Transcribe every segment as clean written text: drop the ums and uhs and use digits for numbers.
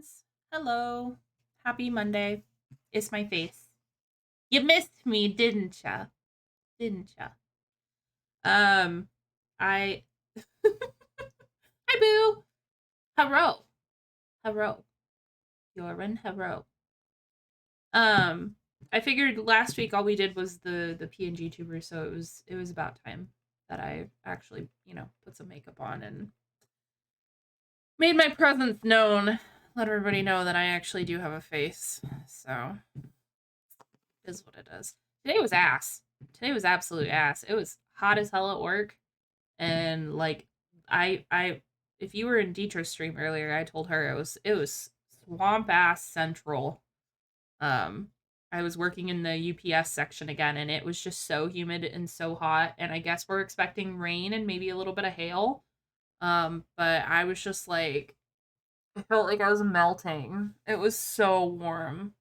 friends. Hello. Happy Monday. It's my face. You missed me, didn't ya? Didn't ya? Um, I. Hi, Boo. Hello. Hello. Yorin, hello. Um, I figured last week all we did was the PNG tuber, so it was about time that I actually put some makeup on and made my presence known. Let everybody know that I actually do have a face. So is what it is. Today was ass. Today was absolute ass. It was hot as hell at work, and like I if you were in Dietrich's stream earlier, I told her it was swamp ass central. Um, I was working in the UPS section again, and it was just so humid and so hot. And I guess we're expecting rain and maybe a little bit of hail. But I was just like, I felt like I was melting. It was so warm.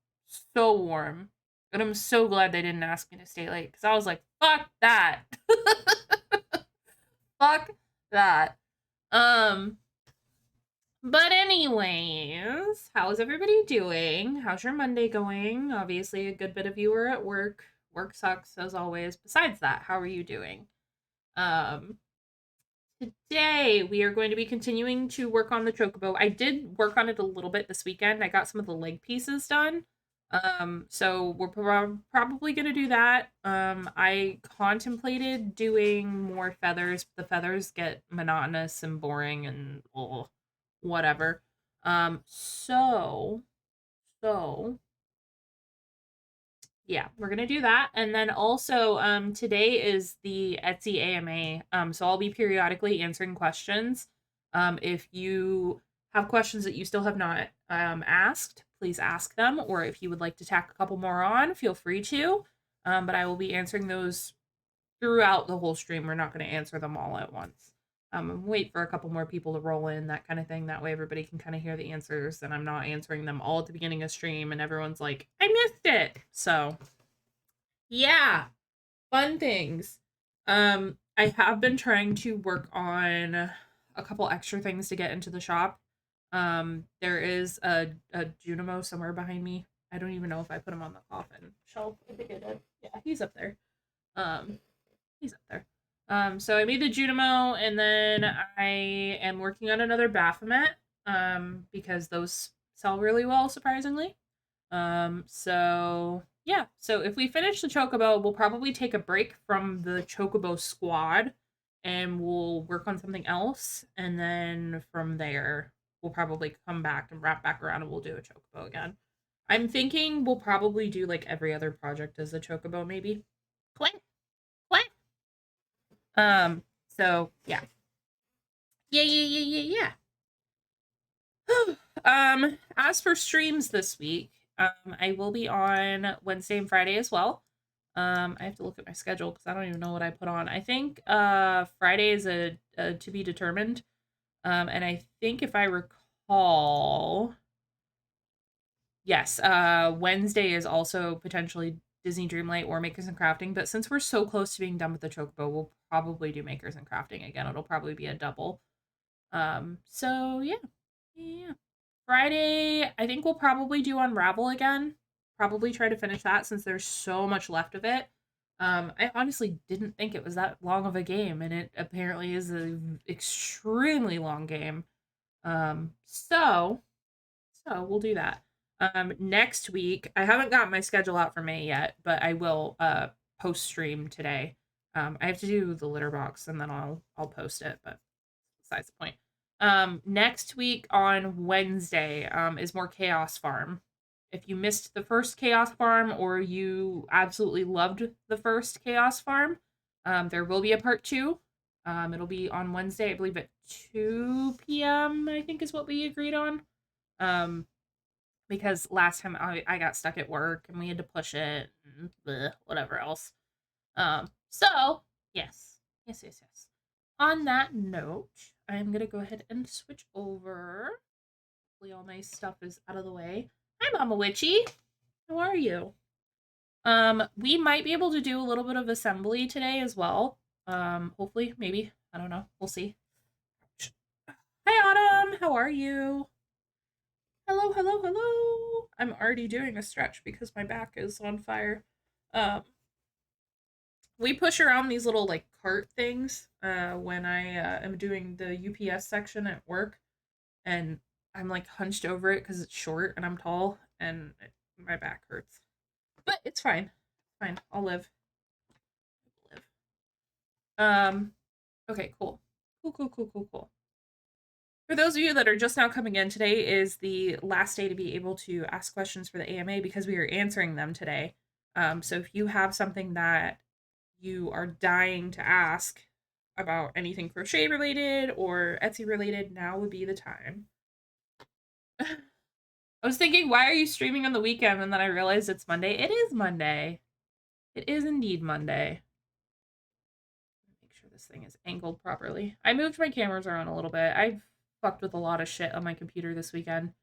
So warm. And I'm so glad they didn't ask me to stay late because I was like, fuck that. Fuck that. Um, but anyways, how's everybody doing? How's your Monday going? Obviously, a good bit of you are at work. Work sucks as always. Besides that, how are you doing? Um, Today, we are going to be continuing to work on the Chocobo. I did work on it a little bit this weekend. I got some of the leg pieces done. So we're probably going to do that. I contemplated doing more feathers. But the feathers get monotonous and boring and whatever. So yeah, we're gonna do that. And then also, today is the Etsy AMA. So I'll be periodically answering questions. If you have questions that you still have not asked, please ask them. Or if you would like to tack a couple more on, feel free to. But I will be answering those throughout the whole stream. We're not going to answer them all at once. Wait for a couple more people to roll in, that kind of thing. That way everybody can kind of hear the answers, and I'm not answering them all at the beginning of stream, and everyone's like, I missed it. So, yeah, fun things. I have been trying to work on a couple extra things to get into the shop. There is a Junimo somewhere behind me. I don't even know if I put him on the coffin shelf. I think I did. Yeah, he's up there. Um, he's up there. So I made the Junimo, and then I am working on another Baphomet. Because those sell really well, surprisingly. So yeah. So if we finish the Chocobo, we'll probably take a break from the Chocobo squad, and we'll work on something else, and then from there we'll probably come back and wrap back around, and we'll do a Chocobo again. I'm thinking we'll probably do like every other project as a Chocobo, maybe. What? What? So yeah. Yeah, yeah, yeah, yeah, yeah. As for streams this week, I will be on Wednesday and Friday as well. I have to look at my schedule because I don't even know what I put on. I think Friday is a to be determined. And I think if I recall, yes, Wednesday is also potentially Disney Dreamlight or Makers and Crafting. But since we're so close to being done with the Chocobo, we'll probably do Makers and Crafting again. It'll probably be a double. So yeah. Yeah. Friday, I think we'll probably do Unravel again. Probably try to finish that since there's so much left of it. I honestly didn't think it was that long of a game, and it apparently is an extremely long game. So we'll do that. Next week, I haven't got my schedule out for May yet, but I will post stream today. I have to do the litter box and then I'll post it, but besides the point. Next week on Wednesday is more Chaos Farm. If you missed the first Chaos Farm or you absolutely loved the first Chaos Farm, there will be a part two. It'll be on Wednesday, I believe at 2 p.m. I think is what we agreed on. Um, because last time I got stuck at work and we had to push it and bleh, whatever else. So yes, yes, yes, yes. On that note, I'm gonna go ahead and switch over. Hopefully, all my stuff is out of the way. Hi, Mama Witchy. How are you? We might be able to do a little bit of assembly today as well. Hopefully, maybe. I don't know. We'll see. Hi, Autumn. How are you? Hello, hello, hello. I'm already doing a stretch because my back is on fire. Um, we push around these little like cart things when I am doing the UPS section at work, and I'm like hunched over it because it's short and I'm tall, and my back hurts. But it's fine. It's fine. I'll live. Live. Um. Okay. Cool. Cool. Cool. Cool. Cool. Cool. For those of you that are just now coming in, today is the last day to be able to ask questions for the AMA because we are answering them today. So if you have something that you are dying to ask about anything crochet related or Etsy related, now would be the time. I was thinking, why are you streaming on the weekend? And then I realized it's Monday. It is Monday. It is indeed Monday. Make sure this thing is angled properly. I moved my cameras around a little bit. I've fucked with a lot of shit on my computer this weekend.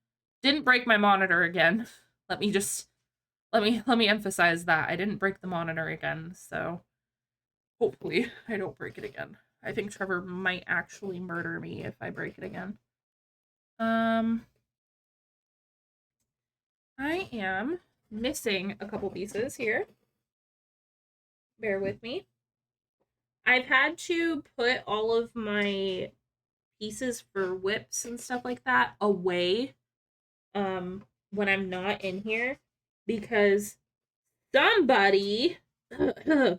Didn't break my monitor again. Let me just let me emphasize that. I didn't break the monitor again, so hopefully I don't break it again. I think Trevor might actually murder me if I break it again. Um I am missing a couple pieces here. Bear with me. I've had to put all of my pieces for whips and stuff like that away when I'm not in here because somebody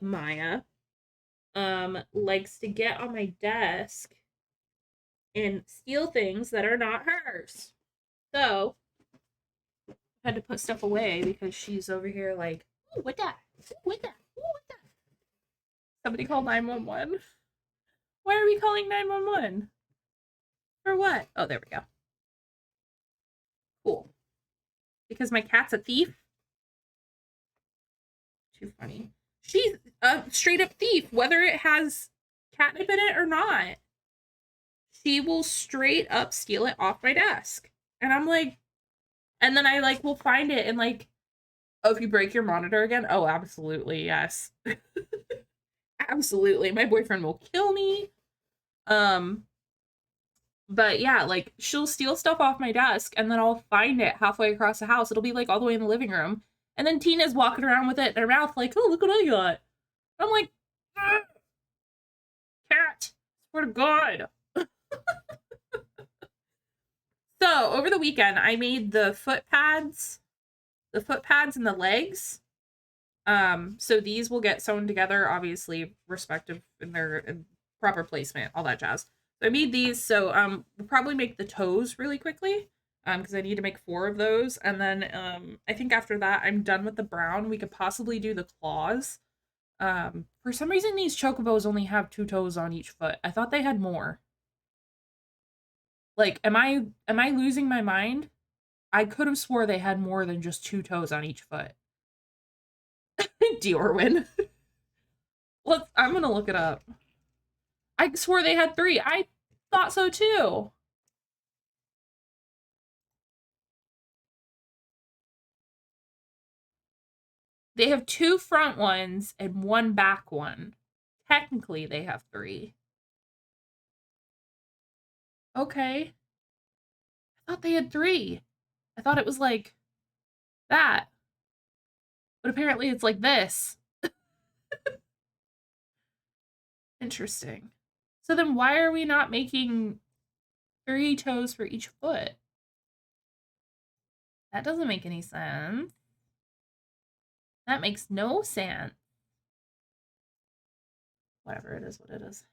Maya likes to get on my desk and steal things that are not hers. So I had to put stuff away because she's over here like, ooh, what that? Ooh, what that? Ooh, what that? Somebody call 911. Why are we calling 911? For what? Oh, there we go. Cool. Because my cat's a thief? Too funny. She's a straight up thief, whether it has catnip in it or not. She will straight up steal it off my desk. And I'm like, and then I like will find it and like, oh, if you break your monitor again? Oh, absolutely, yes. Absolutely. My boyfriend will kill me. Um, but yeah, like she'll steal stuff off my desk and then I'll find it halfway across the house. It'll be like all the way in the living room. And then Tina's walking around with it in her mouth, like, oh, look what I got. I'm like, cat, swear to God. So over the weekend, I made the foot pads and the legs. So these will get sewn together, obviously, respective in their proper placement, all that jazz. So I made these. So we'll probably make the toes really quickly. Because I need to make 4 of those, and then I think after that I'm done with the brown. We could possibly do the claws. For some reason these chocobos only have 2 toes on each foot. I thought they had more. Like, am I losing my mind? I could have swore they had more than just 2 toes on each foot. Diorwin. I'm gonna look it up. I swore they had 3. I thought so too. They have 2 front ones and 1 back one. Technically, they have 3. Okay. I thought they had 3. I thought it was like that. But apparently it's like this. Interesting. So then why are we not making 3 toes for each foot? That doesn't make any sense. That makes no sense. Whatever, it is what it is.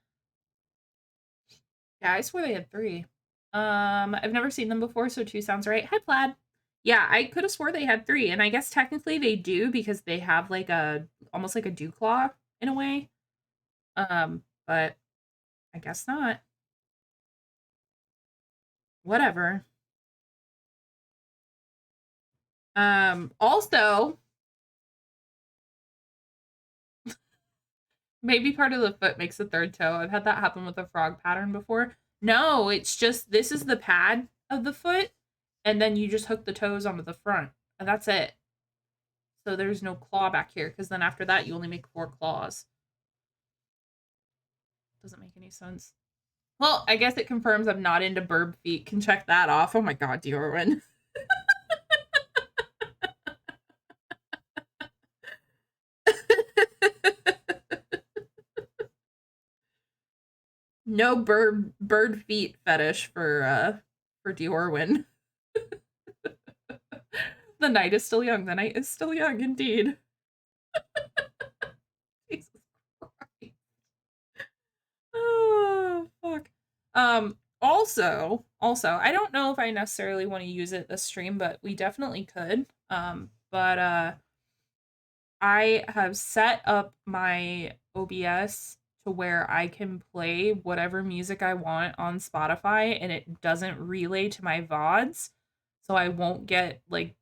Yeah, I swear they had 3. I've never seen them before, so 2 sounds right. Hi, Plaid. Yeah, I could have swore they had 3, and I guess technically they do because they have like a almost like a dew claw in a way. But I guess not. Whatever. Also, maybe part of the foot makes the 3rd toe. I've had that happen with a frog pattern before. No, it's just this is the pad of the foot, and then you just hook the toes onto the front, and that's it. So there's no claw back here, because then after that you only make 4 claws. Doesn't make any sense. Well, I guess it confirms I'm not into burb feet. Can check that off. Oh my god, Diorwin. No bird feet fetish for Diorwin. The night is still young. The night is still young indeed. Jesus Christ. Oh fuck. Also, I don't know if I necessarily want to use it this stream, but we definitely could. But I have set up my OBS to where I can play whatever music I want on Spotify and it doesn't relay to my VODs. So I won't get like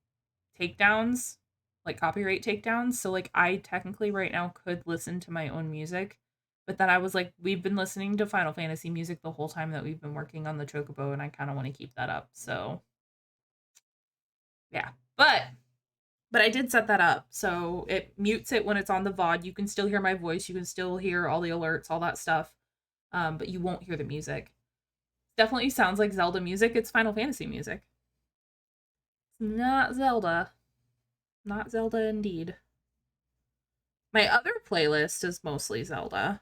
takedowns, like copyright takedowns. So like I technically right now could listen to my own music. But then I was like, we've been listening to Final Fantasy music the whole time that we've been working on the Chocobo, and I kind of want to keep that up. So yeah. But I did set that up. So it mutes it when it's on the VOD. You can still hear my voice, you can still hear all the alerts, all that stuff. But you won't hear the music. Definitely sounds like Zelda music. It's Final Fantasy music. It's not Zelda. Not Zelda indeed. My other playlist is mostly Zelda,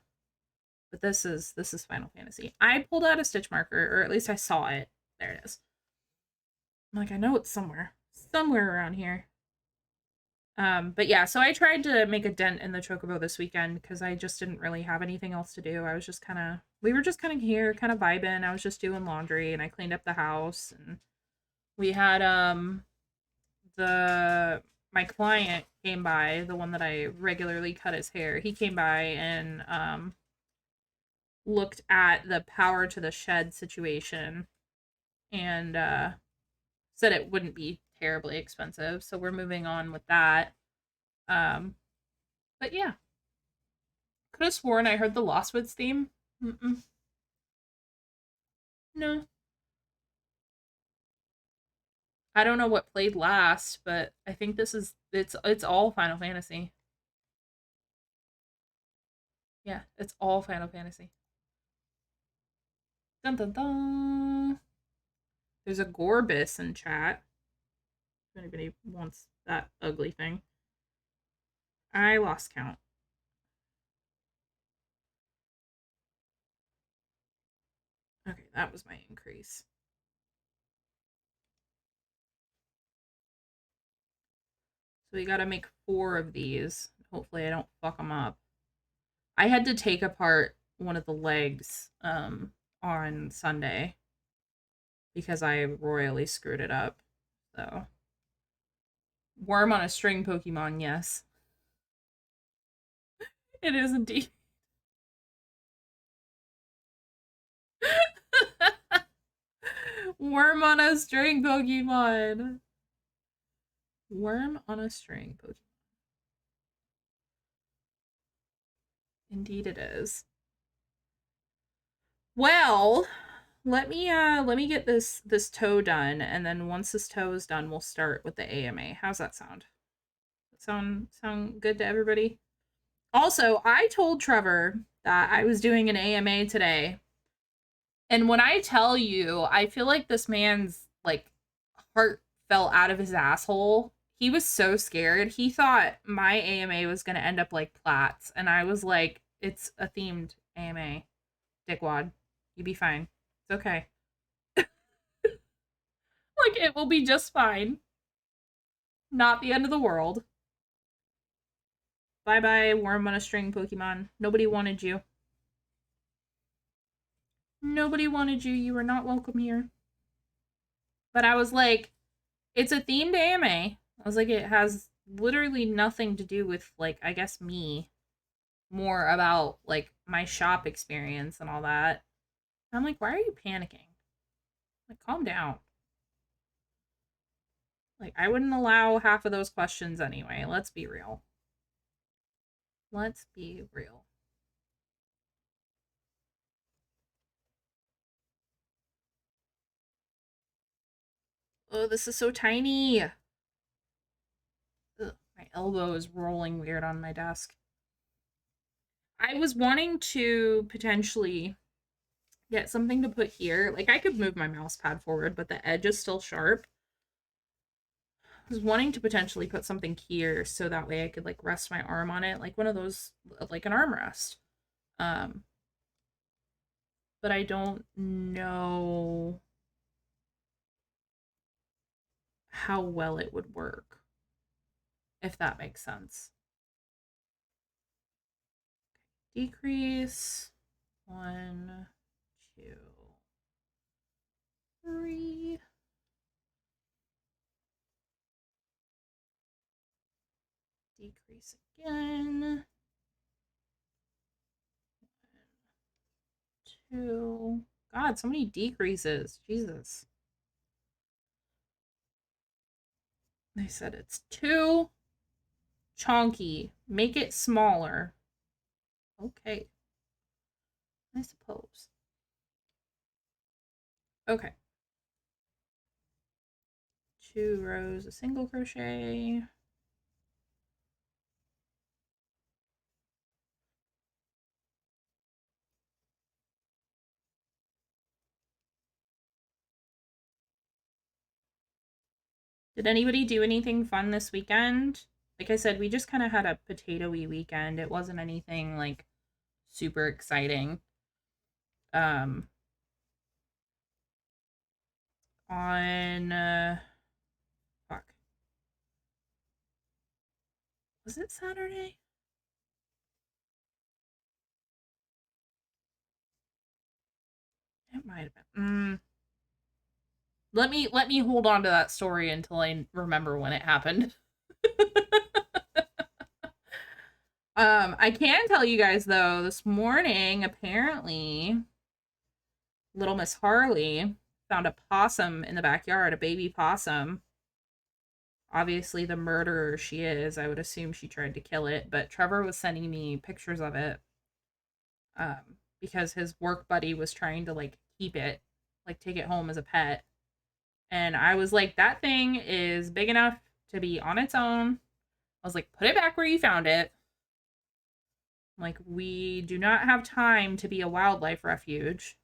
but this is Final Fantasy. I pulled out a stitch marker, or at least I saw it. There it is. I'm like, I know it's somewhere around here. But yeah, so I tried to make a dent in the Chocobo this weekend because I just didn't really have anything else to do. I was just kind of, we were just kind of here, kind of vibing. I was just doing laundry and I cleaned up the house and we had the my client came by, the one that I regularly cut his hair. He came by and looked at the power to the shed situation and said it wouldn't be terribly expensive. So we're moving on with that. Um, but yeah, could have sworn I heard the Lost Woods theme. Mm-mm. No, I don't know what played last, but I think this is it's all Final Fantasy. Yeah, it's all Final Fantasy. Dun dun dun. There's a Gorbis in chat. If anybody wants that ugly thing. I lost count. Okay, that was my increase. So we gotta make 4 of these. Hopefully I don't fuck them up. I had to take apart one of the legs on Sunday because I royally screwed it up. So worm on a string Pokemon, yes. It is indeed. Worm on a string Pokemon. Worm on a string Pokemon. Indeed it is. Well, let me get this toe done, and then once this toe is done, we'll start with the AMA. How's that sound? Sound good to everybody? Also, I told Trevor that I was doing an AMA today. And when I tell you, I feel like this man's like heart fell out of his asshole. He was so scared. He thought my AMA was going to end up like Platt's. And I was like, it's a themed AMA. Dickwad. You be fine. It's okay. Like, it will be just fine. Not the end of the world. Bye bye, worm on a string Pokemon. Nobody wanted you. Nobody wanted you. You were not welcome here. But I was like, it's a themed AMA. I was like, it has literally nothing to do with, like, I guess me. More about, like, my shop experience and all that. I'm like, why are you panicking? Like, calm down. Like, I wouldn't allow half of those questions anyway. Let's be real. Let's be real. Oh, this is so tiny. Ugh, my elbow is rolling weird on my desk. I was wanting to potentially get something to put here. Like, I could move my mouse pad forward, but the edge is still sharp. was wanting to potentially put something here so that way I could like rest my arm on it, like one of those, like an armrest. Um, but I don't know how well it would work, if that makes sense. Decrease. 1, 2, 3. Decrease again. 2. God, so many decreases. Jesus. They said it's too chonky. Make it smaller. Okay. I suppose. Okay. 2 rows of single crochet. Did anybody do anything fun this weekend? Like I said, we just kind of had a potato-y weekend. It wasn't anything like super exciting. Um on fuck. Was it Saturday? It might have been. Let me hold on to that story until I remember when it happened. I can tell you guys though, this morning apparently little Miss Harley found a possum in the backyard, a baby possum. Obviously the murderer she is. I would assume she tried to kill it, but Trevor was sending me pictures of it because his work buddy was trying to like keep it, like take it home as a pet. And I was like, that thing is big enough to be on its own. I was like, put it back where you found it. Like, we do not have time to be a wildlife refuge.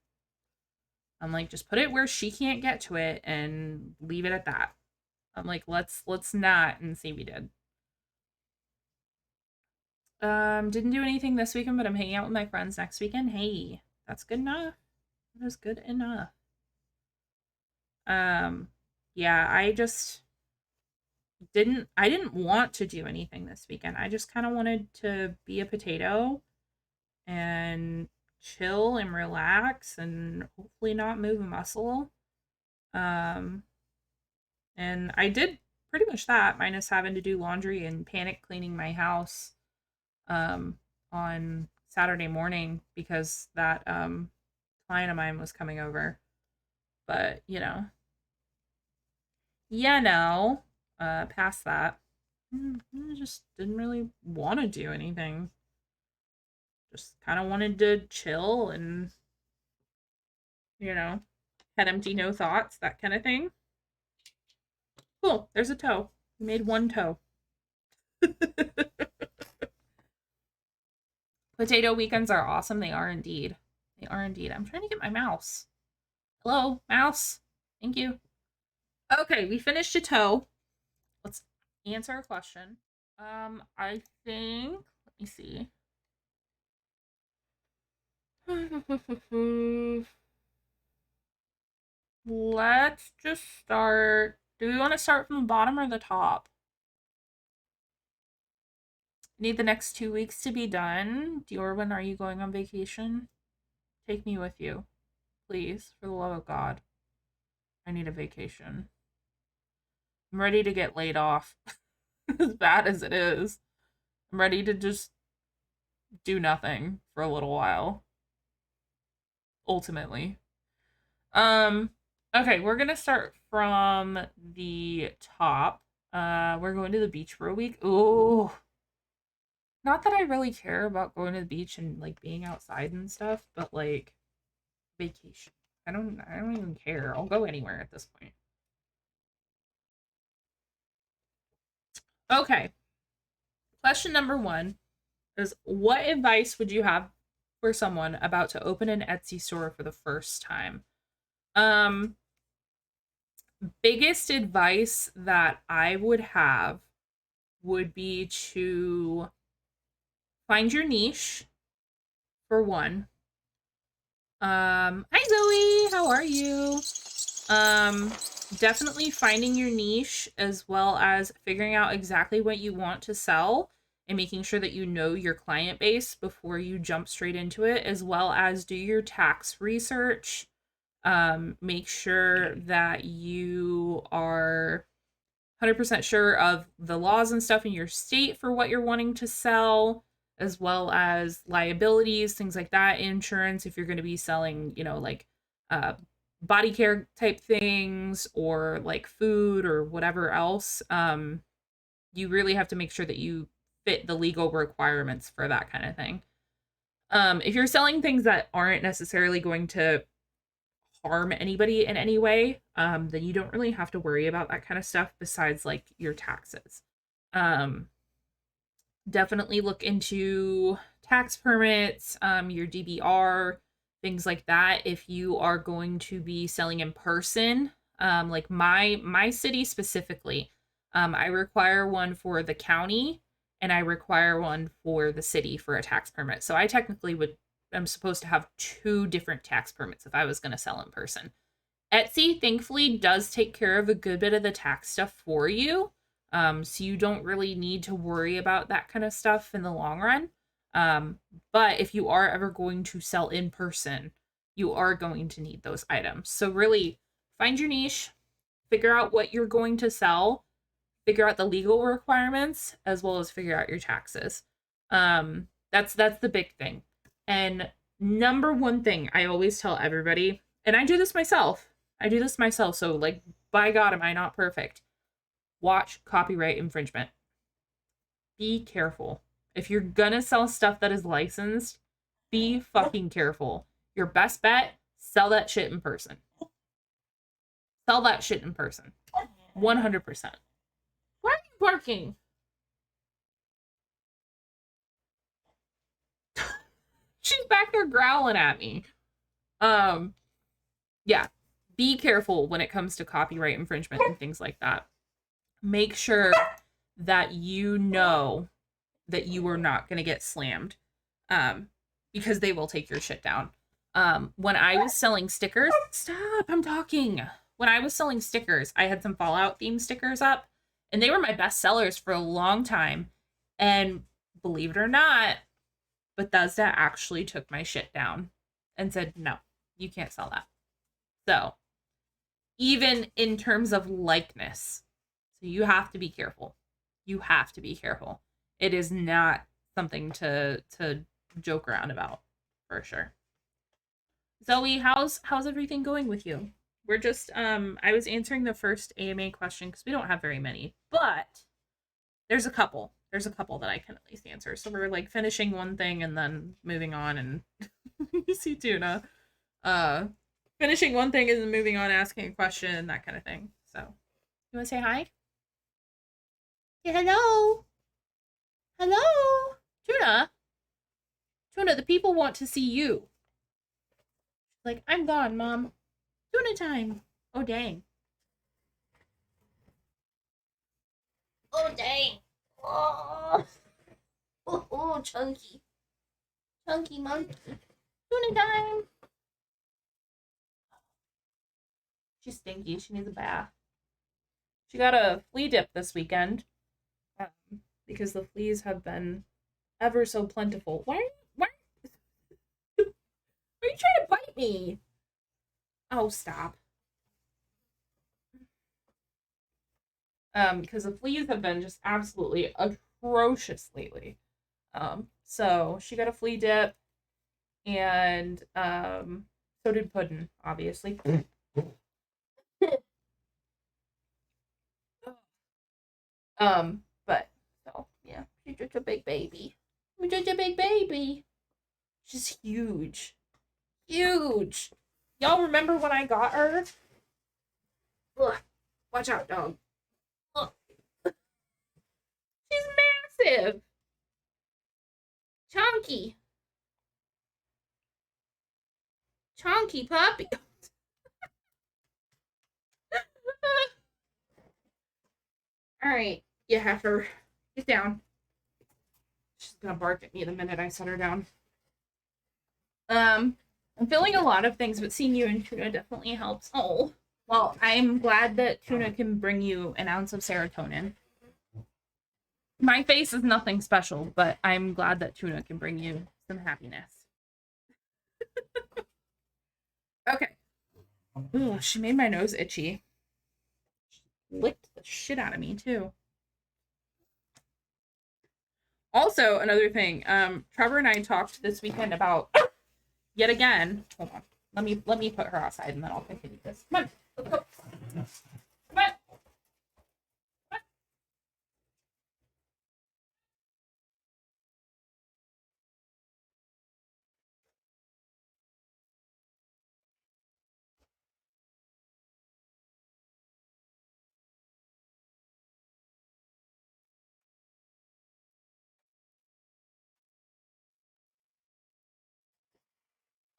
I'm like, just put it where she can't get to it and leave it at that. I'm like, let's not, and see we did. Didn't do anything this weekend, but I'm hanging out with my friends next weekend. Hey, that's good enough. That is good enough. Um, yeah, I didn't want to do anything this weekend. I just kind of wanted to be a potato and chill and relax and hopefully not move a muscle. Um, and I did pretty much that, minus having to do laundry and panic cleaning my house on Saturday morning because that client of mine was coming over. But, past that. I just didn't really want to do anything. Just kind of wanted to chill and, you know, head empty, no thoughts, that kind of thing. Cool, there's a toe. We made one toe. Potato weekends are awesome. They are indeed. They are indeed. I'm trying to get my mouse. Hello, mouse. Thank you. Okay, we finished a toe. Let's answer a question. I think, let me see. Let's just start. Do we want to start from the bottom or the top? Need the next 2 weeks to be done. Dior, when are you going on vacation? Take me with you. Please, for the love of God. I need a vacation. I'm ready to get laid off. As bad as it is. I'm ready to just do nothing for a little while. Ultimately. Um, okay, we're gonna start from the top. We're going to the beach for a week. Ooh. Not that I really care about going to the beach and like being outside and stuff, but like vacation. I don't even care. I'll go anywhere at this point. Okay. Question number 1 is what advice would you have for someone about to open an Etsy store for the first time? Um Biggest advice that I would have would be to find your niche for one. Hi Zoe, how are you? Um, Definitely finding your niche as well as figuring out exactly what you want to sell and making sure that you know your client base before you jump straight into it, as well as do your tax research. Make sure that you are 100% sure of the laws and stuff in your state for what you're wanting to sell, as well as liabilities, things like that, insurance, if you're going to be selling, like uh, body care type things or like food or whatever else. You really have to make sure that you fit the legal requirements for that kind of thing. If you're selling things that aren't necessarily going to harm anybody in any way, then you don't really have to worry about that kind of stuff besides like your taxes. Um, Definitely look into tax permits, your DBR, things like that. If you are going to be selling in person, like my city specifically, I require one for the county and I require one for the city for a tax permit. So I technically would I'm supposed to have two different tax permits if I was going to sell in person. Etsy, thankfully, does take care of a good bit of the tax stuff for you. So you don't really need to worry about that kind of stuff in the long run. Um, but if you are ever going to sell in person, you are going to need those items. So really find your niche, figure out what you're going to sell, figure out the legal requirements, as well as figure out your taxes. That's the big thing. And number one thing I always tell everybody, and I do this myself. I do this myself. So like, by God, am I not perfect? Watch copyright infringement. Be careful. If you're gonna sell stuff that is licensed, be fucking careful. Your best bet, sell that shit in person. Sell that shit in person. 100%. Why are you barking? She's back there growling at me. Um, yeah. Be careful when it comes to copyright infringement and things like that. Make sure that you know that you are not going to get slammed. Because they will take your shit down. When I was selling stickers, stop, I'm talking. When I was selling stickers, I had some Fallout themed stickers up, and they were my best sellers for a long time. And believe it or not, Bethesda actually took my shit down and said, no, you can't sell that. So, even in terms of likeness, so you have to be careful. You have to be careful. It is not something to joke around about, for sure. Zoe, how's everything going with you? We're just I was answering the first AMA question because we don't have very many, but there's a couple. There's a couple that I can at least answer. So we're like finishing one thing and then moving on and you see Tuna. Uh Finishing one thing and then moving on, asking a question, that kind of thing. So you wanna say hi? Yeah, hello. Hello. Tuna. Tuna, the people want to see you. Like, I'm gone, Mom. Tuna time. Oh dang. Oh dang. Oh, oh, chunky. Chunky monkey. Tuna time. She's stinky. She needs a bath. She got a flea dip this weekend because the fleas have been ever so plentiful. Why are you trying to bite me? Oh, stop. Because the fleas have been just absolutely atrocious lately. So she got a flea dip, and so did Puddin, obviously. But so yeah, she's just a big baby. She's just a big baby. She's huge, huge. Y'all remember when I got her? Ugh. Watch out, dog. Ugh. She's massive, chunky, chunky puppy. You have her get down. She's gonna bark at me the minute I set her down. I'm feeling a lot of things, but seeing you and Tuna definitely helps. Oh, well, I'm glad that Tuna can bring you an ounce of serotonin. My face is nothing special, but I'm glad that Tuna can bring you some happiness. Okay. Ooh, she made my nose itchy. She licked the shit out of me too. Also, another thing, Trevor and I talked this weekend about yet again. Hold on. Let me put her outside and then I'll continue this. Come on. Let's go. Come on.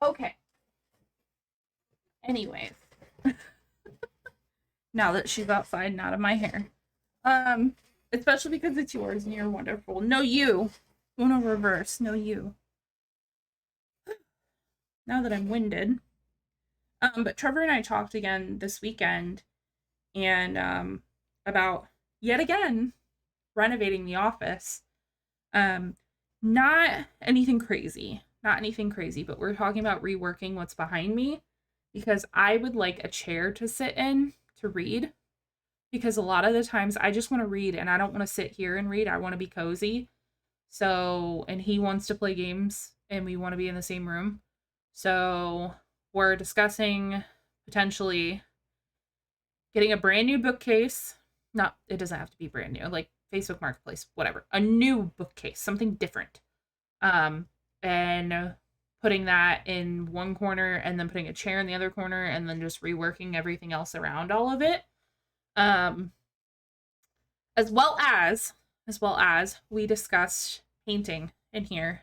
Okay. Anyways, now that she's outside and out of my hair. Um, Especially because it's yours and you're wonderful. No, you. Uno reverse. No, you. Now that I'm winded. But Trevor and I talked again this weekend and about yet again renovating the office. Um, Not anything crazy. Not anything crazy, but we're talking about reworking what's behind me because I would like a chair to sit in to read because a lot of the times I just want to read and I don't want to sit here and read. I want to be cozy. So, and he wants to play games and we want to be in the same room. So, we're discussing potentially getting a brand new bookcase. Not, it doesn't have to be brand new, like Facebook Marketplace, whatever. A new bookcase, something different. Um, and putting that in one corner and then putting a chair in the other corner and then just reworking everything else around all of it. Um, as well as we discussed painting in here.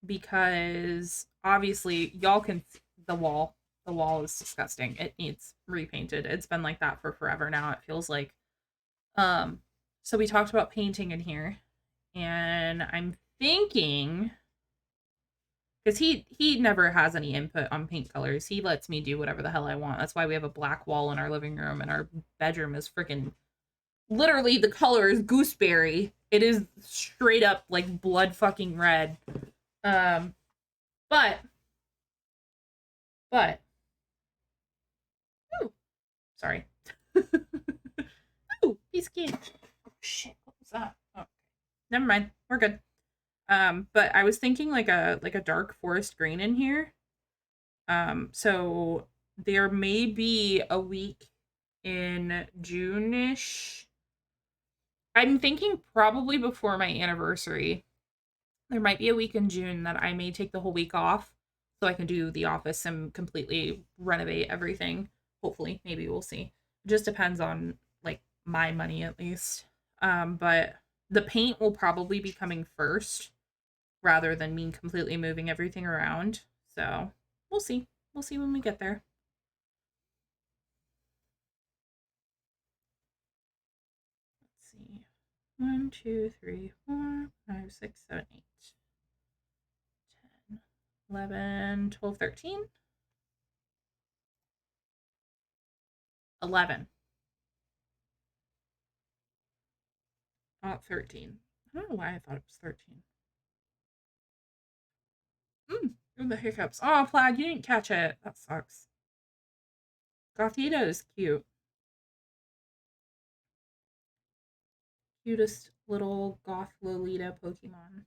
Because obviously y'all can the wall. The wall is disgusting. It needs repainted. It's been like that for forever now, it feels like. Um so we talked about painting in here and I'm thinking because he never has any input on paint colors. He lets me do whatever the hell I want. That's why we have a black wall in our living room and our bedroom is freaking literally the color is gooseberry. It is straight up like blood fucking red. Um but but ooh, sorry. Ooh, he's skin. Oh shit, what was that? Oh, never mind. We're good. But I was thinking like a dark forest green in here. So there may be a week in June-ish. I'm thinking probably before my anniversary. There might be a week in June that I may take the whole week off so I can do the office and completely renovate everything. Hopefully, maybe we'll see. It just depends on like my money at least. But the paint will probably be coming first rather than me completely moving everything around. So we'll see. We'll see when we get there. Let's see. 1, 2, 3, 4, 5, 6, 7, 8, 10, 11, 12, 13, 11. Not 13. I don't know why I thought it was 13. The hiccups. Oh, Plaid, you didn't catch it. That sucks. Gothita is cute. Cutest little goth Lolita Pokemon.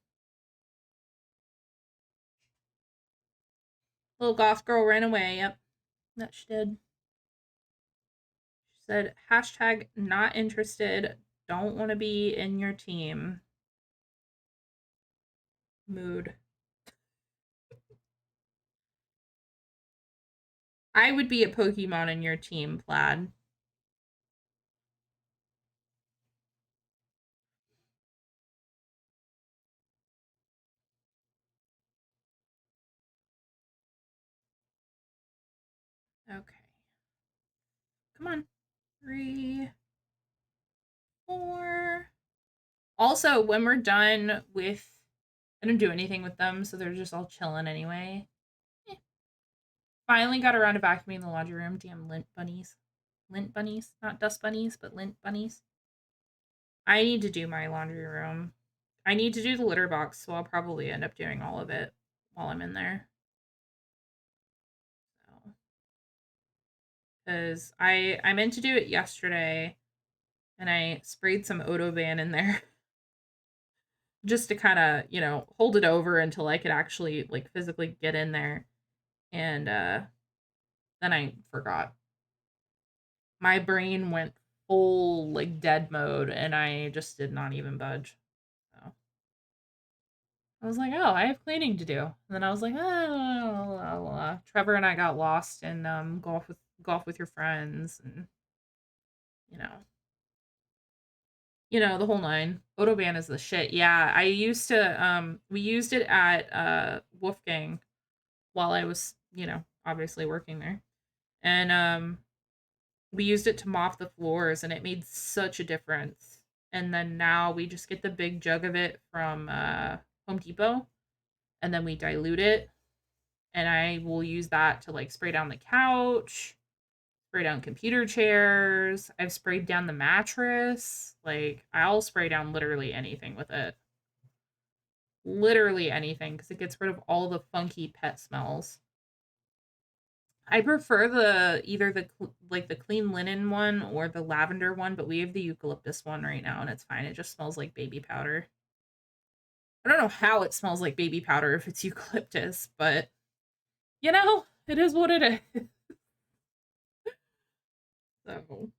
Little goth girl ran away. Yep, that she did. She said, hashtag not interested. Don't want to be in your team. Mood. I would be a Pokemon in your team, Plaid. Okay. Come on. 3, 4. Also, when we're done with, I don't do anything with them, so they're just all chilling anyway. Eh. Finally got around to vacuuming the laundry room. Damn lint bunnies. Lint bunnies? Not dust bunnies, but lint bunnies. I need to do my laundry room. I need to do the litter box, so I'll probably end up doing all of it while I'm in there. So, because I meant to do it yesterday, and I sprayed some Odoban in there just to kind of hold it over until I could actually like physically get in there, and then I forgot. My brain went full like dead mode, and I just did not even budge. So I was like, oh, I have cleaning to do. And then I was like, oh, Trevor and I got lost in golf with your friends, and you know, the whole nine. Odoban is the shit. Yeah, I used to we used it at Wolfgang while I was, obviously working there. And we used it to mop the floors, and it made such a difference. And then now we just get the big jug of it from Home Depot, and then we dilute it, and I will use that to like spray down the couch, spray down computer chairs. I've sprayed down the mattress. Like, I'll spray down literally anything with it. Literally anything, because it gets rid of all the funky pet smells. I prefer either the clean linen one or the lavender one, but we have the eucalyptus one right now, and it's fine. It just smells like baby powder. I don't know how it smells like baby powder if it's eucalyptus, but it is what it is. So,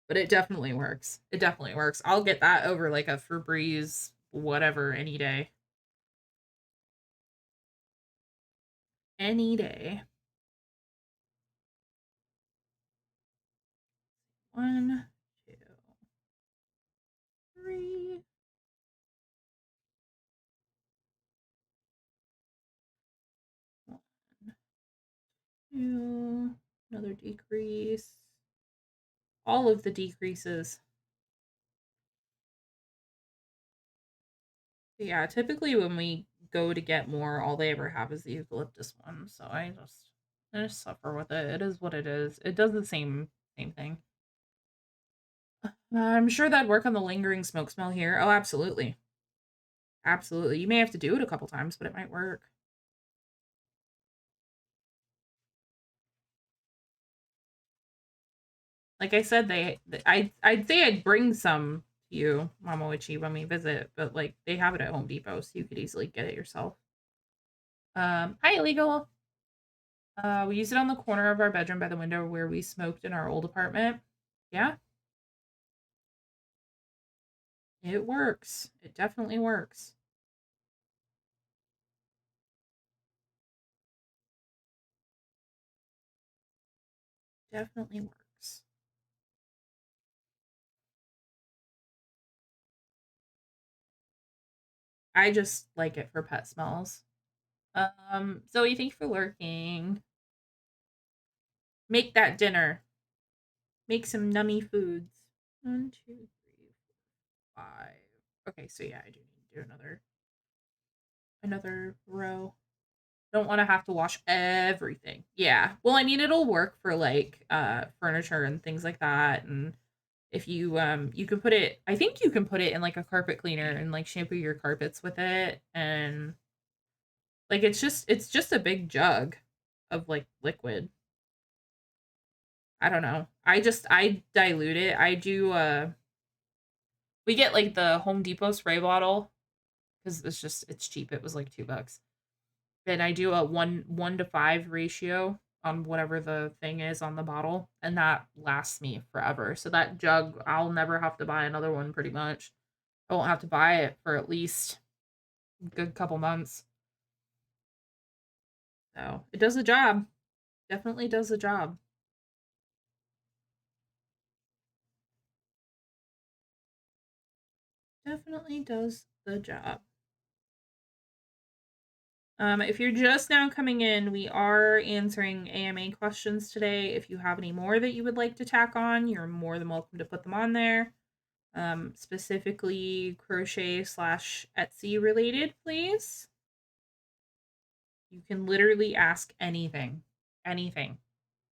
but it definitely works. It definitely works. I'll get that over like a Febreze whatever any day. Any day. 1, 2, 3. 1, 2. Another decrease. All of the decreases. Yeah, typically when we go to get more, all they ever have is the eucalyptus one. So I just suffer with it. It is what it is. It does the same thing. I'm sure that'd work on the lingering smoke smell here. Oh, absolutely. Absolutely. You may have to do it a couple times, but it might work. Like I said, I'd say I'd bring some to you, Mama Witchy, when we visit, but like they have it at Home Depot, so you could easily get it yourself. Hi, illegal. We used it on the corner of our bedroom by the window where we smoked in our old apartment. Yeah, it works. It definitely works. Definitely works. I just like it for pet smells. Zoe, thank you for lurking. Make that dinner. Make some nummy foods. 1, 2, 3, 4, 5. Okay, so yeah, I do need to do another row. Don't want to have to wash everything. Yeah. Well, I mean, it'll work for like furniture and things like that. And if you can put it, I think you can put it in like a carpet cleaner and like shampoo your carpets with it, and like it's just a big jug of like liquid. I don't know. I dilute it. I do we get like the Home Depot spray bottle because it's cheap. It was like $2. And I do a 1 to 5 ratio on whatever the thing is on the bottle, and that lasts me forever. So that jug, I'll never have to buy another one pretty much. I won't have to buy it for at least a good couple months. So it does the job. Definitely does the job. Definitely does the job. If you're just now coming in, we are answering AMA questions today. If you have any more that you would like to tack on, you're more than welcome to put them on there. specifically crochet slash Etsy related, please. You can literally ask anything, anything,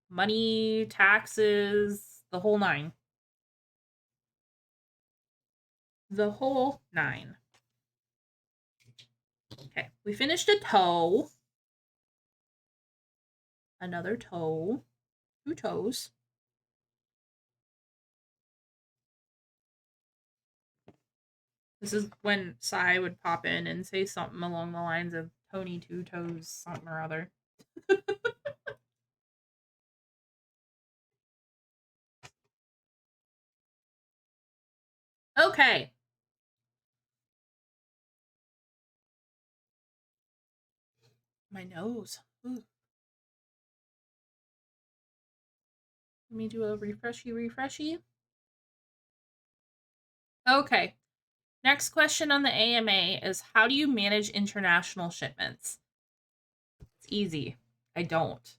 money, taxes, the whole nine, the whole nine. Okay, we finished a toe, another toe, two toes. This is when Sai would pop in and say something along the lines of Tony Two Toes, something or other. Okay. My nose. Ooh. Let me do a refreshy. Okay. Next question on the AMA is how do you manage international shipments? It's easy. I don't.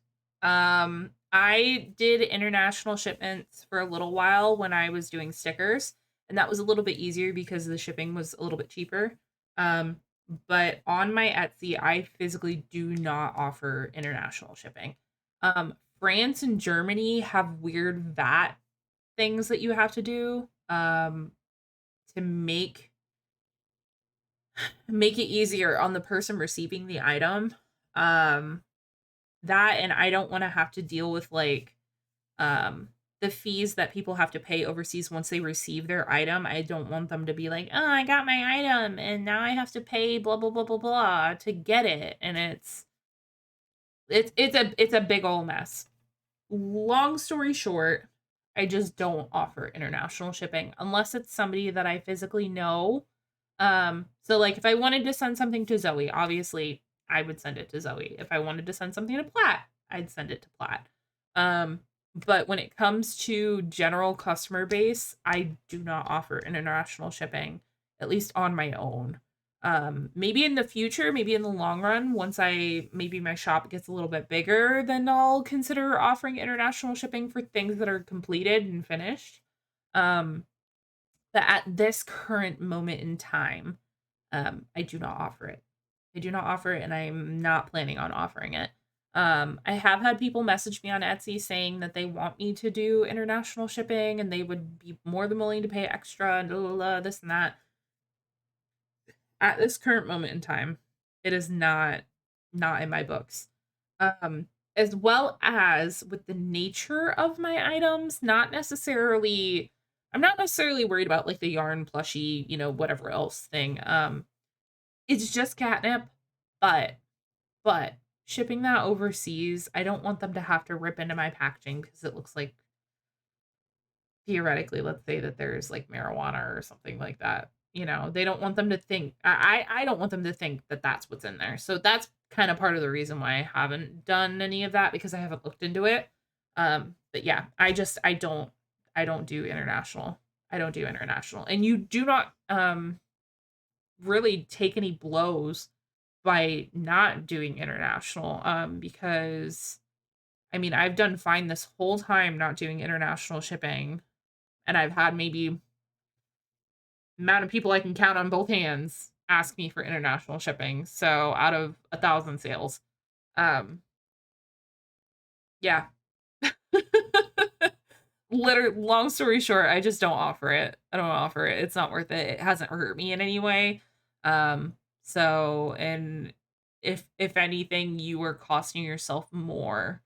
I did international shipments for a little while when I was doing stickers, and that was a little bit easier because the shipping was a little bit cheaper. Um, but on my Etsy, I physically do not offer international shipping. France and Germany have weird VAT things that you have to do to make it easier on the person receiving the item. Um, that and I don't want to have to deal with like um the fees that people have to pay overseas once they receive their item. I don't want them to be like, "Oh, I got my item and now I have to pay blah blah blah blah blah to get it." And it's a big old mess. Long story short, I just don't offer international shipping unless it's somebody that I physically know. So like if I wanted to send something to Zoe, obviously I would send it to Zoe. If I wanted to send something to Platt, I'd send it to Platt. Um, but when it comes to general customer base, I do not offer international shipping, at least on my own. Maybe in the future, maybe in the long run, once maybe my shop gets a little bit bigger, then I'll consider offering international shipping for things that are completed and finished. Um, but at this current moment in time, I do not offer it. I do not offer it, and I'm not planning on offering it. I have had people message me on Etsy saying that they want me to do international shipping and they would be more than willing to pay extra and blah, blah, blah, this and that. At this current moment in time, it is not in my books. Um, as well as with the nature of my items, not necessarily I'm not necessarily worried about like the yarn plushie, whatever else thing. It's just catnip, but but shipping that overseas, I don't want them to have to rip into my packaging because it looks like theoretically, let's say that there's like marijuana or something like that. They don't want them to think I don't want them to think that that's what's in there. So that's kind of part of the reason why I haven't done any of that because I haven't looked into it. But yeah, I don't do international. I don't do international. And you do not really take any blows by not doing international because I mean, I've done fine this whole time not doing international shipping and I've had maybe amount of people I can count on both hands ask me for international shipping. So out of 1,000 sales, um, yeah. Literally, long story short, I just don't offer it. I don't offer it. It's not worth it. It hasn't hurt me in any way. And if anything, you are costing yourself more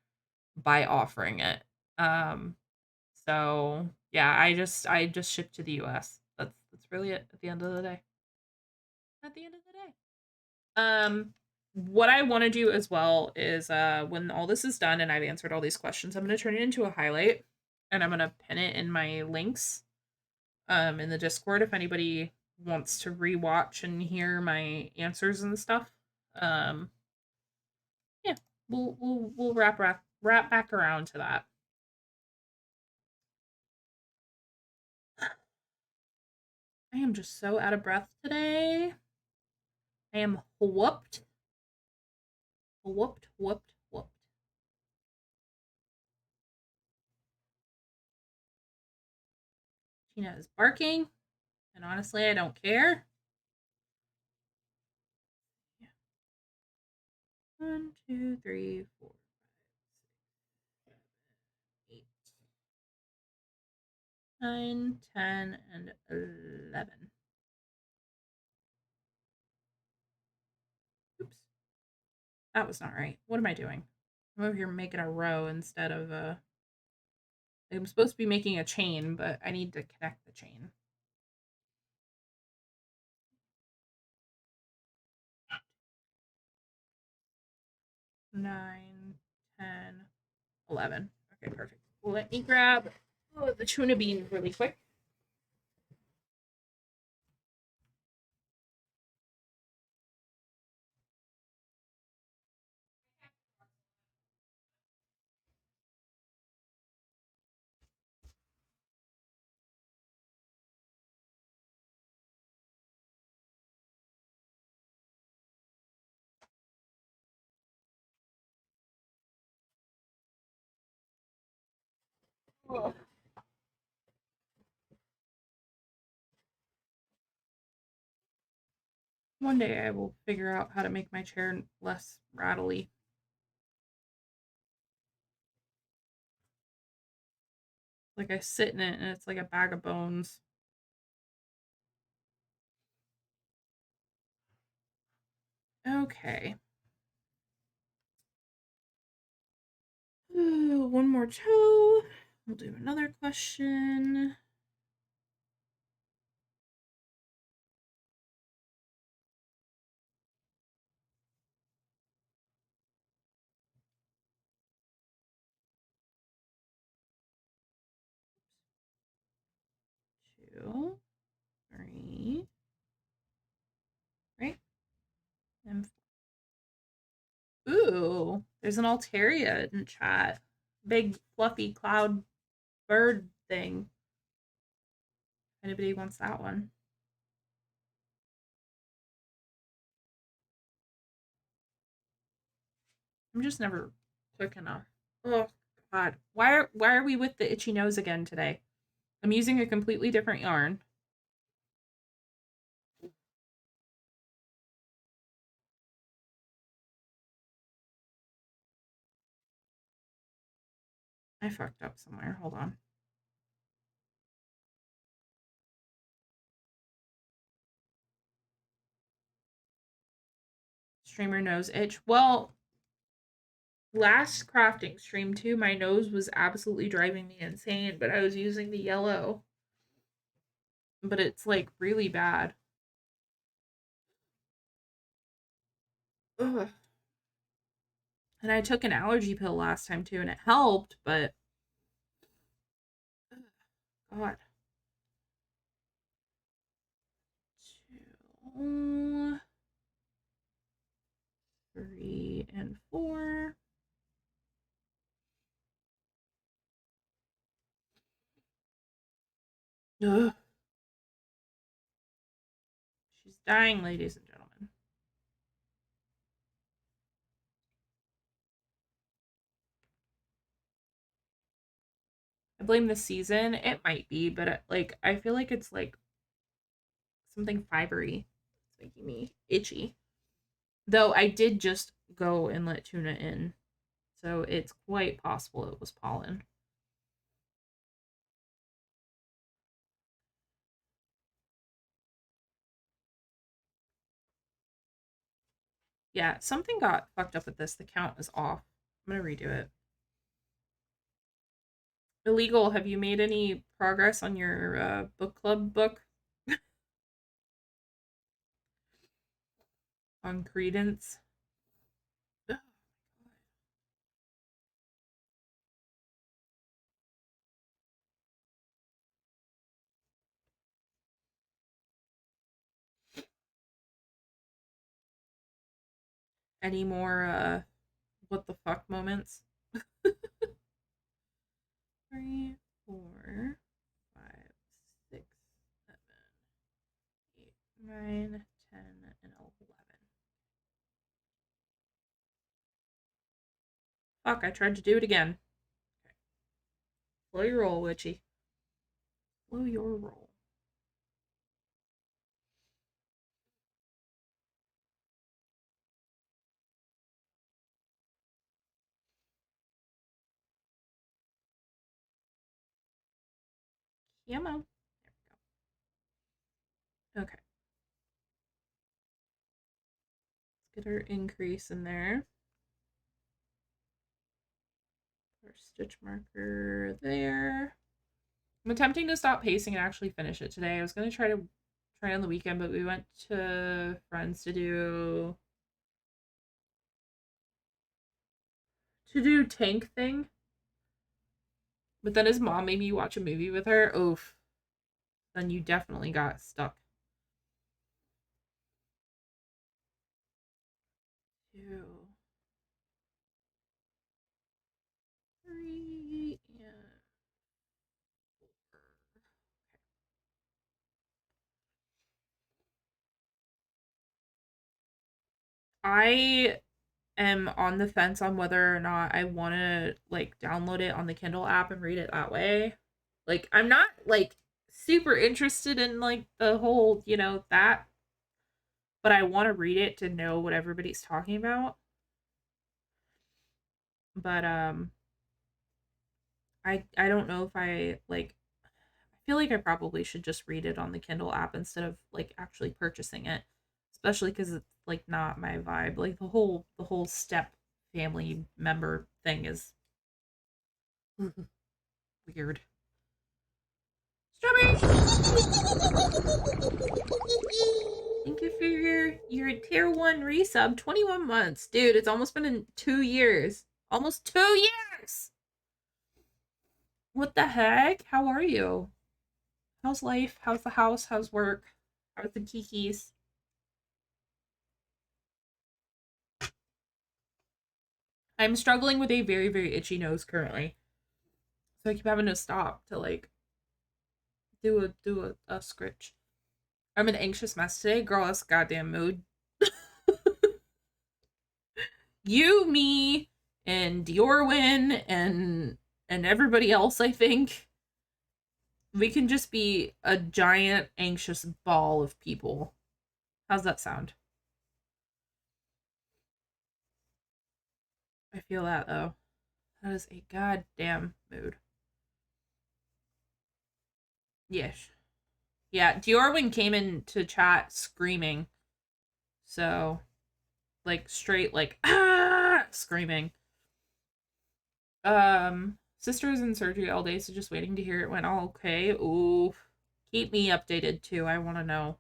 by offering it. Um, so yeah, I just ship to the US. That's really it at the end of the day. At the end of the day. What I want to do as well is when all this is done and I've answered all these questions, I'm going to turn it into a highlight and I'm going to pin it in my links in the Discord if anybody wants to rewatch and hear my answers and stuff. Um yeah, we'll wrap back around to that. I am just so out of breath today. I am whooped. Tina is barking. And honestly, I don't care. Yeah. 1, 2, 3, 4, 8, 9, 10, and 11. Oops. That was not right. What am I doing? I'm over here making a row instead of a. I'm supposed to be making a chain, but I need to connect the chain. 9, 10, 11. Okay, perfect. Let me grab the tuna beans really quick. Ugh. One day I will figure out how to make my chair less rattly. Like I sit in it and it's like a bag of bones. Okay. One more toe. We'll do another question. Two, three, right? And ooh, there's an Altaria in chat. Big fluffy cloud bird thing. Anybody wants that one? I'm just never quick enough. Oh God, why are we with the itchy nose again today? I'm using a completely different yarn. I fucked up somewhere. Hold on. Streamer nose itch. Well, last crafting stream too, my nose was absolutely driving me insane, but I was using the yellow. But it's like really bad. Ugh. And I took an allergy pill last time too, and it helped, but God. 2, 3, and 4. Ugh. She's dying, ladies and gentlemen. I blame the season. It might be, but like I feel like it's like something fibery. It's making me itchy. Though I did just go and let tuna in, so it's quite possible it was pollen. Yeah, something got fucked up with this. The count is off. I'm gonna redo it. Illegal, have you made any progress on your book club book on Credence? Any more what the fuck moments? 3, 4, 5, 6, 7, 8, 9, 10, and 11. Fuck, I tried to do it again. Okay. Slow your roll, Witchy. Slow your roll. Camo. There we go. Okay. Let's get our increase in there. Our stitch marker there. I'm attempting to stop pacing and actually finish it today. I was gonna try on the weekend, but we went to friends to do tank thing. But then his mom made me watch a movie with her. Oof. Then you definitely got stuck. 2, 3, and 4. I am on the fence on whether or not I want to like download it on the Kindle app and read it that way. Like I'm not like super interested in like the whole, that, but I want to read it to know what everybody's talking about. But I don't know if I like I feel like I probably should just read it on the Kindle app instead of like actually purchasing it, especially cuz it's like not my vibe. Like the whole step family member thing is weird. Strawberry! Thank you for your tier 1 resub. 21 months. Dude, it's almost been in 2 years. Almost 2 years. What the heck? How are you? How's life? How's the house? How's work? How's the kikis? I'm struggling with a very, very itchy nose currently. So I keep having to stop to like do a scritch. I'm an anxious mess today. Girl, that's goddamn mood. You, me, and Diorwin and everybody else, I think. We can just be a giant anxious ball of people. How's that sound? I feel that though. That is a goddamn mood. Yes. Yeah, Diorwin came into chat screaming. So, like straight like screaming. Sister was in surgery all day, so just waiting to hear it went all okay. Ooh. Keep me updated too. I want to know.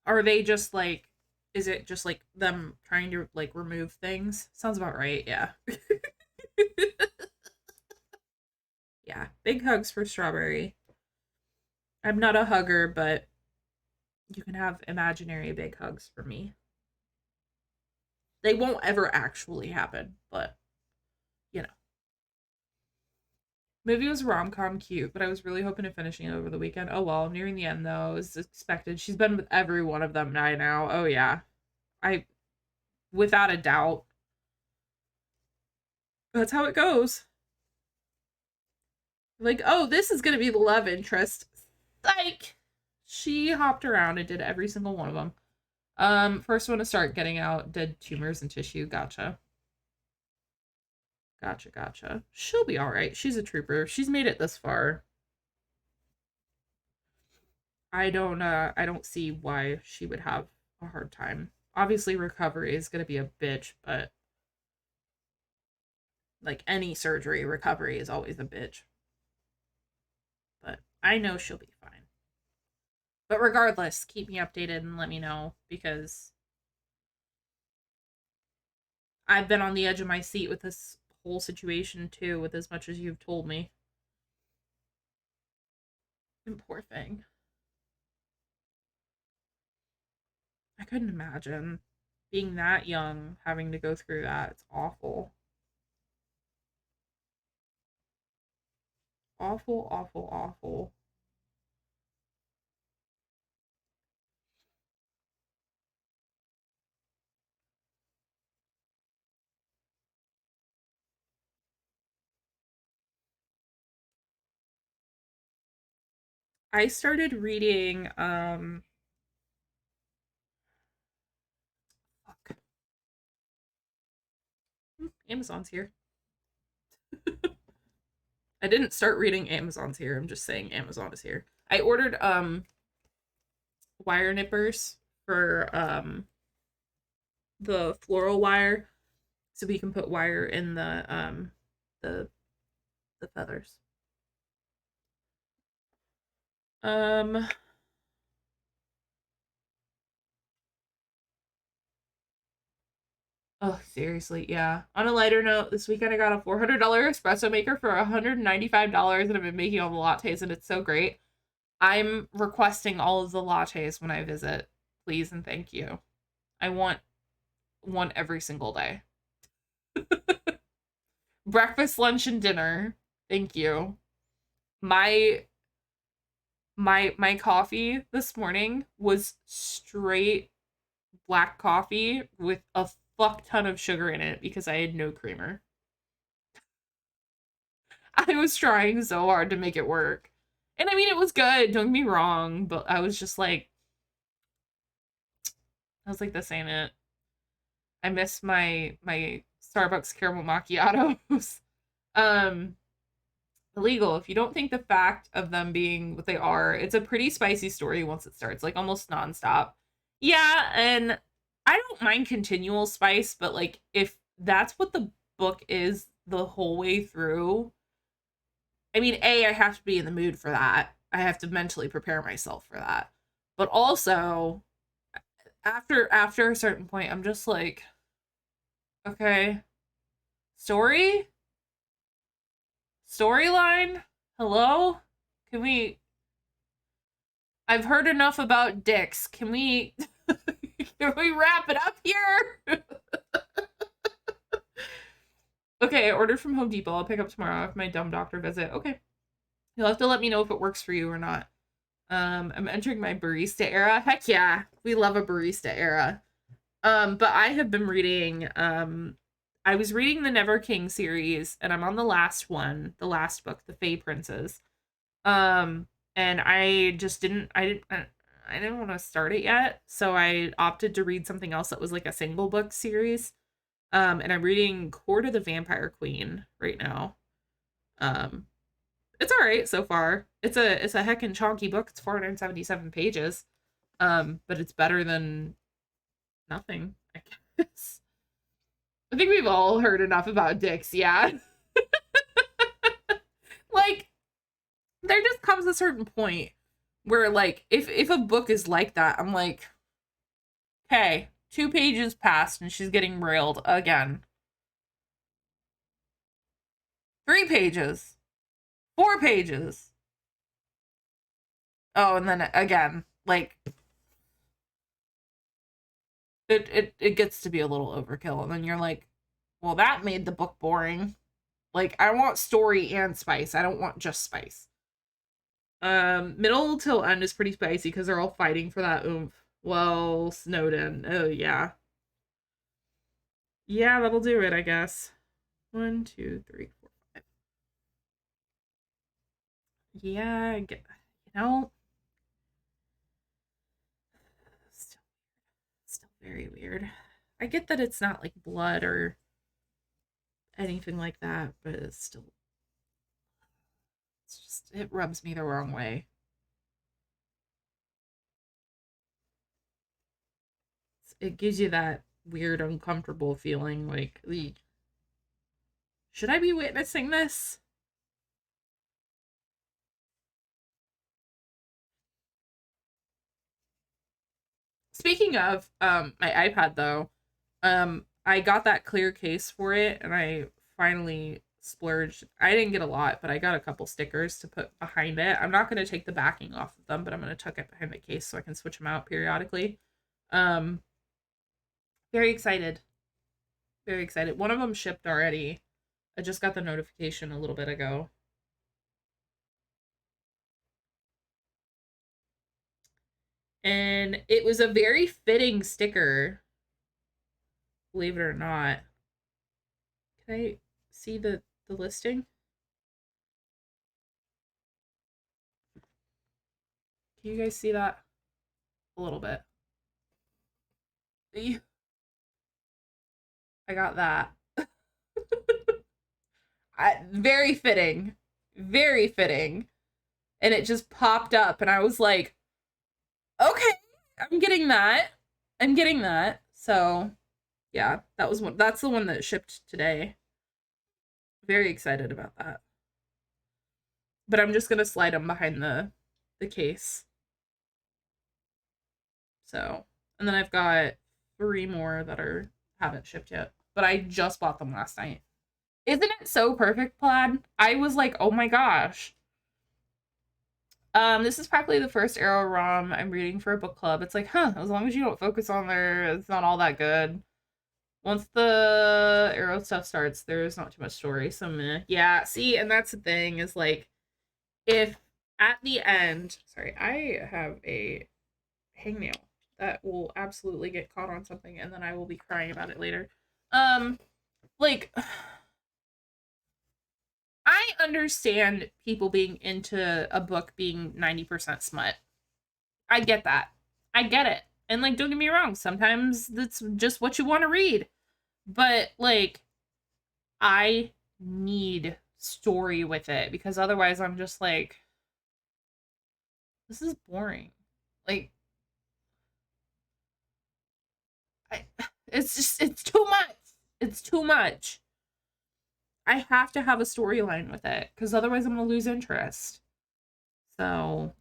Are they just like is it just like them trying to like remove things? Sounds about right, yeah. Yeah. Big hugs for Strawberry. I'm not a hugger, but you can have imaginary big hugs for me. They won't ever actually happen, but you know. Movie was rom com cute, but I was really hoping to finishing it over the weekend. Oh well, nearing the end though, as expected. She's been with every one of them by now. Oh yeah. I without a doubt. That's how it goes. Like, oh, this is gonna be the love interest. Like, she hopped around and did every single one of them. First one to start getting out dead tumors and tissue. Gotcha. Gotcha, gotcha. She'll be all right. She's a trooper. She's made it this far. I don't see why she would have a hard time. Obviously recovery is going to be a bitch, but like any surgery, recovery is always a bitch. But I know she'll be fine. But regardless, keep me updated and let me know because I've been on the edge of my seat with this whole situation too, with as much as you've told me. And poor thing. I couldn't imagine being that young, having to go through that. It's awful. Awful, awful, awful. I started reading fuck. Amazon's here. I didn't start reading Amazon's here. I'm just saying Amazon is here. I ordered wire nippers for the floral wire so we can put wire in the the feathers. Um oh, seriously, yeah. On a lighter note, this weekend I got a $400 espresso maker for $195 and I've been making all the lattes and it's so great. I'm requesting all of the lattes when I visit. Please and thank you. I want one every single day. Breakfast, lunch, and dinner. Thank you. My my coffee this morning was straight black coffee with a fuck ton of sugar in it because I had no creamer. I was trying so hard to make it work. And I mean it was good, don't get me wrong, but I was just like I was like, this ain't it. I miss my Starbucks caramel macchiatos. um Illegal. If you don't think the fact of them being what they are, it's a pretty spicy story once it starts, like almost nonstop. Yeah, and I don't mind continual spice, but like if that's what the book is the whole way through, I mean, A, I have to be in the mood for that. I have to mentally prepare myself for that. But also, after a certain point, I'm just like, okay, story, storyline, hello, can we I've heard enough about dicks. Can we can we wrap it up here? Okay, I ordered from Home Depot. I'll pick up tomorrow after my dumb doctor visit. Okay. You'll have to let me know if it works for you or not. I'm entering my barista era. Heck yeah. We love a barista era. But I have been reading I was reading the Never King series and I'm on the last one, the last book, The Fae Princes. And I didn't want to start it yet, so I opted to read something else that was like a single book series. And I'm reading Court of the Vampire Queen right now. Um, it's all right so far. It's a heckin' chonky book. It's 477 pages. But it's better than nothing, I guess. I think we've all heard enough about dicks, yeah. Like there just comes a certain point where like if a book is like that, I'm like, okay, 2 pages passed and she's getting railed again. 3 pages, 4 pages. Oh, and then again, like it gets to be a little overkill, and then you're like, well, that made the book boring. Like I want story and spice. I don't want just spice. Middle till end is pretty spicy because they're all fighting for that oomph. Well, Snowden. Oh yeah. Yeah, that'll do it, I guess. One, two, three, four, five. Yeah, you know, still, still very weird. I get that it's not like blood or anything like that, but it's just, it rubs me the wrong way. It gives you that weird, uncomfortable feeling like, should I be witnessing this? Speaking of my iPad though, I got that clear case for it and I finally splurged. I didn't get a lot, but I got a couple stickers to put behind it. I'm not going to take the backing off of them, but I'm going to tuck it behind the case so I can switch them out periodically. Um very excited. Very excited. One of them shipped already. I just got the notification a little bit ago. And it was a very fitting sticker, believe it or not. Can I see the listing? Can you guys see that? A little bit. I got that. Very fitting. very fitting. And it just popped up, and I was like, okay, I'm getting that. I'm getting that. So, yeah, that's the one that shipped today. Very excited about that. But I'm just gonna slide them behind the case. So, and then I've got 3 more that haven't shipped yet. But I just bought them last night. Isn't it so perfect, Plaid? I was like, oh my gosh. This is practically the first Arrow ROM I'm reading for a book club. It's like, huh, as long as you don't focus on there, it's not all that good. Once the Arrow stuff starts, there's not too much story. So meh. Yeah, see, and that's the thing, is like, if at the end, sorry, I have a hangnail that will absolutely get caught on something, and then I will be crying about it later. Like, I understand people being into a book being 90% smut. I get that. I get it. And like, don't get me wrong, sometimes that's just what you want to read. But like, I need story with it, because otherwise I'm just like, this is boring. Like, I, it's too much. It's too much. I have to have a storyline with it, because otherwise I'm going to lose interest. So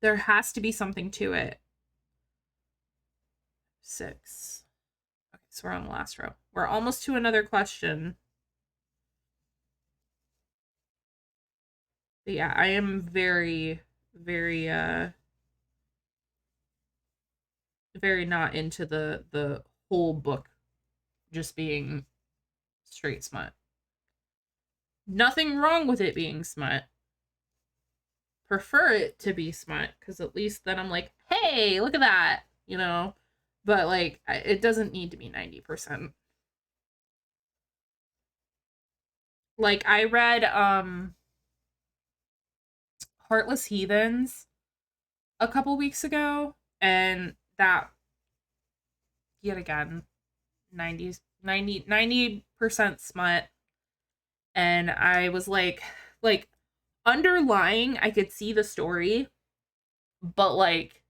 there has to be something to it. 6. Okay, so we're on the last row. We're almost to another question. But yeah, I am very, very, very not into the whole book just being straight smut. Nothing wrong with it being smut. Prefer it to be smut, because at least then I'm like, hey, look at that, you know? But like, it doesn't need to be 90%. Like, I read Heartless Heathens a couple weeks ago, and that, yet again, 90% smut. And I was like, underlying, I could see the story, but like,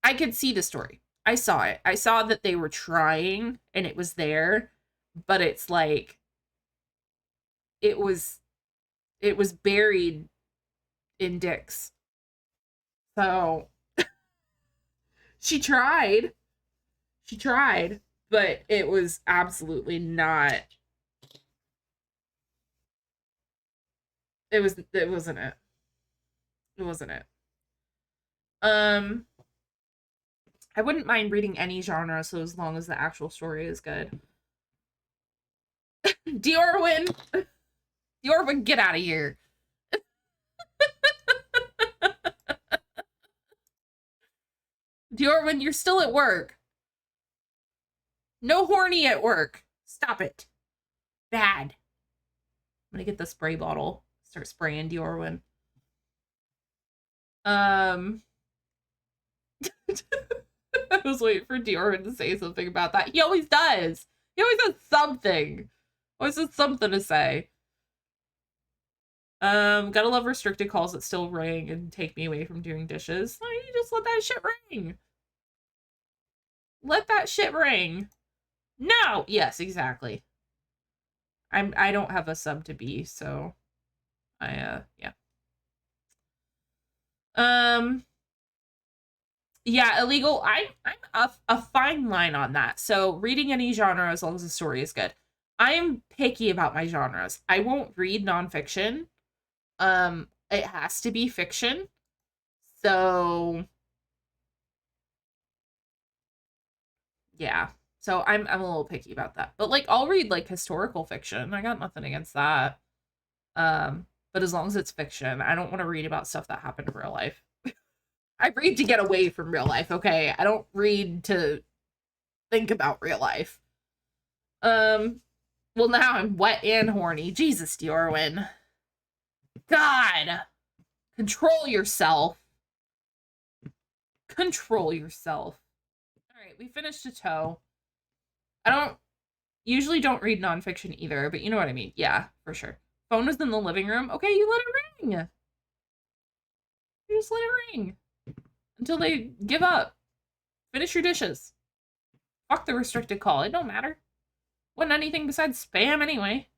I could see the story. I saw it. I saw that they were trying, and it was there, but it's like, it was buried in dicks. So she tried. She tried, but it was absolutely not. It wasn't it. It wasn't it. Um I wouldn't mind reading any genre, so as long as the actual story is good. Diorwin, Diorwin, get out of here. Diorwin, you're still at work. No horny at work. Stop it. Bad. I'm gonna get the spray bottle. Start spraying Diorwin. Um I was waiting for Diorwin to say something about that. He always does. He always has something. Always has something to say. Gotta love restricted calls that still ring and take me away from doing dishes. Oh, you just let that shit ring. Let that shit ring. No! Yes, exactly. I don't have a sub to be, so yeah. Yeah, illegal. I'm a fine line on that. So reading any genre as long as the story is good. I am picky about my genres. I won't read nonfiction. It has to be fiction. So yeah. So I'm a little picky about that. But like, I'll read like historical fiction. I got nothing against that. But as long as it's fiction, I don't want to read about stuff that happened in real life. I read to get away from real life, okay? I don't read to think about real life. Well, now I'm wet and horny. Jesus, Diorwin. God. Control yourself. Control yourself. All right, we finished a toe. I don't. Usually don't read nonfiction either, but you know what I mean. Yeah, for sure. Phone was in the living room. Okay, you let it ring. You just let it ring until they give up. Finish your dishes. Fuck the restricted call. It don't matter. Wasn't anything besides spam anyway.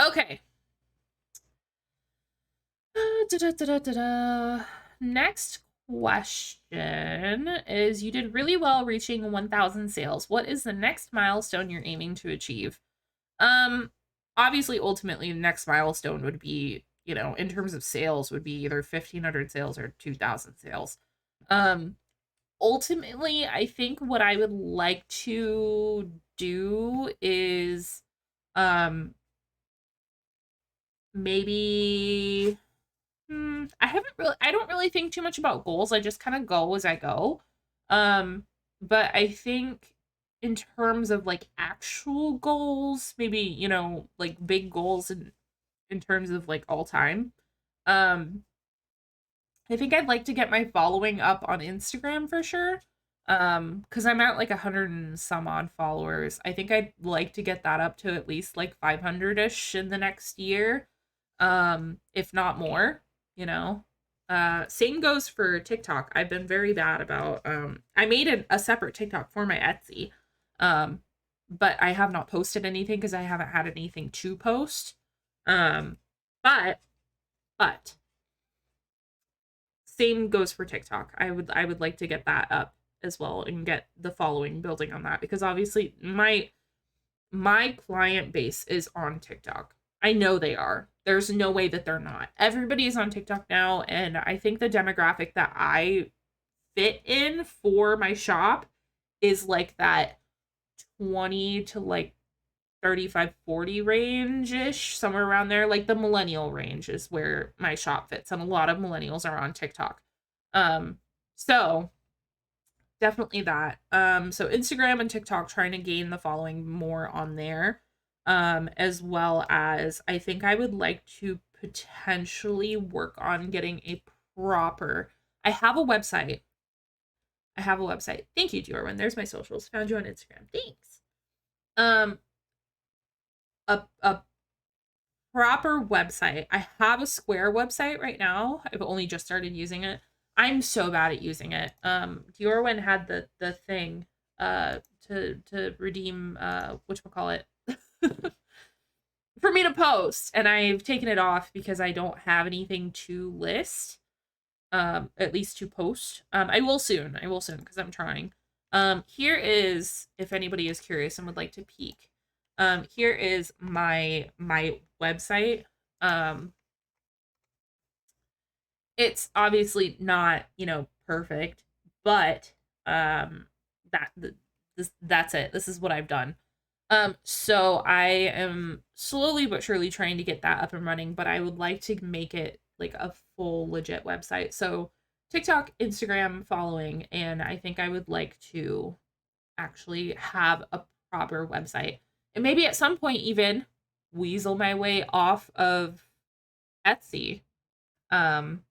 Okay. Next question is you did really well reaching 1,000 sales. What is the next milestone you're aiming to achieve? Um, Obviously, ultimately, the next milestone would be, in terms of sales, would be either 1,500 sales or 2,000 sales. Um, Ultimately, I think what I would like to do is, um, maybe I don't really think too much about goals. I just kind of go as I go. Um, but I think in terms of like actual goals, maybe, like big goals in terms of like all time. Um, I think I'd like to get my following up on Instagram for sure. Because I'm at like 100 and some odd followers. I think I'd like to get that up to at least like 500-ish in the next year. If not more, you know. Same goes for TikTok. I've been very bad about I made a separate TikTok for my Etsy. Um, but I have not posted anything because I haven't had anything to post. Um, but but same goes for TikTok. I would like to get that up as well and get the following building on that because obviously my client base is on TikTok. I know they are. There's no way that they're not. Everybody is on TikTok now and I think the demographic that I fit in for my shop is like that 20 to like 35, 40 range ish, somewhere around there. Like the millennial range is where my shop fits, and a lot of millennials are on TikTok. Um, so definitely that. So Instagram and TikTok trying to gain the following more on there. As well as I think I would like to potentially work on getting a proper I have a website. I have a website. Thank you, Jorwin. There's my socials. Found you on Instagram. Thanks. Um, a proper website. I have a Square website right now. I've only just started using it. I'm so bad at using it. Diorwin had the thing to redeem whatchamacallit for me to post and I've taken it off because I don't have anything to list. At least to post. I will soon. I will soon because I'm trying. Here is if anybody is curious and would like to peek. Here is my website. Um, it's obviously not, perfect, but that that's it. This is what I've done. So I am slowly but surely trying to get that up and running, but I would like to make it like a full legit website. So TikTok, Instagram following, and I think I would like to actually have a proper website. And maybe at some point even weasel my way off of Etsy. Um,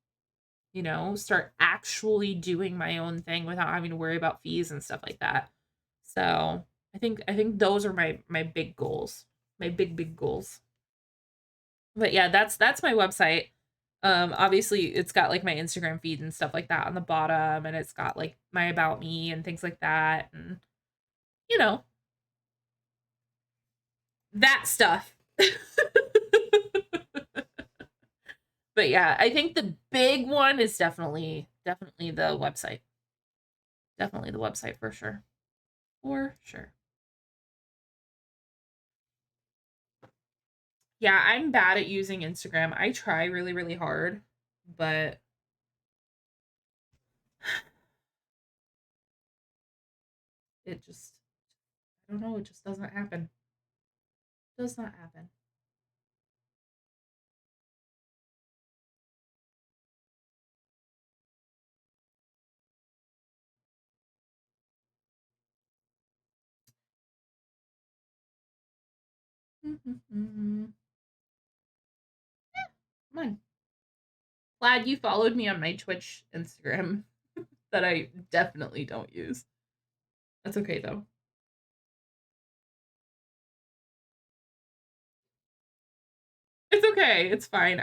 start actually doing my own thing without having to worry about fees and stuff like that. So I think those are my big goals, my big goals. But yeah, that's my website. Obviously it's got like my Instagram feed and stuff like that on the bottom, and it's got like my about me and things like that, and you know that stuff. But yeah, I think the big one is definitely the website. Definitely the website for sure. For sure. Yeah, I'm bad at using Instagram. I try really, really hard, but it just, I don't know, it just doesn't happen. Does not happen. Come on. Glad you followed me on my Twitch Instagram that I definitely don't use. That's okay though. It's okay. It's fine.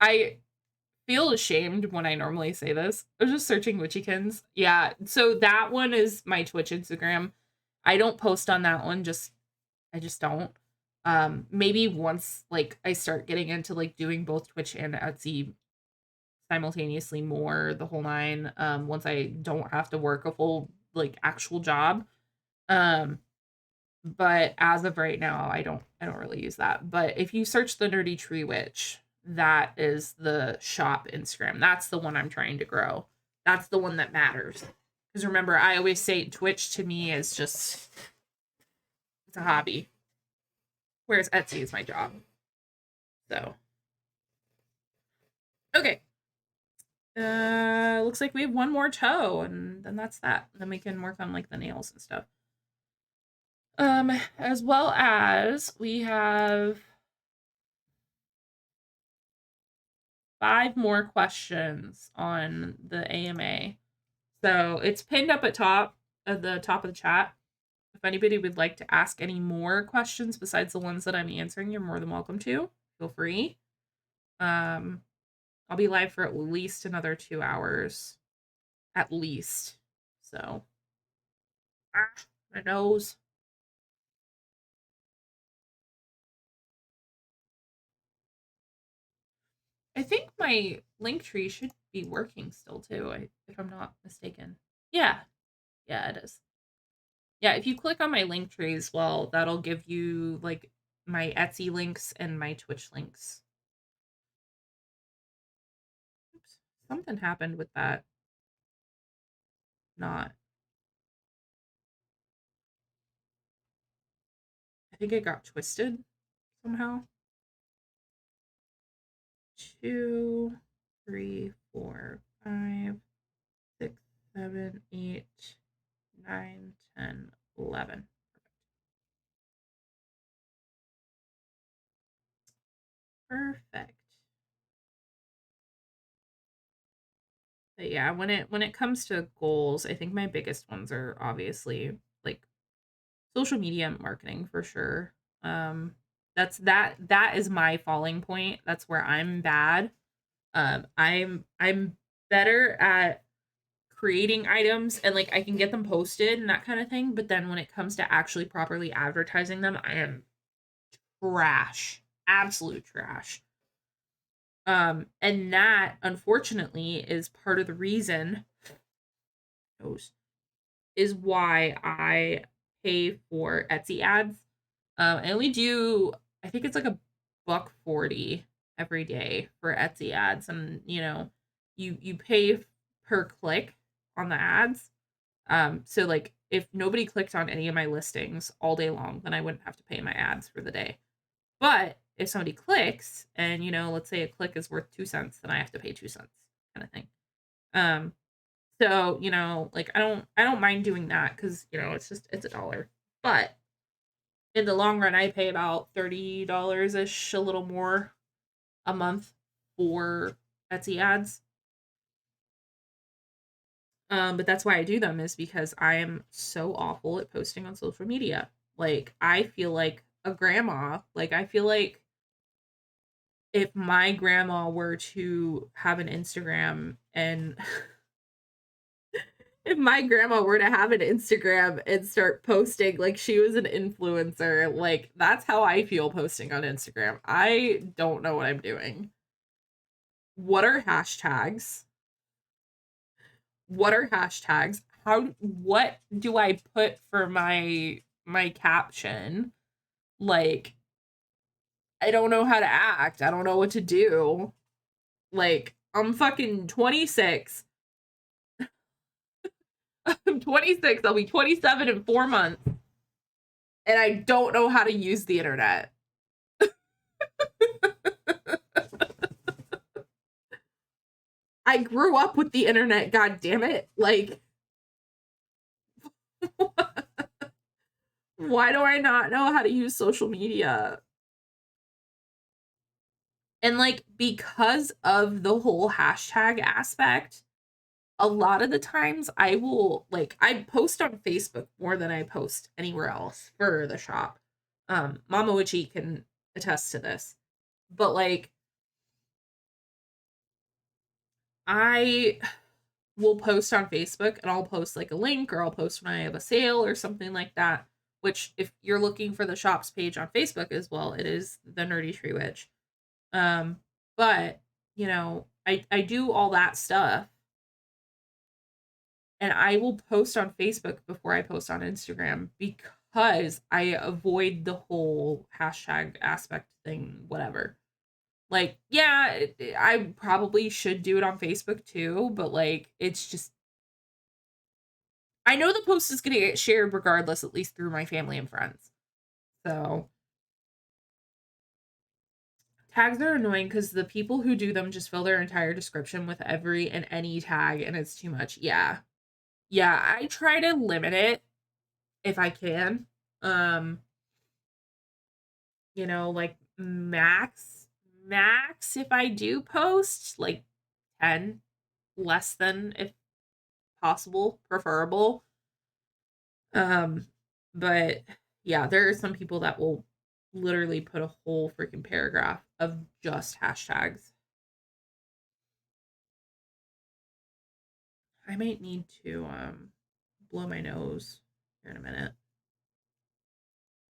I feel ashamed when I normally say this. I was just searching Witchykins. Yeah, so that one is my Twitch Instagram. I don't post on that one, just I just don't. Maybe once like I start getting into like doing both Twitch and Etsy simultaneously more the whole nine, once I don't have to work a full like actual job. Um but as of right now, I don't really use that. But if you search the Nerdy Tree Witch, that is the shop Instagram. That's the one I'm trying to grow. That's the one that matters. Because remember, I always say Twitch to me is just it's a hobby, whereas Etsy is my job. So okay. Looks like we have one more toe, and then that's that. Then we can work on like the nails and stuff. As well as we have 5 more questions on the AMA. So it's pinned up at the top of the chat. If anybody would like to ask any more questions besides the ones that I'm answering, you're more than welcome to. Feel free. Um, I'll be live for at least another 2 hours. At least. So, my nose. I think my link tree should be working still too, if I'm not mistaken. Yeah. Yeah, it is. Yeah, if you click on my link tree as well, that'll give you like my Etsy links and my Twitch links. Oops. Something happened with that. Not. I think it got twisted somehow. 2, 3, 4, 5, 6, 7, 8, 9, 10, 11. Perfect. But yeah, when it comes to goals, I think my biggest ones are obviously like social media marketing for sure. Um that is my falling point. That's where I'm bad. I'm better at creating items and like I can get them posted and that kind of thing, but then when it comes to actually properly advertising them, I am trash. Absolute trash. And that unfortunately is part of the reason is why I pay for Etsy ads. I only do I think it's like a buck 40 every day for Etsy ads, and you pay per click on the ads. So like if nobody clicked on any of my listings all day long, then I wouldn't have to pay my ads for the day. But if somebody clicks and let's say a click is worth 2 cents, then I have to pay 2 cents kind of thing. Um, so, like I don't mind doing that because, it's a dollar. But in the long run, I pay about $30 ish, a little more a month for Etsy ads. But that's why I do them is because I am so awful at posting on social media. Like I feel like a grandma. Like I feel like if my grandma were to have an Instagram and if my grandma were to have an Instagram and start posting like she was an influencer, like that's how I feel posting on Instagram. I don't know what I'm doing. What are hashtags? What are hashtags? What do I put for my caption? Like I don't know how to act. I don't know what to do. Like I'm fucking 26. I'm 26. I'll be 27 in 4 months. And I don't know how to use the internet. I grew up with the internet, god damn it. Like why do I not know how to use social media? And like because of the whole hashtag aspect, a lot of the times I will like I post on Facebook more than I post anywhere else for the shop. Mama Witchy can attest to this. But like I will post on Facebook and I'll post like a link or I'll post when I have a sale or something like that. Which if you're looking for the shops page on Facebook as well, it is the Nerdy Tree Witch. Um, but you know, I do all that stuff and I will post on Facebook before I post on Instagram because I avoid the whole hashtag aspect thing, whatever. Like, yeah, I probably should do it on Facebook too, but like, it's just, I know the post is going to get shared regardless, at least through my family and friends. So, tags are annoying because the people who do them just fill their entire description with every and any tag, and it's too much. Yeah. Yeah, I try to limit it if I can. Um, like max if I do post, like 10, less than if possible, preferable. Um, but yeah, there are some people that will literally put a whole freaking paragraph of just hashtags. I might need to blow my nose here in a minute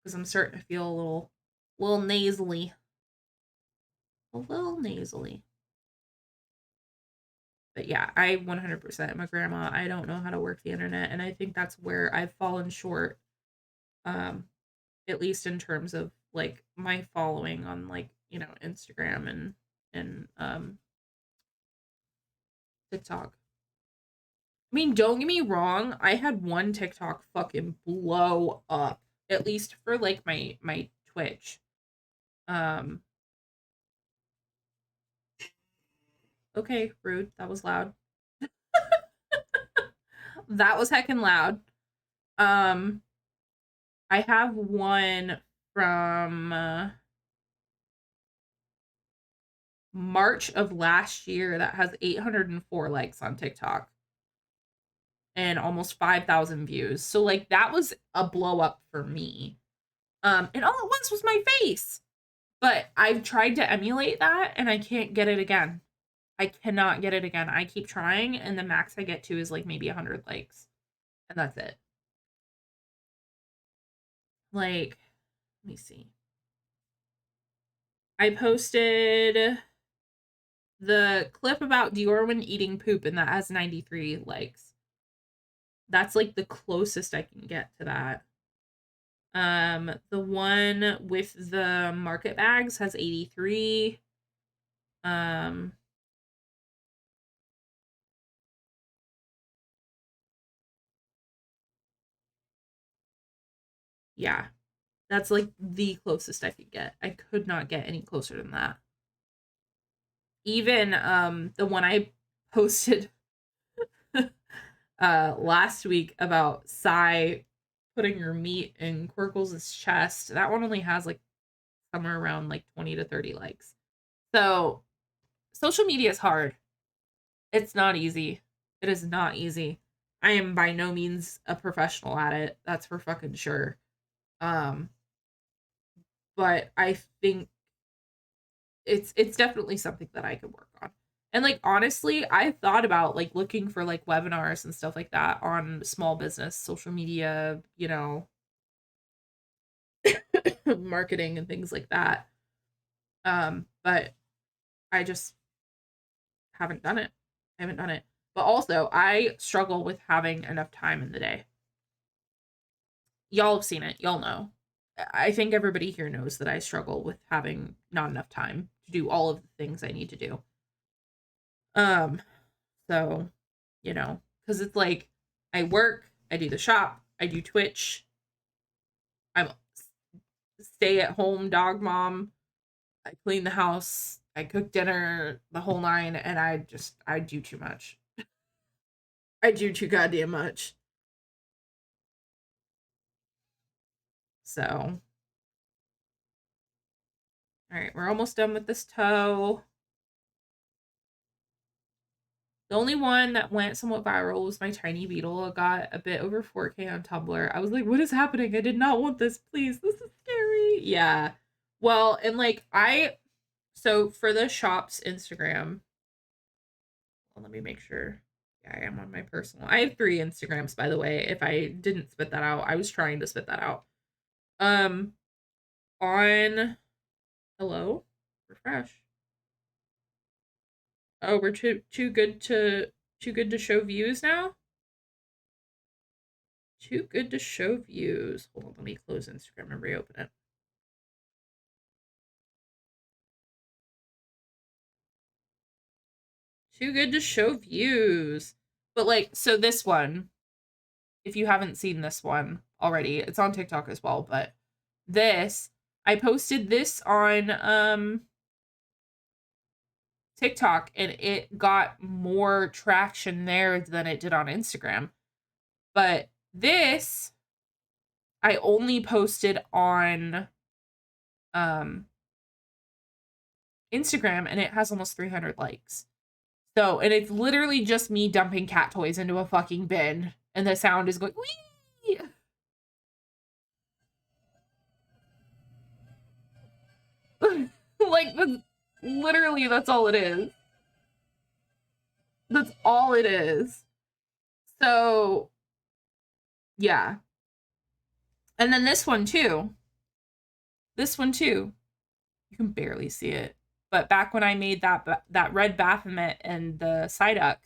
because I'm starting to feel a little nasally. A little nasally. But yeah, I 100% am a grandma. I don't know how to work the internet, and I think that's where I've fallen short. Um, at least in terms of like my following on like Instagram and TikTok. I mean, don't get me wrong. I had one TikTok fucking blow up, at least for like my Twitch. Um, okay, rude. That was loud. That was heckin' loud. Um, I have one from March of last year that has 804 likes on TikTok and almost 5,000 views. So like that was a blow up for me. And all it was my face. But I've tried to emulate that and I can't get it again. I cannot get it again. I keep trying and the max I get to is like maybe 100 likes. And that's it. Like, let me see. I posted the clip about Diorwin eating poop and that has 93 likes. That's like the closest I can get to that. The one with the market bags has 83. Um, yeah, that's like the closest I could get. I could not get any closer than that. Even the one I posted last week about Sai putting her meat in Quirkles' chest, that one only has like somewhere around like 20 to 30 likes. So social media is hard. It's not easy. It is not easy. I am by no means a professional at it. That's for fucking sure. Um, but I think it's definitely something that I could work on. And like honestly, I thought about like looking for like webinars and stuff like that on small business, social media, marketing and things like that. But I just haven't done it. I haven't done it. But also, I struggle with having enough time in the day. Y'all have seen it. Y'all know. I think everybody here knows that I struggle with having not enough time to do all of the things I need to do. Um, so, because it's like I work, I do the shop, I do Twitch, I'm stay at home dog mom, I clean the house, I cook dinner, the whole nine, and I do too much. I do too goddamn much. So, all right, we're almost done with this toe. The only one that went somewhat viral was my tiny beetle. It got a bit over 4K on Tumblr. I was like, what is happening? I did not want this. Please, this is scary. Yeah. Well, and like so for the shop's Instagram, well, let me make sure. Yeah, I am on my personal. I have 3 Instagrams, by the way. If I didn't spit that out, I was trying to spit that out. Um, on hello, refresh. Oh, we're too good to show views now. Too good to show views. Hold on, let me close Instagram and reopen it. Too good to show views. But like, so this one, if you haven't seen this one already, it's on TikTok as well, but this, I posted this on TikTok and it got more traction there than it did on Instagram. But this I only posted on Instagram and it has almost 300 likes. So, and it's literally just me dumping cat toys into a fucking bin and the sound is going wee. Like literally that's all it is. That's all it is. So, yeah. And then this one too. This one too. You can barely see it. But back when I made that red Baphomet and the Psyduck,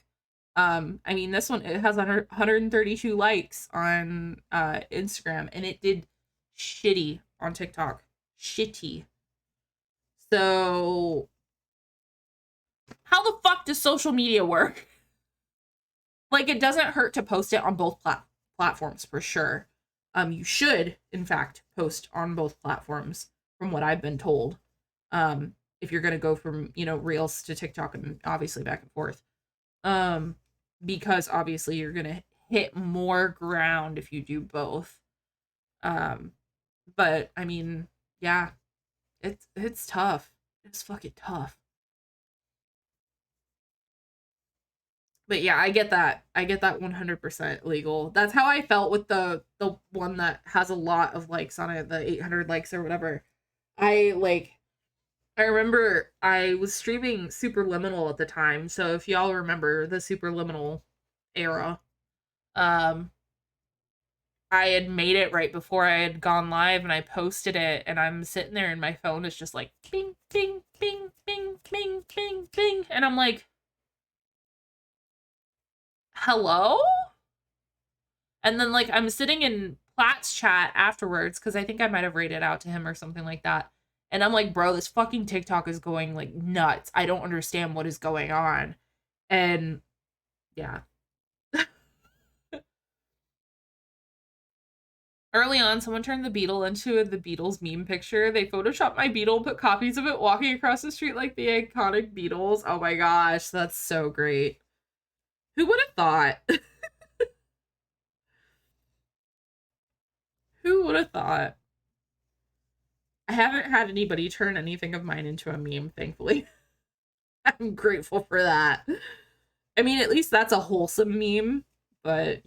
I mean this one it has 132 likes on Instagram and it did shitty on TikTok. Shitty. So how the fuck does social media work? Like it doesn't hurt to post it on both platforms for sure. You should in fact post on both platforms from what I've been told. If you're going to go from, Reels to TikTok and obviously back and forth. Because obviously you're going to hit more ground if you do both. But I mean, yeah, it's tough. It's fucking tough. But yeah, I get that. I get that 100% legal. That's how I felt with the one that has a lot of likes on it, the 800 likes or whatever. I like I remember I was streaming Superliminal at the time. So if y'all remember the Superliminal era, um I had made it right before I had gone live and I posted it and I'm sitting there and my phone is just like bing bing bing bing bing bing bing and I'm like, "Hello?" And then like I'm sitting in Platt's chat afterwards cuz I think I might have rated out to him or something like that. And I'm like, "Bro, this fucking TikTok is going like nuts. I don't understand what is going on." And yeah. Early on, someone turned the beetle into the Beatles meme picture. They photoshopped my beetle, put copies of it walking across the street like the iconic Beatles. Oh my gosh, that's so great. Who would have thought? Who would have thought? I haven't had anybody turn anything of mine into a meme, thankfully. I'm grateful for that. I mean, at least that's a wholesome meme, but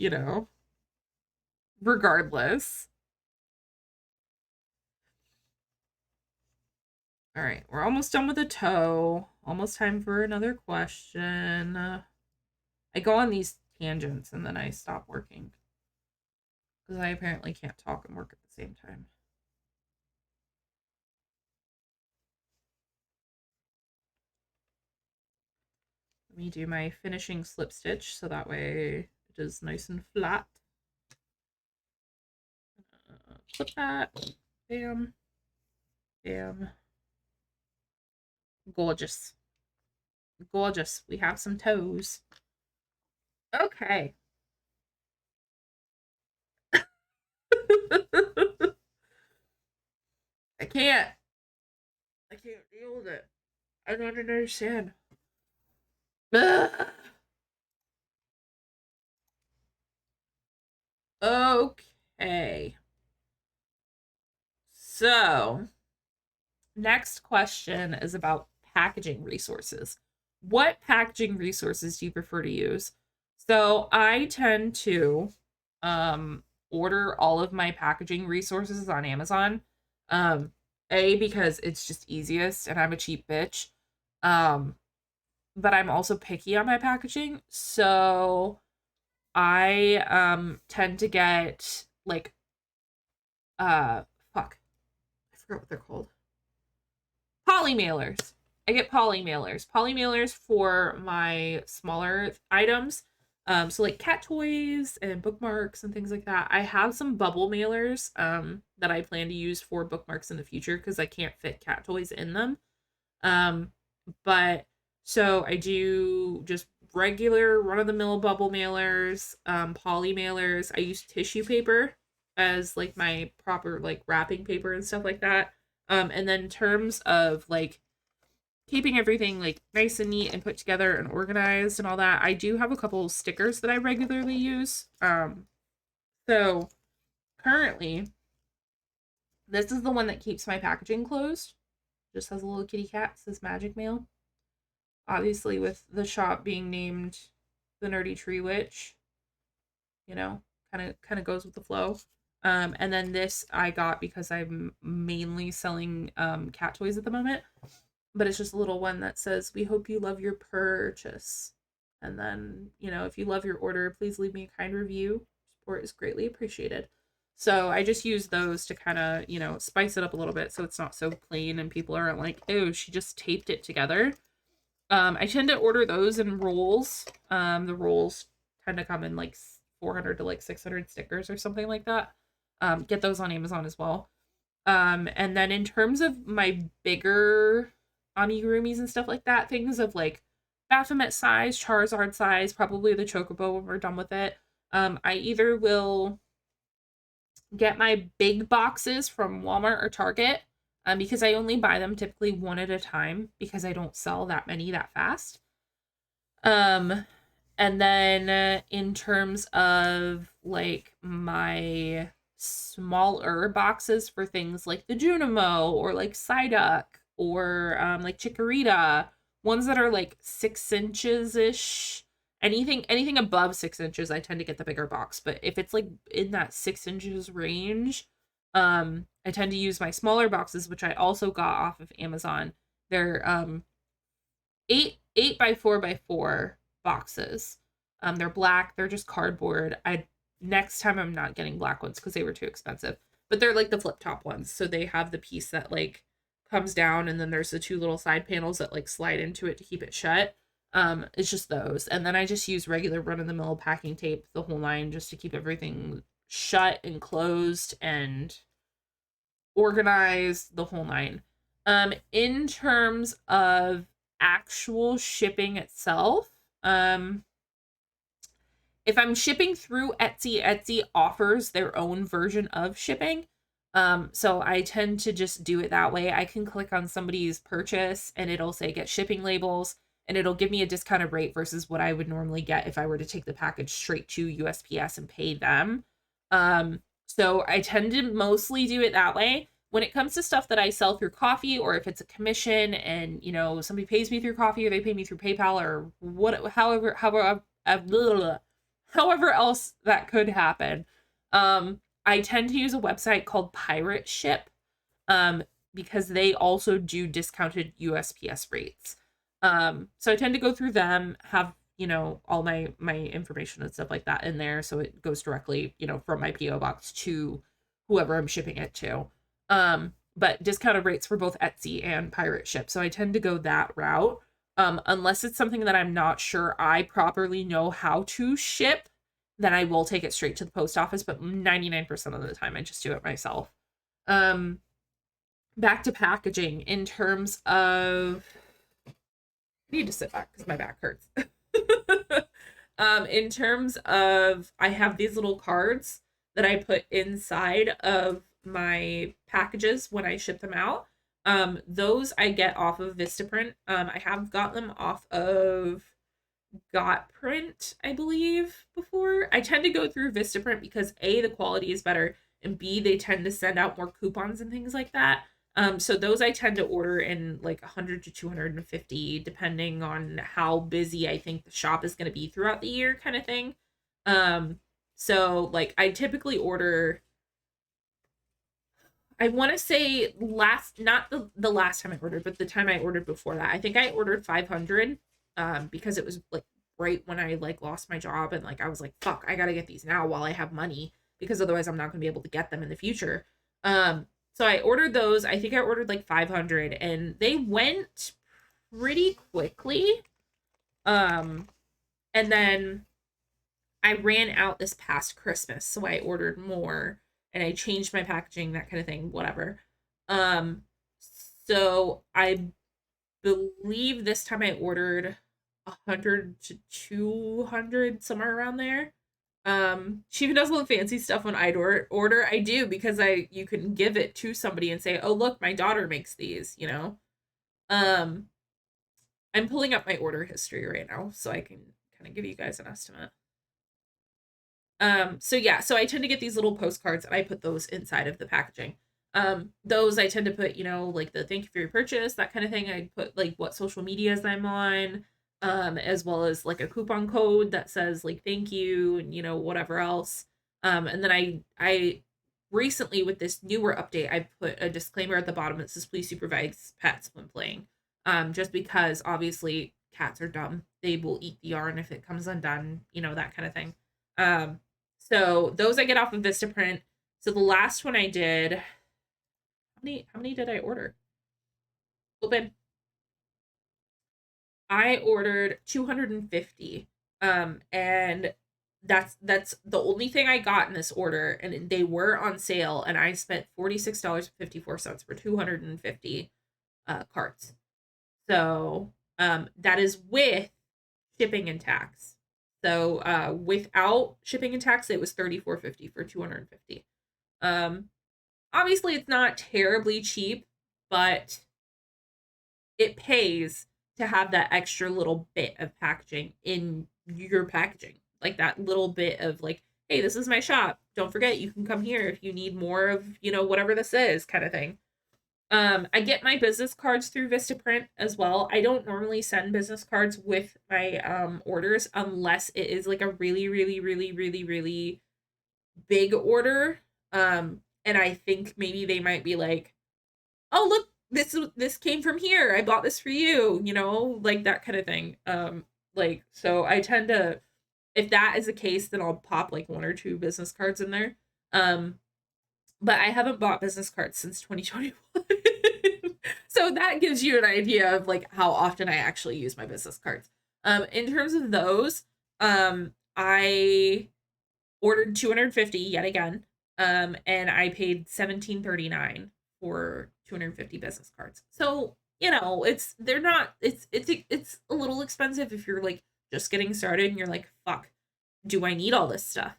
regardless. All right, we're almost done with the toe. Almost time for another question. I go on these tangents and then I stop working because I apparently can't talk and work at the same time. Let me do my finishing slip stitch so that way it is nice and flat. Clip that. Bam. Bam. Gorgeous. Gorgeous. We have some toes. Okay. I can't. I can't deal with it. I don't understand. Ugh. Okay. So, next question is about packaging resources. what packaging resources do you prefer to use? So I tend to um order all of my packaging resources on Amazon. Um A, because it's just easiest and I'm a cheap bitch. Um but I'm also picky on my packaging. So I tend to get like uh fuck, I forgot what they're called. Poly mailers. I get poly mailers. Poly mailers for my smaller items. So like cat toys and bookmarks and things like that. I have some bubble mailers that I plan to use for bookmarks in the future because I can't fit cat toys in them. Um, but so I do just regular run of the mill bubble mailers, poly mailers. I use tissue paper as like my proper like wrapping paper and stuff like that. And then in terms of like keeping everything like nice and neat and put together and organized and all that, I do have a couple stickers that I regularly use. So currently, this is the one that keeps my packaging closed. Just has a little kitty cat, says Magic Mail. Obviously, with the shop being named the Nerdy Tree Witch, you know, kind of goes with the flow. And then this I got because I'm mainly selling cat toys at the moment, but it's just a little one that says, "We hope you love your purchase." And then, if you love your order, please leave me a kind review. Support is greatly appreciated. So I just use those to kind of, spice it up a little bit so it's not so plain and people aren't like, "Oh, she just taped it together." I tend to order those in rolls. The rolls tend to come in like 400 to like 600 stickers or something like that. Get those on Amazon as well. And then in terms of my bigger amigurumis and stuff like that, things of like Baphomet size, Charizard size, probably the Chocobo when we're done with it. I either will get my big boxes from Walmart or Target, because I only buy them typically one at a time because I don't sell that many that fast. Um, and then in terms of like my smaller boxes for things like the Junimo or like Psyduck or like Chikorita, ones that are like 6 inches ish. Anything above 6 inches, I tend to get the bigger box. But if it's like in that 6 inches range, I tend to use my smaller boxes, which I also got off of Amazon. They're 8 by 4 by 4 boxes. They're black. They're just cardboard. Next time I'm not getting black ones because they were too expensive. But they're like the flip top ones, so they have the piece that like comes down, and then there's the two little side panels that like slide into it to keep it shut. It's just those, and then I just use regular run of the mill packing tape, the whole nine, just to keep everything shut and closed and organized, the whole nine. In terms of actual shipping itself, if I'm shipping through Etsy offers their own version of shipping. So I tend to just do it that way. I can click on somebody's purchase and it'll say get shipping labels, and it'll give me a discounted rate versus what I would normally get if I were to take the package straight to USPS and pay them. So I tend to mostly do it that way. When it comes to stuff that I sell through Coffee, or if it's a commission and somebody pays me through Coffee or they pay me through PayPal or however else that could happen, I tend to use a website called Pirate Ship, um, because they also do discounted USPS rates. So I tend to go through them, have all my information and stuff like that in there, so it goes directly from my PO box to whoever I'm shipping it to. But discounted rates for both Etsy and Pirate Ship, so I tend to go that route. Unless it's something that I'm not sure I properly know how to ship, then I will take it straight to the post office, but 99% of the time I just do it myself. Um, Back to packaging in terms of, I need to sit back because my back hurts. In terms of, I have these little cards that I put inside of my packages when I ship them out. Those I get off of Vistaprint. I have got them off of Got Print, I believe, before. I tend to go through Vistaprint because A, the quality is better, and B, they tend to send out more coupons and things like that. So those I tend to order in like 100 to 250, depending on how busy I think the shop is going to be throughout the year, kind of thing. Um, so like I typically order, I want to say last, not the last time I ordered, but the time I ordered before that. I think I ordered 500 because it was like right when I like lost my job and like I was like, fuck, I got to get these now while I have money because otherwise I'm not going to be able to get them in the future. So I ordered those. I think I ordered like 500 and they went pretty quickly. Um and then I ran out this past Christmas, so I ordered more and I changed my packaging, that kind of thing, whatever. Um, so I believe this time I ordered 100 to 200, somewhere around there. She even does all the fancy stuff when I order. I do because you can give it to somebody and say, "Oh, look, my daughter makes these," you know. Um, I'm pulling up my order history right now so I can kind of give you guys an estimate. So yeah, so I tend to get these little postcards and I put those inside of the packaging. Those I tend to put, you know, like the thank you for your purchase, that kind of thing. I put like what social medias I'm on, as well as like a coupon code that says like thank you and you know, whatever else. And then I recently with this newer update, I put a disclaimer at the bottom that says please supervise pets when playing. Just because obviously cats are dumb. They will eat the yarn if it comes undone, you know, that kind of thing. Um, so those I get off of Vistaprint. So the last one I did, how many did I order? Open. I ordered 250. And that's the only thing I got in this order, and they were on sale, and I spent $46.54 for 250 carts. So that is with shipping and tax. So without shipping and tax, it was 34.50 for 250. Um, Obviously, it's not terribly cheap, but it pays to have that extra little bit of packaging in your packaging. Like that little bit of like, hey, this is my shop. Don't forget you can come here if you need more of, you know, whatever this is, kind of thing. I get my business cards through Vistaprint as well. I don't normally send business cards with my orders unless it is like a really, really, really, really, really big order. And I think maybe they might be like, "Oh, look, this came from here. I bought this for you," you know, like that kind of thing. Like so I tend to, if that is the case, then I'll pop like one or two business cards in there. Um, but I haven't bought business cards since 2021. So that gives you an idea of like how often I actually use my business cards. In terms of those, I ordered 250 yet again. And I paid 17.39 for 250 business cards. So, you know, they're not it's a little expensive if you're like just getting started and you're like, fuck, do I need all this stuff?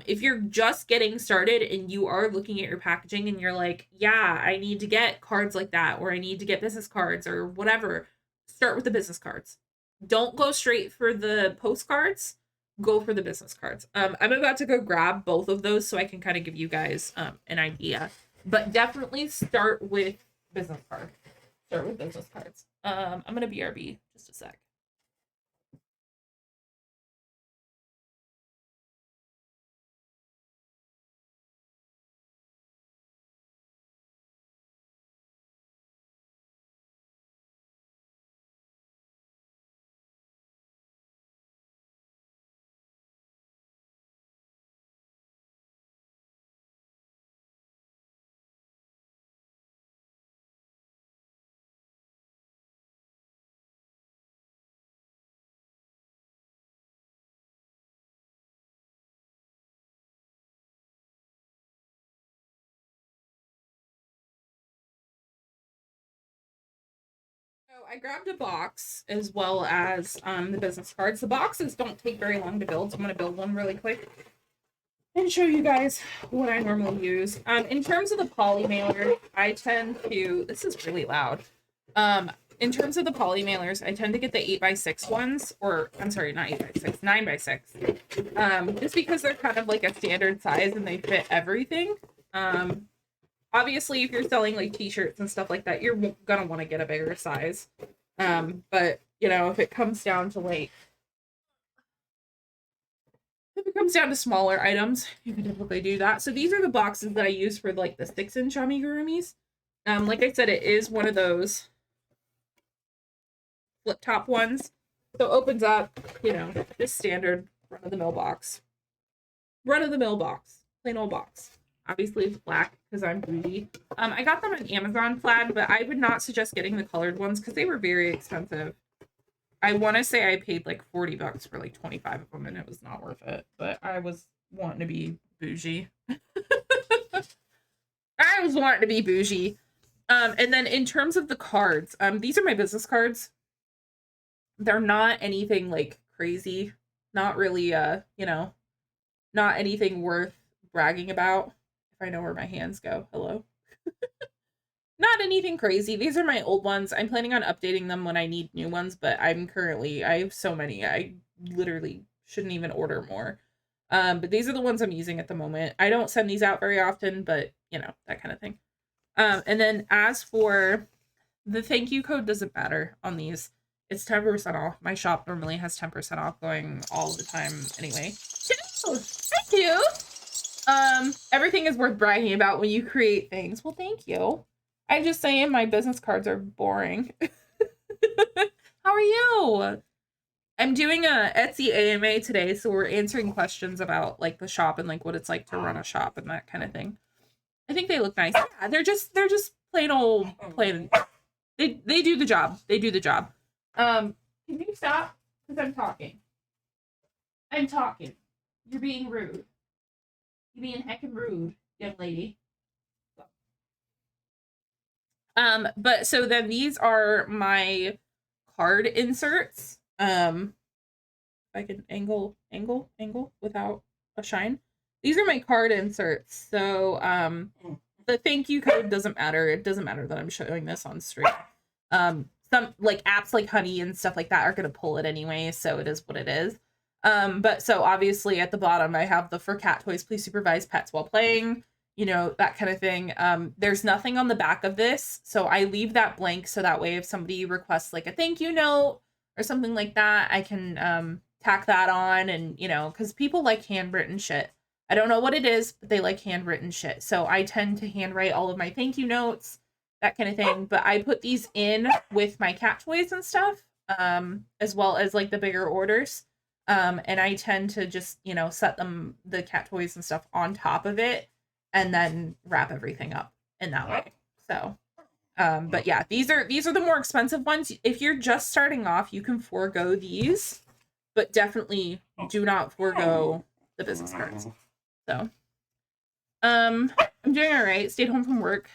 If you're just getting started and you are looking at your packaging and you're like, yeah, I need to get cards like that, or I need to get business cards or whatever, start with the business cards. Don't go straight for the postcards. Go for the business cards. I'm about to go grab both of those so I can kind of give you guys an idea. But definitely start with business cards. Start with business cards. I'm gonna BRB just a sec. So I grabbed a box as well as the business cards. The boxes don't take very long to build, so I'm gonna build one really quick and show you guys what I normally use. In terms of the poly mailer, I tend to, this is really loud. In terms of the poly mailers, I tend to get the 8x6 ones, or I'm sorry, not 8x6, 9x6. Just because they're kind of like a standard size and they fit everything. Obviously, if you're selling like t-shirts and stuff like that, you're gonna want to get a bigger size. But you know, if it comes down to smaller items, you can typically do that. So these are the boxes that I use for like the 6-inch amigurumis. Like I said, it is one of those flip top ones. So it opens up, you know, just standard run of the mill box. Run of the mill box. Plain old box. Obviously it's black because I'm bougie. I got them on Amazon plaid, but I would not suggest getting the colored ones because they were very expensive. I want to say I paid like $40 for like 25 of them and it was not worth it. But I was wanting to be bougie. I was wanting to be bougie. And then in terms of the cards, these are my business cards. They're not anything like crazy. Not really you know, not anything worth bragging about. If I know where my hands go. Hello. Not anything crazy. These are my old ones. I'm planning on updating them when I need new ones, but I have so many. I literally shouldn't even order more. But these are the ones I'm using at the moment. I don't send these out very often, but you know, that kind of thing. And then as for the thank you code doesn't matter on these. It's 10% off. My shop normally has 10% off going all the time anyway. Thank you. Everything is worth bragging about when you create things. Well, thank you. I'm just saying my business cards are boring. How are you? I'm doing a Etsy AMA today, so we're answering questions about like the shop and like what it's like to run a shop and that kind of thing. I think they look nice. Yeah, they're just plain old plain. They do the job. They do the job. Can you stop? Because I'm talking. I'm talking. You're being rude. You're being heckin' rude, young lady. But so then these are my card inserts. I can angle without a shine. These are my card inserts. So the thank you code doesn't matter. It doesn't matter that I'm showing this on stream. Some like apps like Honey and stuff like that are gonna pull it anyway, so it is what it is. But so obviously at the bottom I have the for cat toys, please supervise pets while playing, you know, that kind of thing. There's nothing on the back of this, so I leave that blank so that way if somebody requests like a thank you note or something like that, I can tack that on and, you know, because people like handwritten shit. I don't know what it is, but they like handwritten shit. So I tend to handwrite all of my thank you notes, that kind of thing. But I put these in with my cat toys and stuff, as well as like the bigger orders. And I tend to just, you know, set them, the cat toys and stuff on top of it and then wrap everything up in that way. So, but yeah, these are the more expensive ones. If you're just starting off, you can forego these, but definitely do not forego the business cards. So, I'm doing all right. Stayed home from work,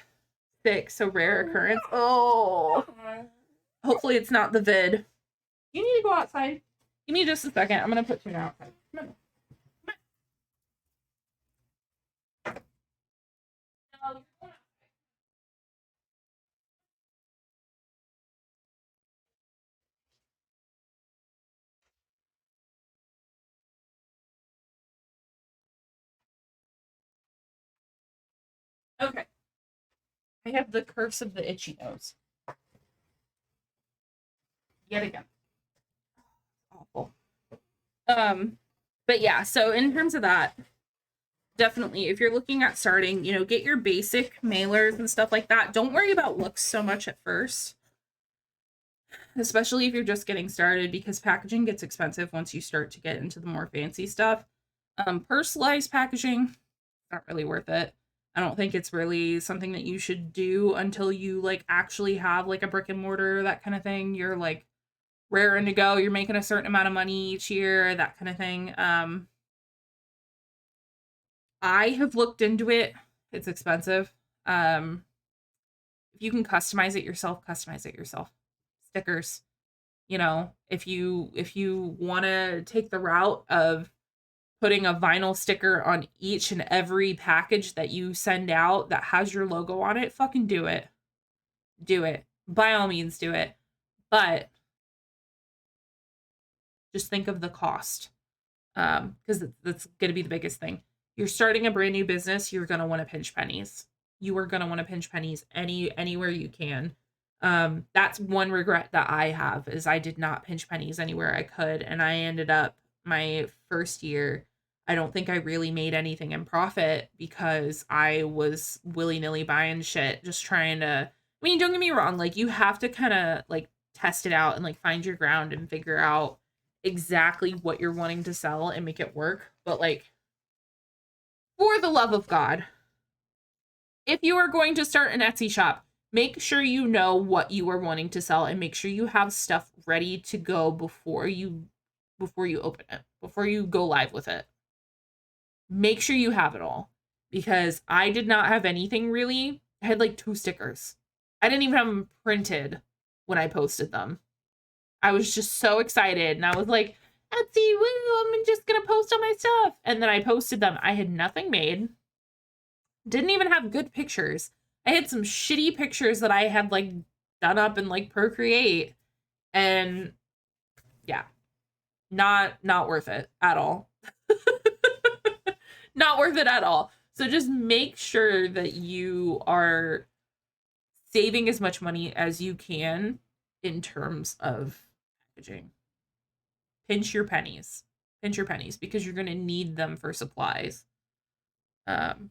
sick, so rare occurrence. Oh, hopefully it's not the vid. You need to go outside. Give me just a second. I'm gonna put Tuna outside. Come on. Okay. I have the curse of the itchy nose. Yet again. Awful. But yeah, so in terms of that, definitely if you're looking at starting, you know, get your basic mailers and stuff like that. Don't worry about looks so much at first, especially if you're just getting started, because packaging gets expensive once you start to get into the more fancy stuff. Personalized packaging, not really worth it. I don't think it's really something that you should do until you like actually have like a brick and mortar, that kind of thing. You're like raring to go, you're making a certain amount of money each year, that kind of thing. I have looked into it. It's expensive. If you can customize it yourself, customize it yourself. Stickers, you know, if you want to take the route of putting a vinyl sticker on each and every package that you send out that has your logo on it, fucking do it. Do it. By all means, do it. But just think of the cost. Because that's going to be the biggest thing. You're starting a brand new business, you're going to want to pinch pennies. You are gonna want to pinch pennies anywhere you can. That's one regret that I have is I did not pinch pennies anywhere I could, and I ended up my first year. I don't think I really made anything in profit because I was willy nilly buying shit, just trying to. I mean, don't get me wrong, like you have to kind of like test it out and like find your ground and figure out exactly what you're wanting to sell and make it work. But like, for the love of God, if you are going to start an Etsy shop, make sure you know what you are wanting to sell and make sure you have stuff ready to go before you open it, before you go live with it. Make sure you have it all because I did not have anything really. I had like 2 stickers. I didn't even have them printed when I posted them. I was just so excited and I was like, Etsy, woo, I'm just gonna post all my stuff. And then I posted them. I had nothing made. Didn't even have good pictures. I had some shitty pictures that I had like done up in like Procreate. And yeah, not worth it at all. Not worth it at all. So just make sure that you are saving as much money as you can in terms of packaging. Pinch your pennies. Pinch your pennies because you're going to need them for supplies. Um,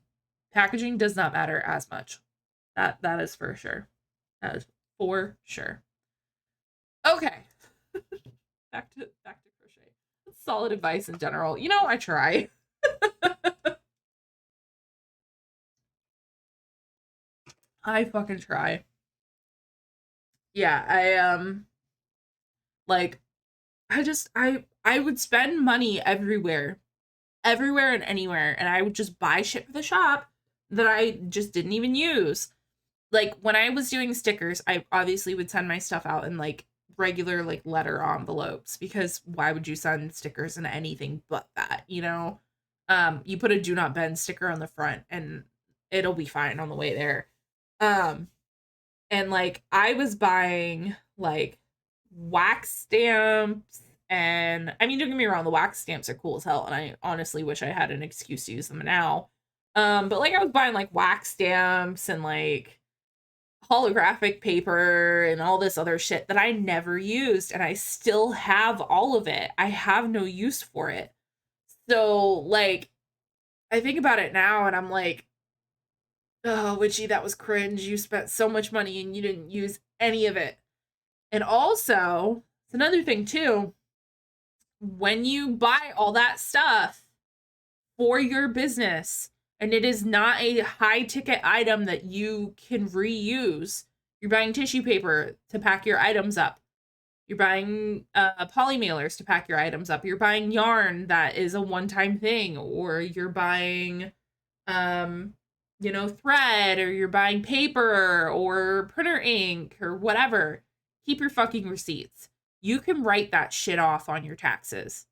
Packaging does not matter as much. That is for sure. That is for sure. Okay. back to crochet. That's solid advice in general. You know, I try. I fucking try. Yeah, like I would spend money everywhere and anywhere, and I would just buy shit for the shop that I just didn't even use. Like when I was doing stickers, I obviously would send my stuff out in like regular like letter envelopes because why would you send stickers in anything but that, you know? You put a do not bend sticker on the front and it'll be fine on the way there. Um and like I was buying like wax stamps and I mean don't get me wrong, the wax stamps are cool as hell and I honestly wish I had an excuse to use them now. But like I was buying like wax stamps and like holographic paper and all this other shit that I never used and I still have all of it. I have no use for it. So like I think about it now and I'm like, oh, Witchy, that was cringe. You spent so much money and you didn't use any of it. And also, it's another thing too, when you buy all that stuff for your business and it is not a high ticket item that you can reuse, you're buying tissue paper to pack your items up. You're buying poly mailers to pack your items up. You're buying yarn that is a one-time thing, or you're buying thread, or you're buying paper or printer ink or whatever. Keep your fucking receipts. You can write that shit off on your taxes.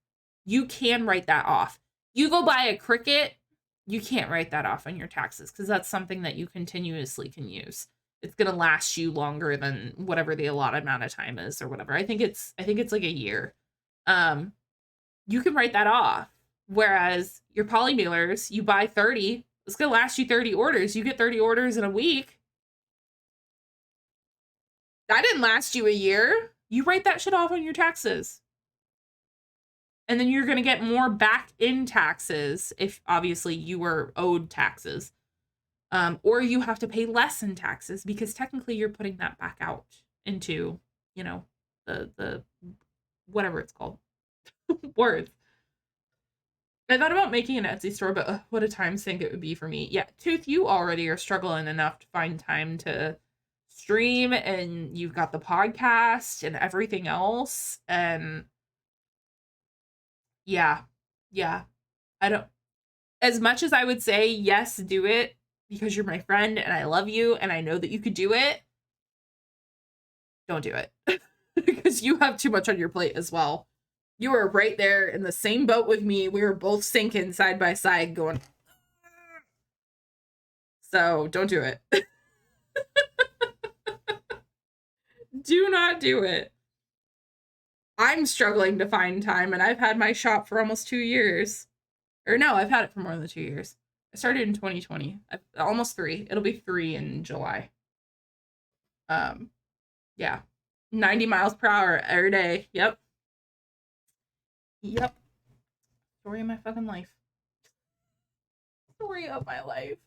You can write that off. You go buy a Cricut, you can't write that off on your taxes because that's something that you continuously can use. It's gonna last you longer than whatever the allotted amount of time is or whatever. I think it's like a year. Um, you can write that off. Whereas your poly mailers, you buy 30, it's gonna last you 30 orders. You get 30 orders in a week. That didn't last you a year. You write that shit off on your taxes. And then you're gonna get more back in taxes if obviously you were owed taxes. Or you have to pay less in taxes because technically you're putting that back out into, the whatever it's called. Words. I thought about making an Etsy store, but what a time sink it would be for me. Yeah, Tooth, you already are struggling enough to find time to stream, and you've got the podcast and everything else. And yeah, yeah. I don't, as much as I would say, yes, do it because you're my friend and I love you and I know that you could do it, don't do it because you have too much on your plate as well. You were right there in the same boat with me. We were both sinking side by side going. So don't do it. Do not do it. I'm struggling to find time and I've had my shop for almost 2 years. Or no, I've had it for more than 2 years. I started in 2020. Almost 3. It'll be 3 in July. Um, yeah. 90 miles per hour every day. Yep. Yep. Story of my fucking life. Story of my life.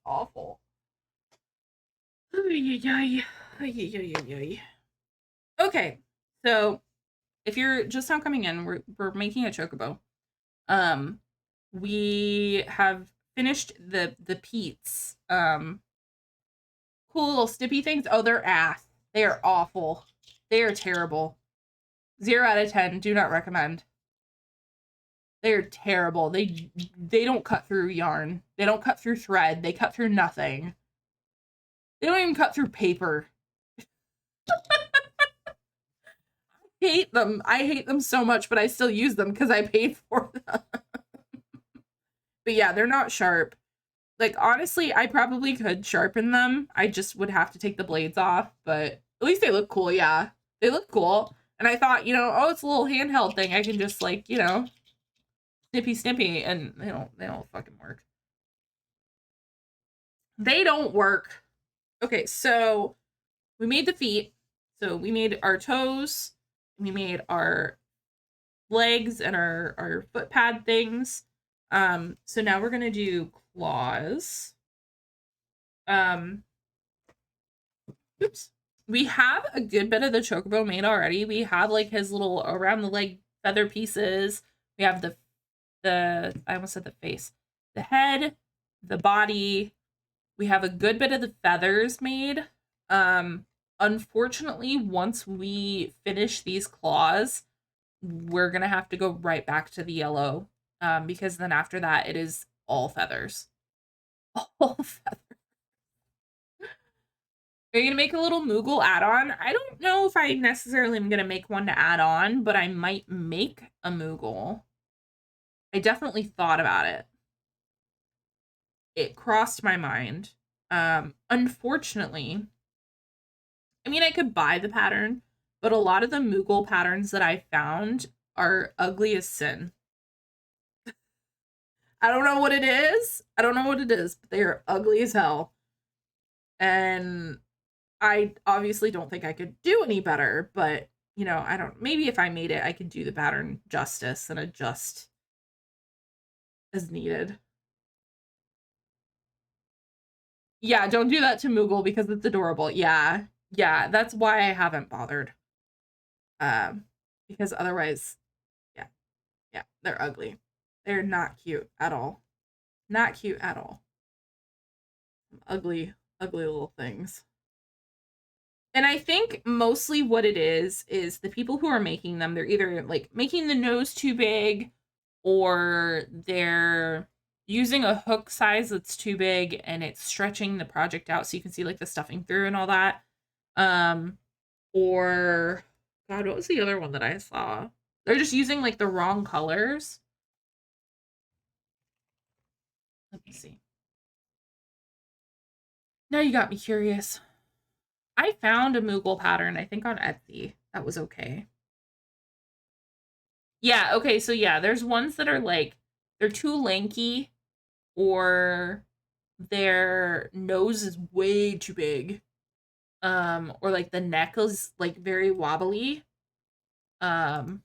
Awful. Okay. So if you're just now coming in, we're making a chocobo. Um, we have finished the Pete's. Cool little snippy things. Oh, they're ass. They are awful. They are terrible. 0 out of 10. Do not recommend. They're terrible. They don't cut through yarn. They don't cut through thread. They cut through nothing. They don't even cut through paper. Hate them. I hate them so much, but I still use them because I paid for them. But yeah, they're not sharp. Like, honestly, I probably could sharpen them. I just would have to take the blades off, but at least they look cool, yeah. They look cool. And I thought, oh, it's a little handheld thing. I can just, like, snippy, and they don't fucking work. They don't work. Okay, so we made the feet. So we made our toes. We made our legs and our foot pad things. So now we're gonna do claws. Oops. We have a good bit of the chocobo made already. We have like his little around the leg feather pieces. We have the I almost said the face, the head, the body. We have a good bit of the feathers made. Unfortunately, once we finish these claws, we're gonna have to go right back to the yellow. Because then after that, it is all feathers. All feathers. Are you gonna make a little Moogle add-on? I don't know if I necessarily am gonna make one to add on, but I might make a Moogle. I definitely thought about it. It crossed my mind. Unfortunately, I mean, I could buy the pattern, but a lot of the Moogle patterns that I found are ugly as sin. I don't know what it is. I don't know what it is, but they are ugly as hell. And I obviously don't think I could do any better, but I don't, maybe if I made it, I could do the pattern justice and adjust as needed. Yeah, don't do that to Moogle because it's adorable. Yeah. Yeah, that's why I haven't bothered. Because otherwise, yeah. Yeah, they're ugly. They're not cute at all. Not cute at all. Ugly, ugly little things. And I think mostly what it is the people who are making them, they're either like making the nose too big or they're using a hook size that's too big and it's stretching the project out so you can see like the stuffing through and all that. Or God, what was the other one that I saw? They're just using like the wrong colors. Let me see. Now you got me curious. I found a Moogle pattern, I think on Etsy. That was okay. Yeah, okay, so yeah, there's ones that are like they're too lanky or their nose is way too big. Or like the neck is like very wobbly. Um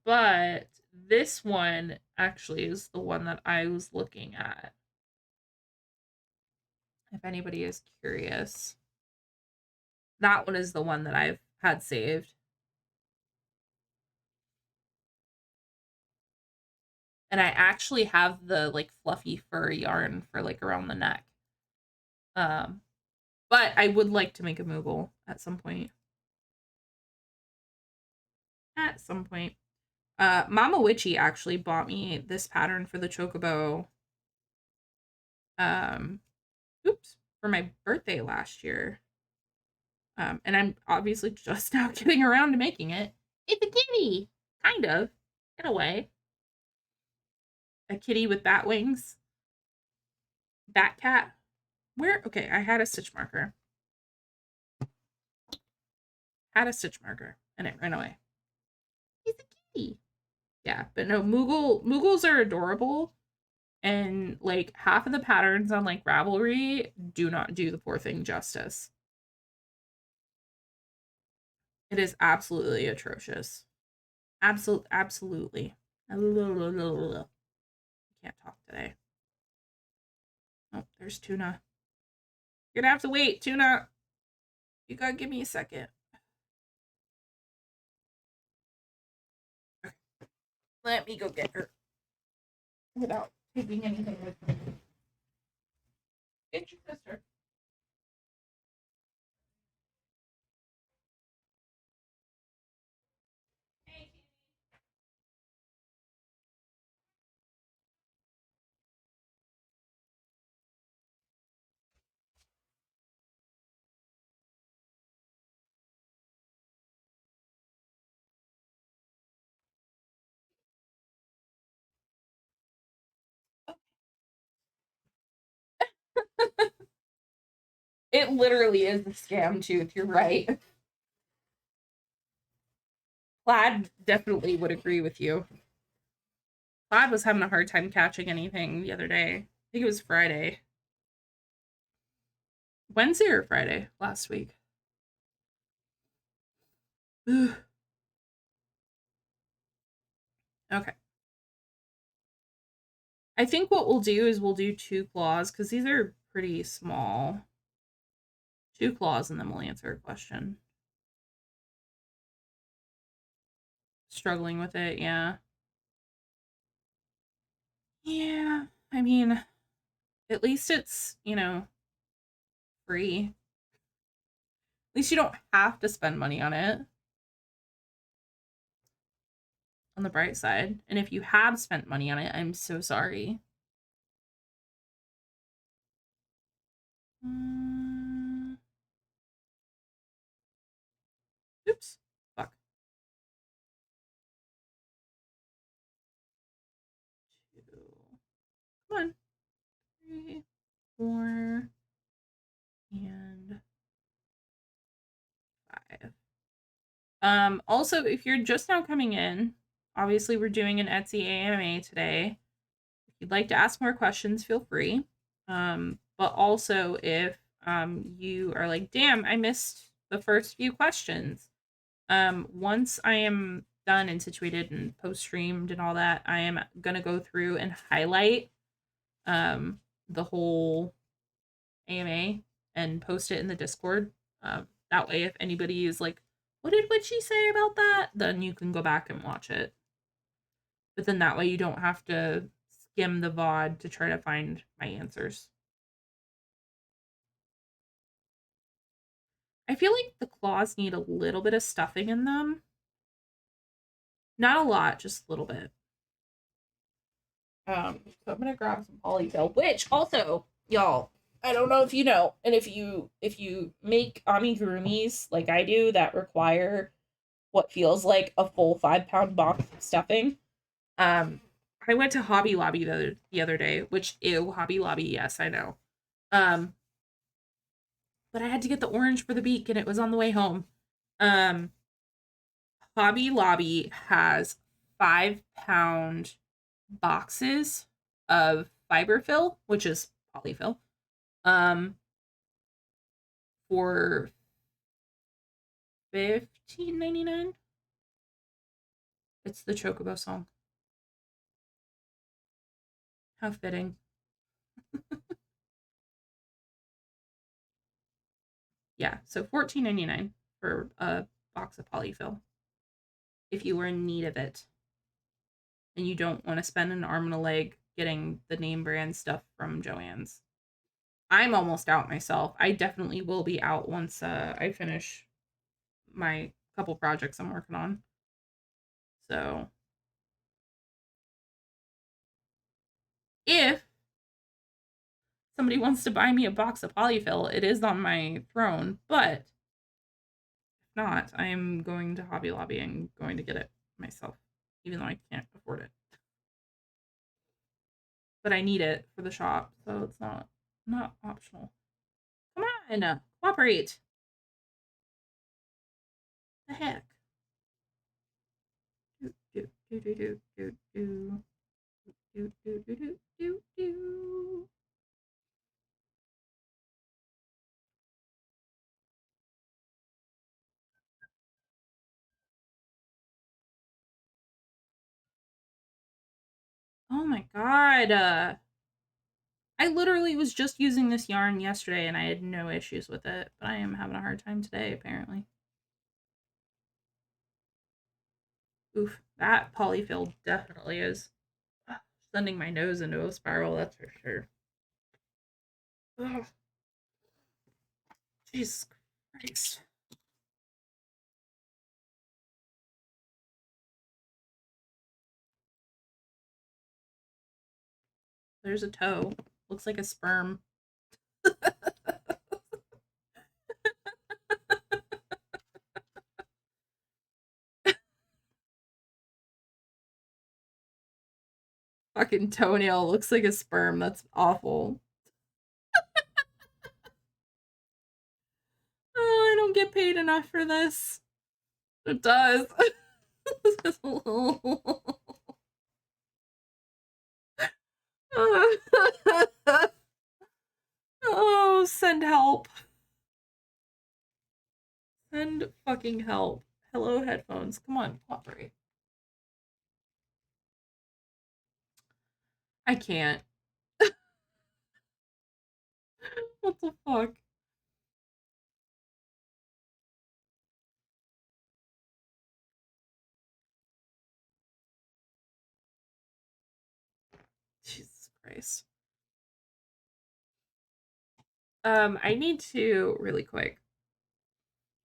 but this one actually is the one that I was looking at. If anybody is curious. That one is the one that I've had saved. And I actually have the like fluffy fur yarn for like around the neck. But I would like to make a Moogle at some point. At some point. Mama Witchy actually bought me this pattern for the Chocobo. Oops, for my birthday last year. And I'm obviously just now getting around to making it. It's a kitty, kind of, in a way. A kitty with bat wings. Bat cat. Where? Okay, I had a stitch marker. Had a stitch marker, and it ran away. He's a kitty. Yeah, but no, Moogles are adorable, and like half of the patterns on like Ravelry do not do the poor thing justice. It is absolutely atrocious. Absolutely. I can't talk today. Oh, there's Tuna. You're gonna have to wait, Tuna. You gotta give me a second. Okay, let me go get her without taking anything with me. Get your sister. It literally is a scam tooth. You're right. Plaid definitely would agree with you. Plaid was having a hard time catching anything the other day. I think it was Friday. Wednesday or Friday last week. Okay. I think what we'll do is we'll do 2 claws because these are pretty small. 2 claws and then we'll answer a question. Struggling with it, yeah. Yeah, I mean, at least it's, free. At least you don't have to spend money on it, on the bright side. And if you have spent money on it, I'm so sorry. Mm, oops. Fuck. 2. Come on. 3, 4, and 5. Also, if you're just now coming in, obviously we're doing an Etsy AMA today. If you'd like to ask more questions, feel free. But also if you are like, damn, I missed the first few questions. Once I am done and situated and post streamed and all that, I am gonna go through and highlight um the whole AMA and post it in the Discord. That way, if anybody is like, what did Witchy say about that? Then you can go back and watch it. But then that way you don't have to skim the VOD to try to find my answers. I feel like the claws need a little bit of stuffing in them. Not a lot, just a little bit. So I'm gonna grab some polyfill, which also, y'all, I don't know if you know, and if you make amigurumis like I do that require what feels like a full 5 pound box of stuffing. I went to Hobby Lobby the other day, which ew, Hobby Lobby, yes, I know. Um, but I had to get the orange for the beak and it was on the way home. Um, Hobby Lobby has 5 pound boxes of fiberfill, which is polyfill, um, for 15.99. It's the Chocobo song. How fitting. Yeah, so 14.99 for a box of polyfill if you were in need of it and you don't want to spend an arm and a leg getting the name brand stuff from Joann's. I'm almost out myself. I definitely will be out once I finish my couple projects I'm working on. So if somebody wants to buy me a box of polyfill, it is on my throne, but if not, I am going to Hobby Lobby and going to get it myself, even though I can't afford it. But I need it for the shop, so it's not optional. Come on, cooperate. The heck? Do do do do do do do do do do do. Oh my god. I literally was just using this yarn yesterday and I had no issues with it, but I am having a hard time today, apparently. Oof, that polyfill definitely is sending my nose into a spiral, that's for sure. Ugh. Jesus Christ. There's a toe. Looks like a sperm. Fucking toenail looks like a sperm. That's awful. Oh, I don't get paid enough for this. It does. Oh, send help. Send fucking help. Hello, headphones. Come on, cooperate. I can't. What the fuck? Jesus Christ. I need to really quick.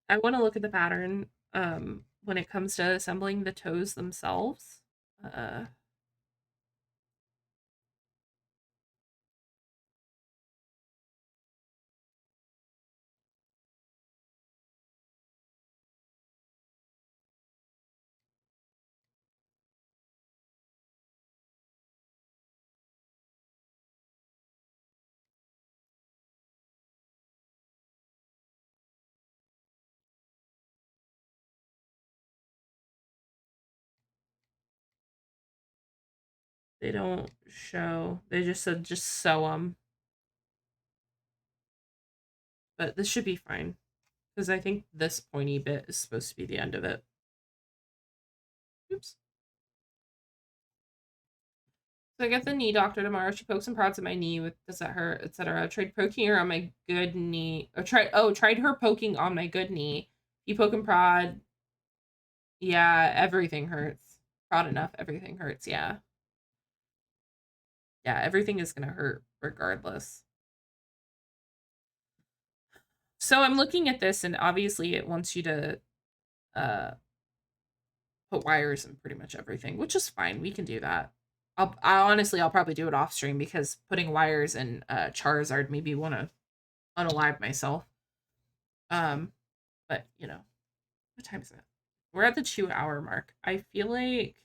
I want to look at the pattern when it comes to assembling the toes themselves. Uh they don't show. They just said just sew them. But this should be fine because I think this pointy bit is supposed to be the end of it. Oops. So I get the knee doctor tomorrow. She pokes and prods at my knee with does that hurt, etc. Tried poking her on my good knee. Or tried her poking on my good knee. You poke and prod. Yeah, everything hurts. Prod enough, everything hurts, yeah. Yeah, everything is gonna hurt regardless. So I'm looking at this and obviously it wants you to uh put wires in pretty much everything, which is fine. We can do that. I'll probably do it off stream because putting wires in Charizard maybe want to unalive myself. Um, but you know, what time is it? We're at the 2 hour mark. I feel like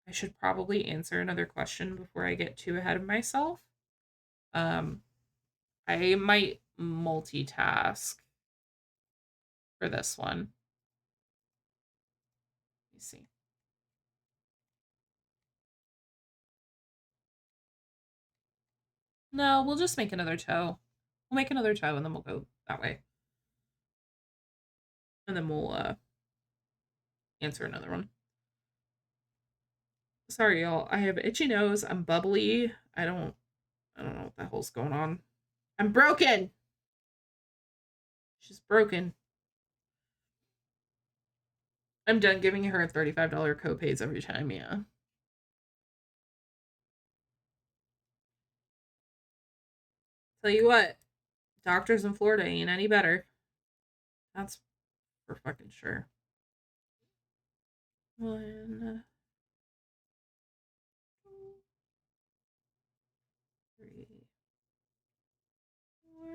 I should probably answer another question before I get too ahead of myself. Um, I might multitask for this one. Let me see. No, we'll just make another toe. We'll make another toe and then we'll go that way. And then we'll answer another one. Sorry, y'all. I have itchy nose. I'm bubbly. I don't know what the hell's going on. I'm broken. She's broken. I'm done giving her $35 copays every time, yeah. Tell you what, doctors in Florida ain't any better. That's for fucking sure. 1, 2, 3, 4,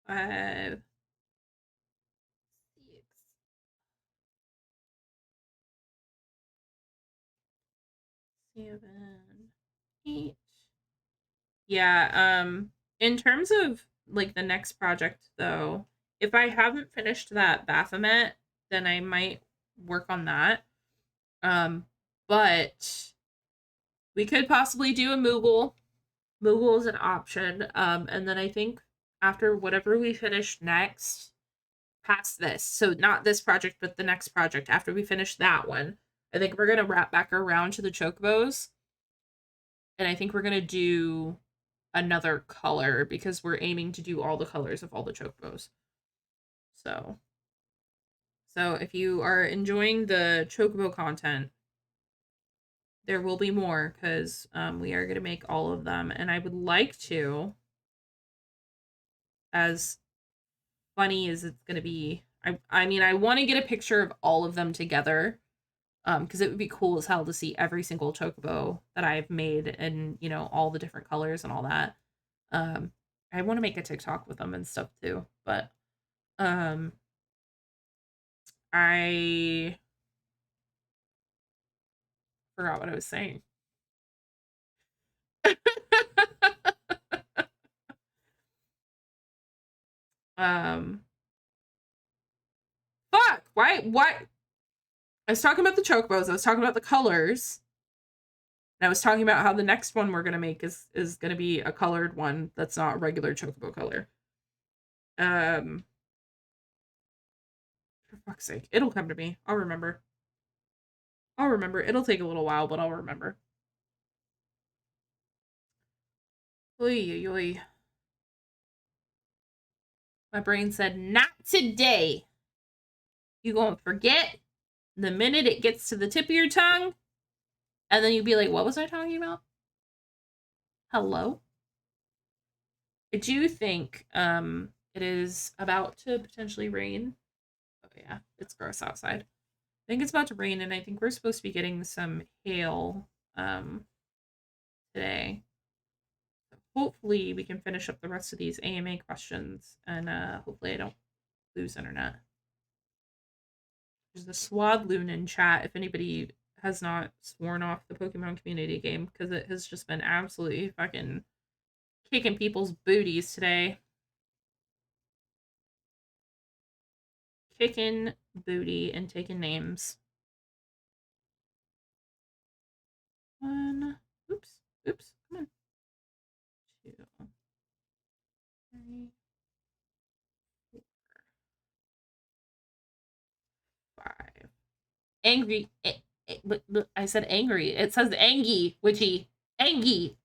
5, 6, 7, 8. Yeah, in terms of like the next project though, if I haven't finished that Baphomet, then I might work on that. Um, but we could possibly do a Moogle. Moogle is an option. And then I think after whatever we finish next, past this, so not this project, but the next project, after we finish that one, I think we're gonna wrap back around to the chocobos. And I think we're gonna do another color because we're aiming to do all the colors of all the chocobos. So so if you are enjoying the chocobo content, there will be more because we are going to make all of them, and I would like to, as funny as it's going to be, I mean, I want to get a picture of all of them together, because it would be cool as hell to see every single chocobo that I've made, and all the different colors and all that. um I want to make a TikTok with them and stuff too, but um I forgot what I was saying. um Fuck, why I was talking about the chocobos, I was talking about the colors, and I was talking about how the next one we're gonna make is gonna be a colored one that's not a regular chocobo color. um for fuck's sake, it'll come to me. I'll remember. It'll take a little while, but I'll remember. Oy, oy, oy. My brain said, not today. You gonna forget the minute it gets to the tip of your tongue, and then you'd be like, what was I talking about? Hello? I do think it is about to potentially rain. Oh yeah, it's gross outside. I think it's about to rain, and I think we're supposed to be getting some hail today. So hopefully we can finish up the rest of these AMA questions, and hopefully I don't lose internet. There's the Swadloon in chat if anybody has not sworn off the Pokemon community game, because it has just been absolutely fucking kicking people's booties today. Kicking booty and taking names. One. Oops. Oops. Come on. 2, 3, 4, 5. Angry. I said angry. It says Angie, witchy. Angie.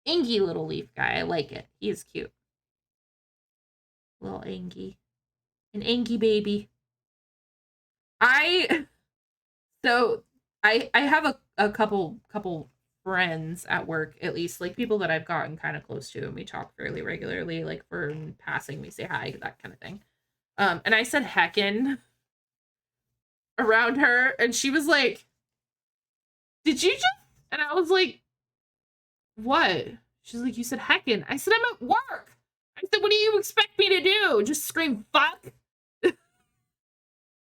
Angie little leaf guy. I like it. He's cute. Little Angie. An Angie baby. I so I have a couple friends at work, at least, like people that I've gotten kind of close to, and we talk fairly regularly, like for in passing we say hi, that kind of thing. And I said heckin around her, and she was like, did you just, and I was like, what? She's like, you said heckin. I said, I'm at work. I said, what do you expect me to do? Just scream fuck?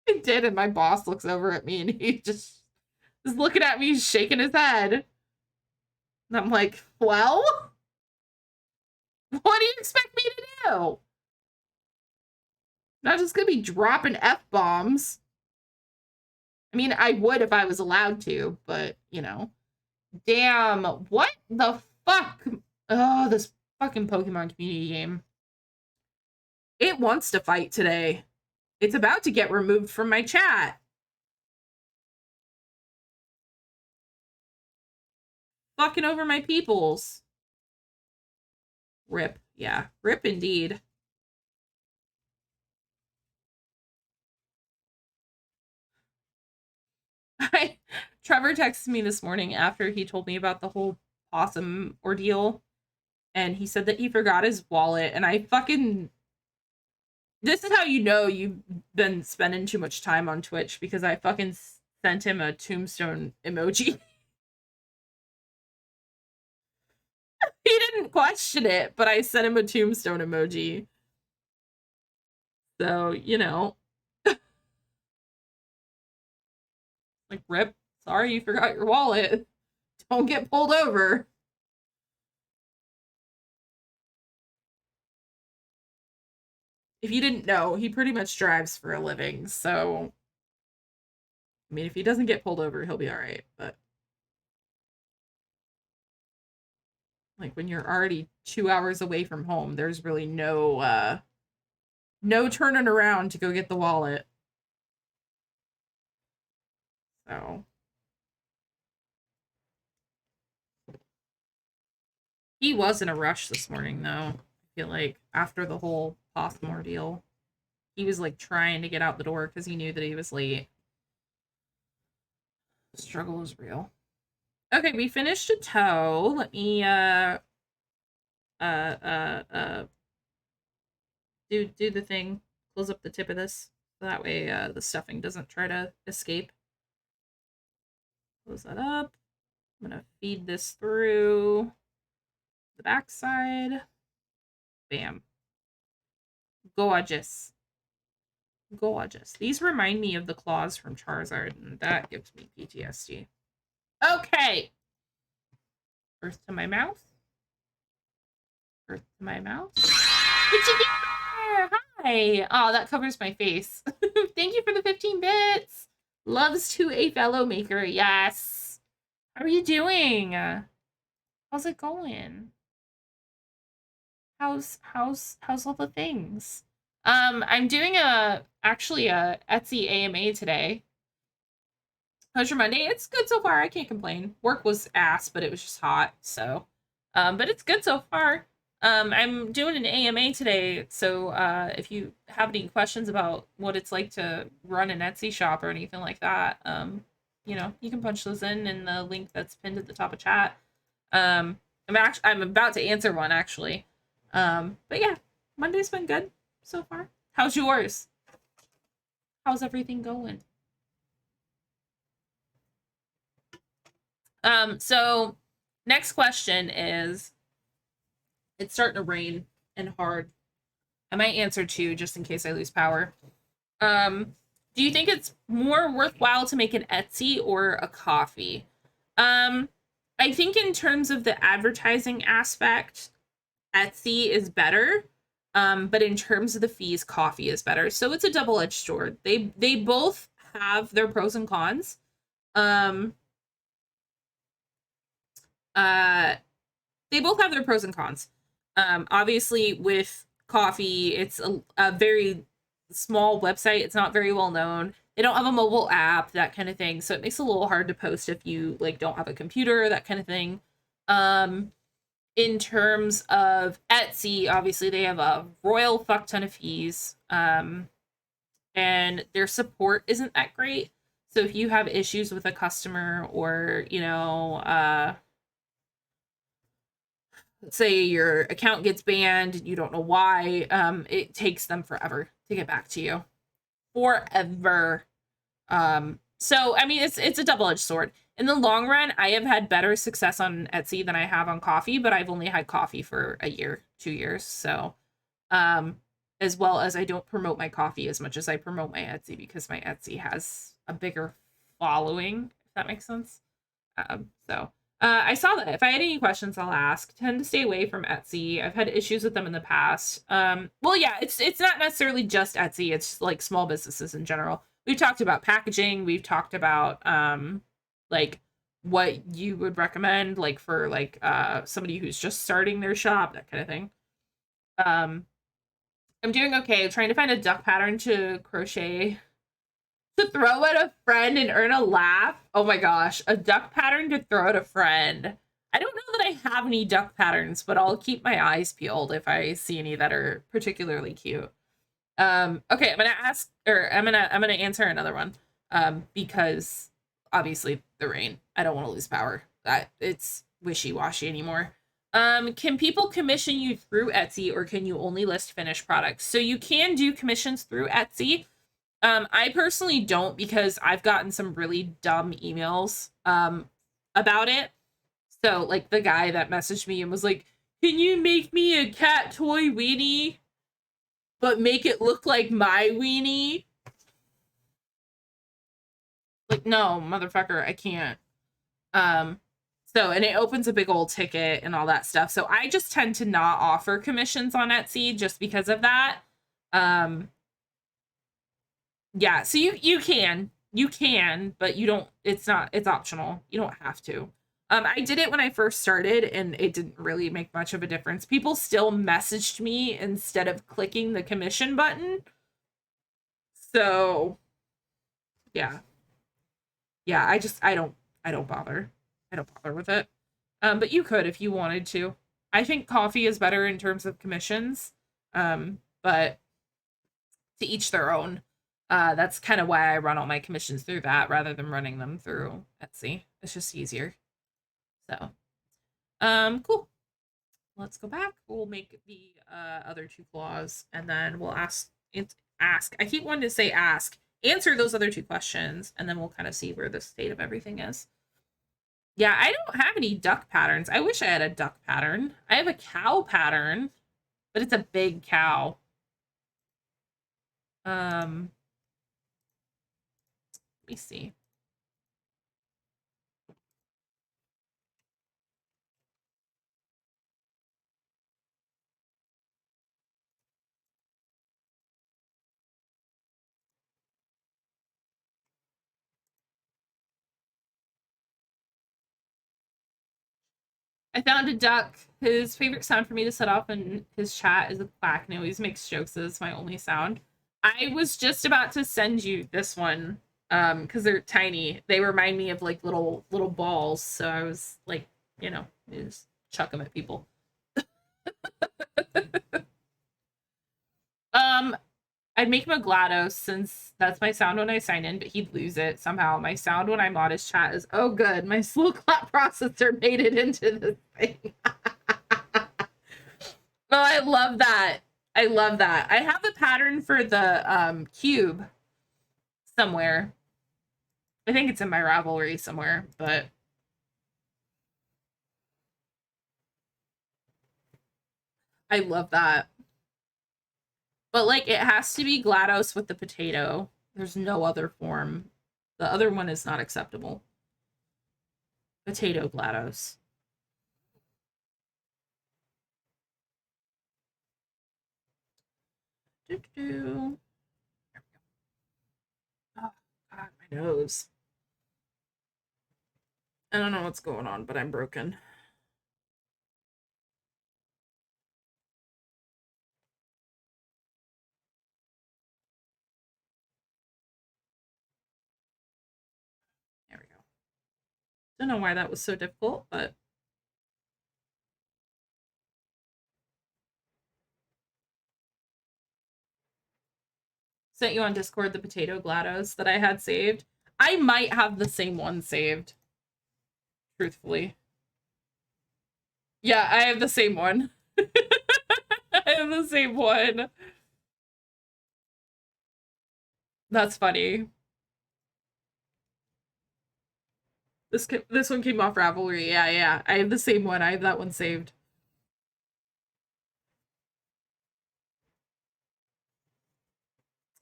I did, and my boss looks over at me and he just is looking at me, shaking his head. And I'm like, well, what do you expect me to do? I'm not just gonna be dropping F bombs. I mean, I would if I was allowed to, but damn, what the fuck? Oh, this fucking Pokemon community game. It wants to fight today. It's about to get removed from my chat. Fucking over my peoples. Rip. Yeah, rip indeed. Trevor texted me this morning after he told me about the whole possum ordeal, and he said that he forgot his wallet, and I fucking, this is how you know you've been spending too much time on Twitch, because I fucking sent him a tombstone emoji. He didn't question it, but I sent him a tombstone emoji. So, like, rip, sorry you forgot your wallet. Don't get pulled over. If you didn't know, he pretty much drives for a living, so I mean, if he doesn't get pulled over, he'll be all right. But like when you're already 2 hours away from home, there's really no turning around to go get the wallet. So he was in a rush this morning, though. I feel like after the whole possum ordeal, he was like trying to get out the door because he knew that he was late. The struggle is real. Okay, we finished a toe. Let me uh uh uh do the thing. Close up the tip of this. So that way the stuffing doesn't try to escape. Close that up. I'm gonna feed this through the backside. Bam. Gorgeous. Gorgeous. These remind me of the claws from Charizard, and that gives me PTSD. Okay. Earth to my mouth. Earth to my mouth. What you there? Hi. Oh, that covers my face. Thank you for the 15 bits. Loves to a fellow maker. Yes. How are you doing? How's it going? How's all the things? I'm doing actually a Etsy AMA today. How's your Monday? It's good so far. I can't complain. Work was ass, but it was just hot, so but it's good so far. I'm doing an AMA today, so if you have any questions about what it's like to run an Etsy shop or anything like that, you know, you can punch those in the link that's pinned at the top of chat. I'm about to answer one actually. But yeah, Monday's been good so far. How's yours? How's everything going? So next question is, it's starting to rain and hard. I might answer two just in case I lose power. Do you think it's more worthwhile to make an Etsy or a coffee? I think in terms of the advertising aspect, Etsy is better. But in terms of the fees, coffee is better. So it's a double-edged sword. They both have their pros and cons. Uh they both have their pros and cons. Obviously with coffee, it's a very small website. It's not very well known. They don't have a mobile app, that kind of thing. So it makes it a little hard to post if you like don't have a computer, that kind of thing. In terms of Etsy, obviously they have a royal fuck ton of fees. And their support isn't that great. So if you have issues with a customer or, you know, let's say your account gets banned, you don't know why, it takes them forever to get back to you. Forever. So I mean it's a double-edged sword. In the long run, I have had better success on Etsy than I have on coffee, but I've only had coffee for a year, 2 years. So as well as I don't promote my coffee as much as I promote my Etsy because my Etsy has a bigger following, if that makes sense. So I saw that. If I had any questions, I'll ask. Tend to stay away from Etsy. I've had issues with them in the past. Well, yeah, it's not necessarily just Etsy. It's like small businesses in general. We've talked about packaging. We've talked about like what you would recommend, like for like somebody who's just starting their shop, that kind of thing. I'm doing okay. I'm trying to find a duck pattern to crochet to throw at a friend and earn a laugh. Oh my gosh, a duck pattern to throw at a friend. I don't know that I have any duck patterns, but I'll keep my eyes peeled if I see any that are particularly cute. Okay, I'm gonna answer another one. Because obviously the rain. I don't want to lose power. That it's wishy-washy anymore. Can people commission you through Etsy or can you only list finished products? So you can do commissions through Etsy. I personally don't because I've gotten some really dumb emails about it. So like the guy that messaged me and was like, "Can you make me a cat toy weenie, but make it look like my weenie?" Like, no, motherfucker, I can't. So and it opens a big old ticket and all that stuff. So I just tend to not offer commissions on Etsy just because of that. Yeah, so you can You can, but you don't, it's optional. You don't have to. I did it when I first started and it didn't really make much of a difference. People still messaged me instead of clicking the commission button. So, yeah. Yeah, I don't bother. I don't bother with it. But you could if you wanted to. I think coffee is better in terms of commissions. But to each their own. That's kind of why I run all my commissions through that rather than running them through Etsy. It's just easier. So, cool. Let's go back. We'll make the other two claws, and then we'll ask. I keep wanting to say ask. Answer those other two questions, and then we'll kind of see where the state of everything is. Yeah, I don't have any duck patterns. I wish I had a duck pattern. I have a cow pattern, but it's a big cow. Let me see. I found a duck. His favorite sound for me to set off in his chat is a quack, and he always makes jokes. It's my only sound. I was just about to send you this one, because they're tiny. They remind me of like little balls. So I was like, just chuck them at people. Um, I'd make him a GLaDOS since that's my sound when I sign in, but he'd lose it somehow. My sound when I mod his chat is, oh good, my slow clap processor made it into the thing. Oh, I love that. I love that. I have the pattern for the cube somewhere. I think it's in my Ravelry somewhere, but I love that. But like it has to be GLaDOS with the potato. There's no other form. The other one is not acceptable. Potato GLaDOS. Doo-doo. Oh, God, my nose. I don't know what's going on, but I'm broken. There we go. Don't know why that was so difficult, but sent you on Discord the potato GLaDOS that I had saved. I might have the same one saved, truthfully. Yeah, I have the same one. I have the same one. That's funny. This one came off Ravelry. Yeah, yeah. I have the same one. I have that one saved.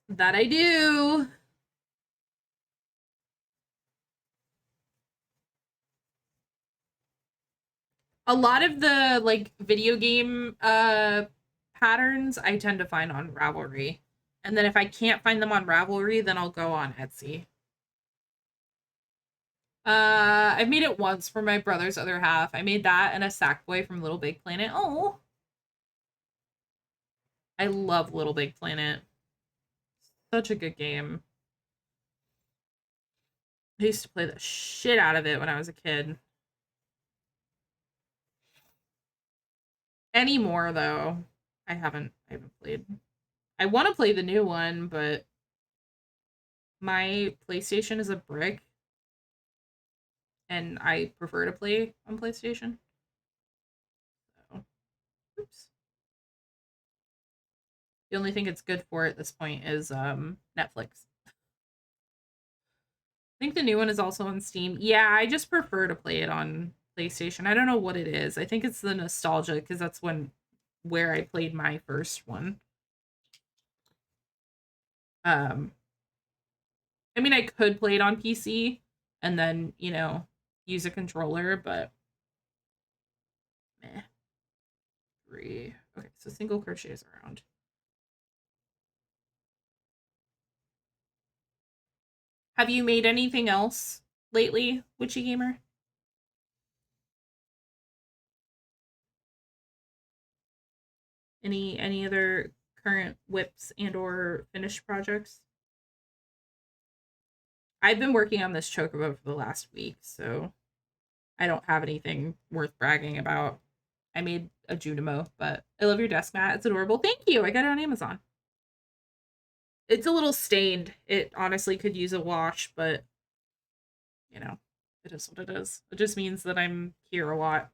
That I do. A lot of the like video game patterns I tend to find on Ravelry. And then if I can't find them on Ravelry, then I'll go on Etsy. I've made it once for my brother's other half. I made that and a Sackboy from Little Big Planet. Oh, I love Little Big Planet. Such a good game. I used to play the shit out of it when I was a kid. Anymore though, I haven't played. I want to play the new one, but my PlayStation is a brick and I prefer to play on PlayStation. So, oops. The only thing it's good for at this point is Netflix. I think the new one is also on Steam. Yeah, I just prefer to play it on PlayStation. I don't know what it is. I think it's the nostalgia because that's where I played my first one. Um I mean I could play it on PC and then, use a controller, but meh. Three. Okay, so single crochets around. Have you made anything else lately, Witchy Gamer? Any other current whips and or finished projects? I've been working on this chocobo for the last week, so I don't have anything worth bragging about. I made a Junimo, but I love your desk mat. It's adorable. Thank you. I got it on Amazon. It's a little stained. It honestly could use a wash, but you know, it is what it is. It just means that I'm here a lot.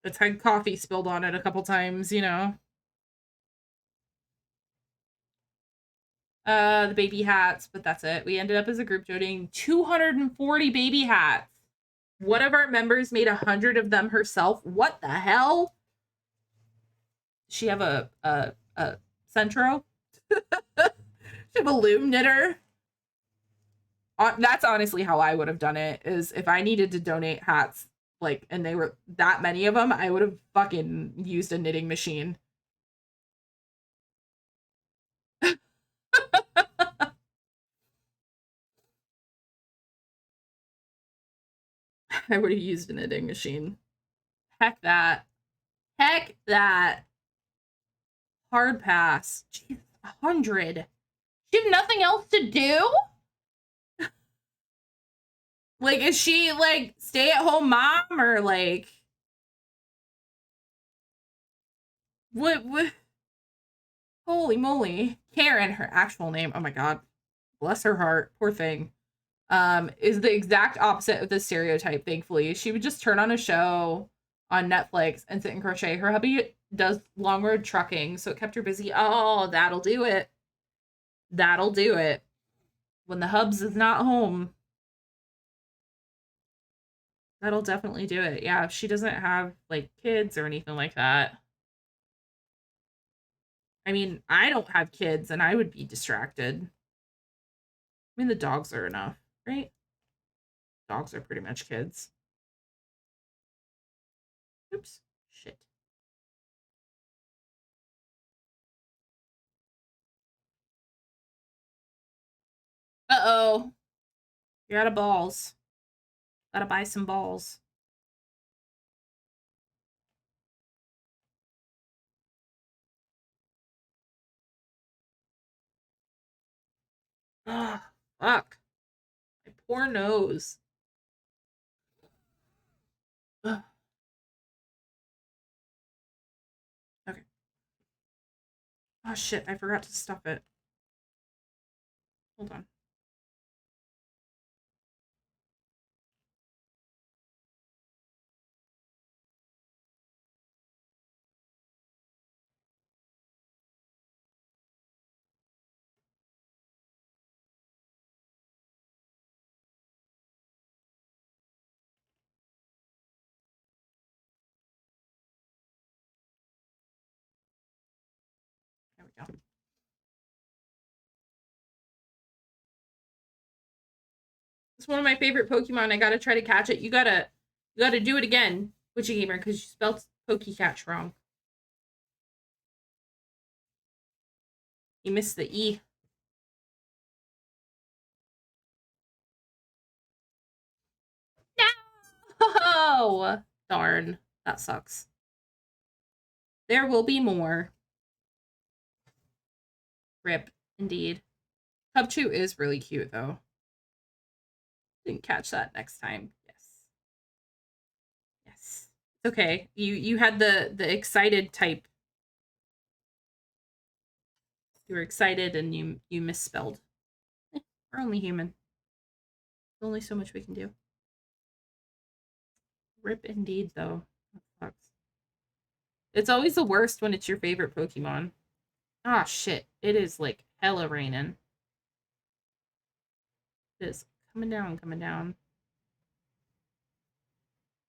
It's had coffee spilled on it a couple times, you know. The baby hats, but that's it. We ended up as a group donating 240 baby hats. One of our members made 100 of them herself. What the hell? Does she have a Centro? She have a loom knitter? That's honestly how I would have done it. Is if I needed to donate hats, like, and they were that many of them, I would have fucking used a knitting machine. I would have used a knitting machine. Heck that. Heck that. Hard pass. Jeez, 100. She have nothing else to do? Like, is she like stay at home mom or like what? Holy moly. Karen, her actual name. Oh my god. Bless her heart. Poor thing. Is the exact opposite of the stereotype, thankfully. She would just turn on a show on Netflix and sit and crochet. Her hubby does long road trucking, so it kept her busy. Oh, that'll do it. That'll do it. When the hubs is not home, that'll definitely do it. Yeah, if she doesn't have like kids or anything like that. I mean, I don't have kids and I would be distracted. I mean, the dogs are enough, right? Dogs are pretty much kids. Oops. Shit. Uh-oh. You're out of balls. Gotta buy some balls. Ugh, fuck. My poor nose. Ugh. Okay. Oh shit, I forgot to stuff it. Hold on. There we go. It's one of my favorite Pokemon. I gotta try to catch it. You gotta do it again, Witchy Gamer, because you spelled Pokecatch wrong. You missed the E. No! Darn. That sucks. There will be more. Rip, indeed. Cubchoo is really cute, though. Didn't catch that next time. Yes. Yes. It's okay. You had the excited type. You were excited and you misspelled. We're only human. There's only so much we can do. Rip indeed, though. That sucks. It's always the worst when it's your favorite Pokemon. Ah, shit. It is like hella raining. It is coming down, coming down.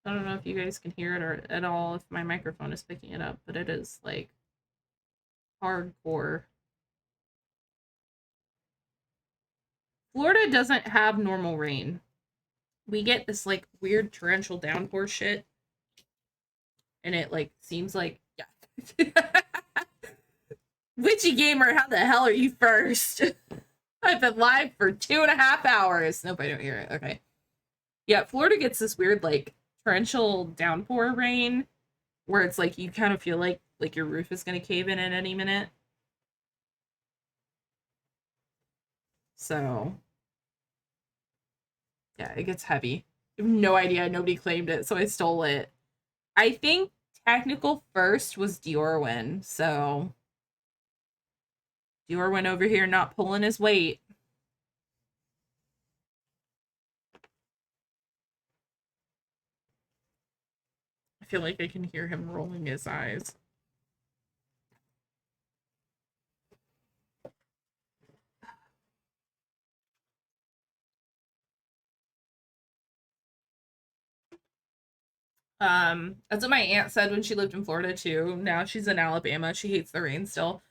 I don't know if you guys can hear it or at all if my microphone is picking it up, but it is like hardcore. Florida doesn't have normal rain. We get this like weird torrential downpour shit, and it like seems like yeah. Witchy Gamer, how the hell are you first? I've been live for 2.5 hours. Nope, I don't hear it. Okay. Yeah, Florida gets this weird, like, torrential downpour rain where it's like you kind of feel like your roof is gonna cave in at any minute. So yeah, it gets heavy. I have no idea. Nobody claimed it, so I stole it. I think technical first was Diorwin, so Diorwin over here not pulling his weight. I feel like I can hear him rolling his eyes. That's what my aunt said when she lived in Florida too. Now she's in Alabama. She hates the rain still.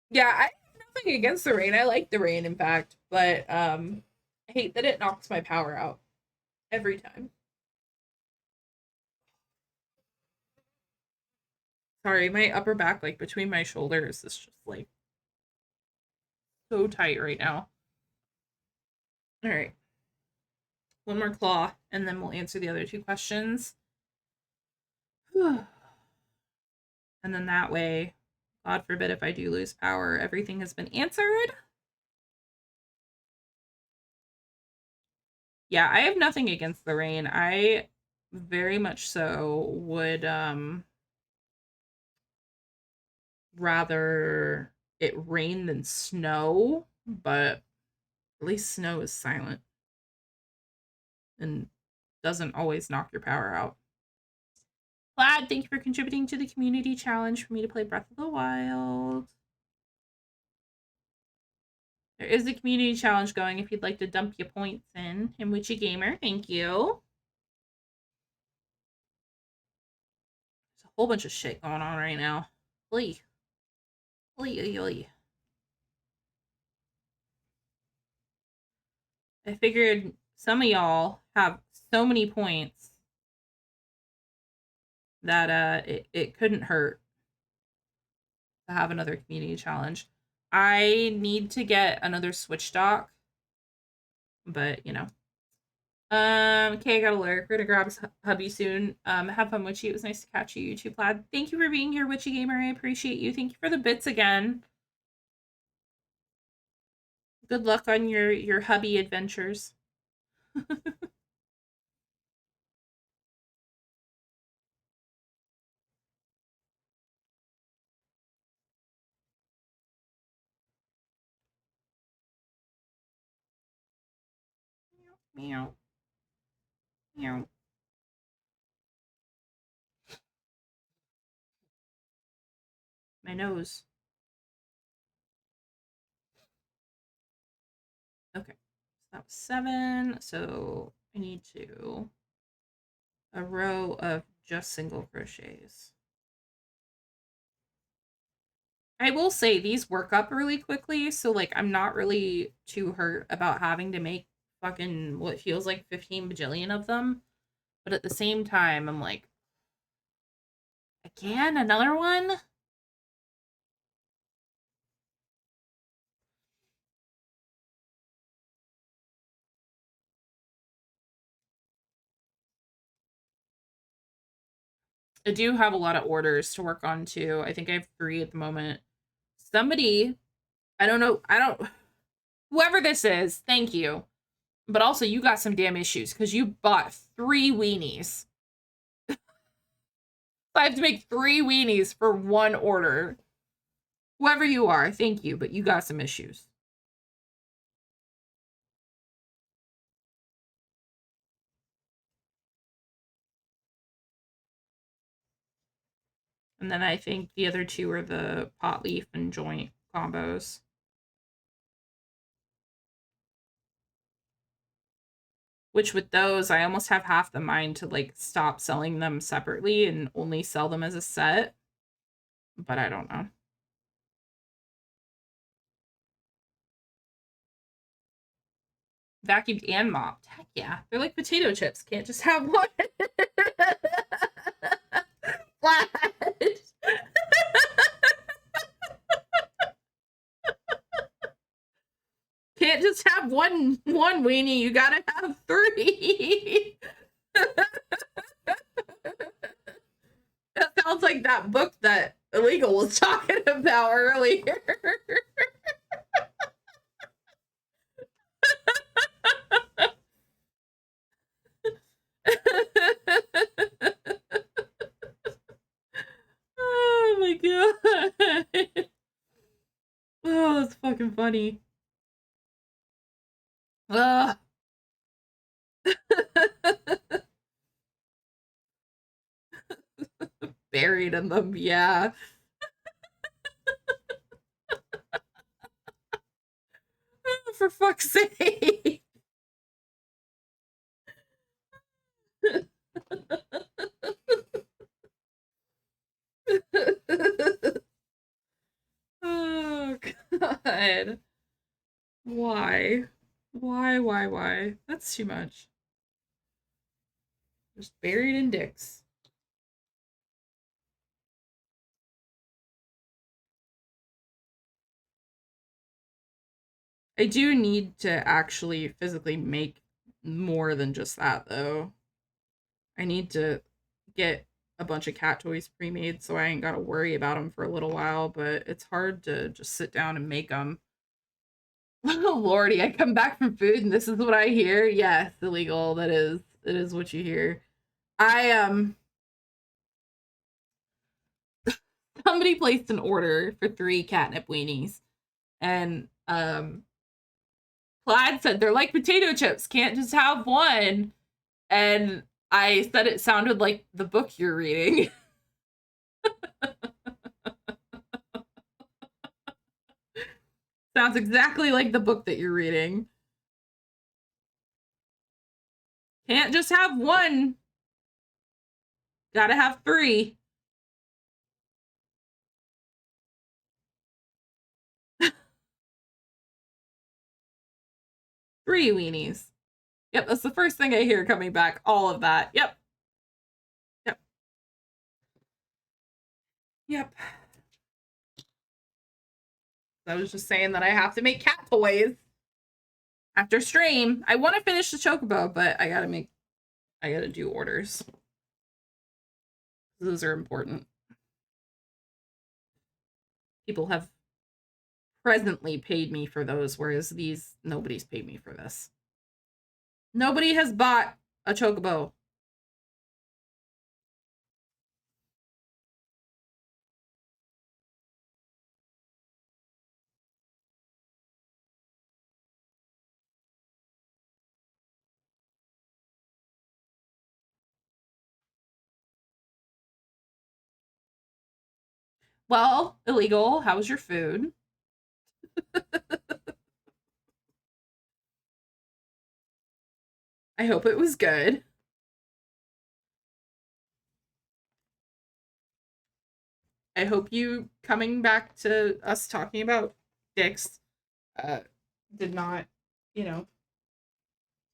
Yeah, I have nothing against the rain. I like the rain, in fact, but I hate that it knocks my power out every time. Sorry, my upper back, like between my shoulders, is just like so tight right now. All right, one more claw, and then we'll answer the other two questions. And then that way, God forbid if I do lose power, everything has been answered. Yeah, I have nothing against the rain. I very much so would rather it rain than snow, but at least snow is silent and doesn't always knock your power out. Glad, thank you for contributing to the community challenge for me to play Breath of the Wild. There is a community challenge going if you'd like to dump your points in. And Witchy Gamer, thank you. There's a whole bunch of shit going on right now. Lee. Lee. I figured some of y'all have so many points that it couldn't hurt to have another community challenge. I need to get another Switch dock, but you know. Okay, I got a lyric. We're gonna grab his hubby soon. Have fun, Witchy. It was nice to catch you, YouTube lad. Thank you for being here, Witchy Gamer. I appreciate you. Thank you for the bits again. Good luck on your hubby adventures. Meow. Meow. My nose. Okay. So that was 7. So I need a row of just single crochets. I will say these work up really quickly, so like I'm not really too hurt about having to make fucking what feels like 15 bajillion of them. But at the same time, I'm like, again, another one? I do have a lot of orders to work on too. I think I have 3 at the moment. Somebody, I don't know, whoever this is, thank you. But also, you got some damn issues because you bought 3 weenies. I have to make 3 weenies for 1 order. Whoever you are, thank you, but you got some issues. And then I think the other 2 are the pot leaf and joint combos. Which with those, I almost have half the mind to like stop selling them separately and only sell them as a set. But I don't know. Vacuumed and mopped. Heck yeah. They're like potato chips. Can't just have one. Flat. Can't have one weenie, you gotta have three. That sounds like that book that Illegal was talking about earlier. Oh my god. Oh, that's fucking funny. Ugh. Buried in them, yeah. For fuck's sake. Oh god. Why? Why? That's too much. Just buried in dicks. I do need to actually physically make more than just that, though. I need to get a bunch of cat toys pre-made so I ain't gotta worry about them for a little while, but it's hard to just sit down and make them. Oh lordy, I come back from food and this is what I hear. Yes, Illegal. That is, it is what you hear. I somebody placed an order for 3 catnip weenies, and Plaid said they're like potato chips, can't just have one. And I said it sounded like the book you're reading. Sounds exactly like the book that you're reading. Can't just have one. Gotta have 3. 3 weenies. Yep, that's the first thing I hear coming back. All of that. Yep. Yep. Yep. I was just saying that I have to make cat toys after stream. I want to finish the Chocobo, but I gotta do orders. Those are important. People have presently paid me for those, whereas these, nobody's paid me for this. Nobody has bought a Chocobo. Well, Illegal, how was your food? I hope it was good. I hope you coming back to us talking about dicks did not, you know,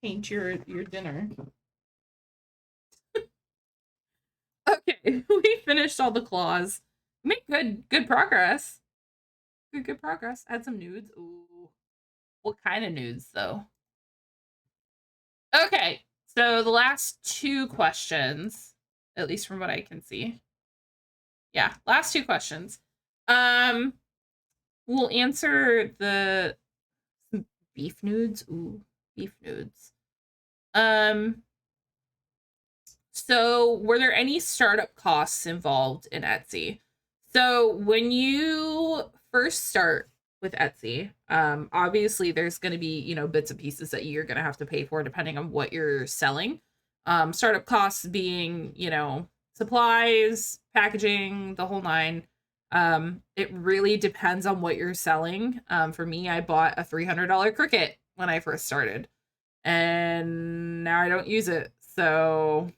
taint your dinner. Okay, we finished all the claws. We made good progress. Good progress. Add some nudes. Ooh. What kind of nudes though? Okay, so the last 2 questions, at least from what I can see. Yeah, last 2 questions. We'll answer the beef nudes. Ooh, beef nudes. So were there any startup costs involved in Etsy? So when you first start with Etsy, obviously there's going to be, bits and pieces that you're going to have to pay for depending on what you're selling. Startup costs being, supplies, packaging, the whole nine. It really depends on what you're selling. For me, I bought a $300 Cricut when I first started, and now I don't use it. So,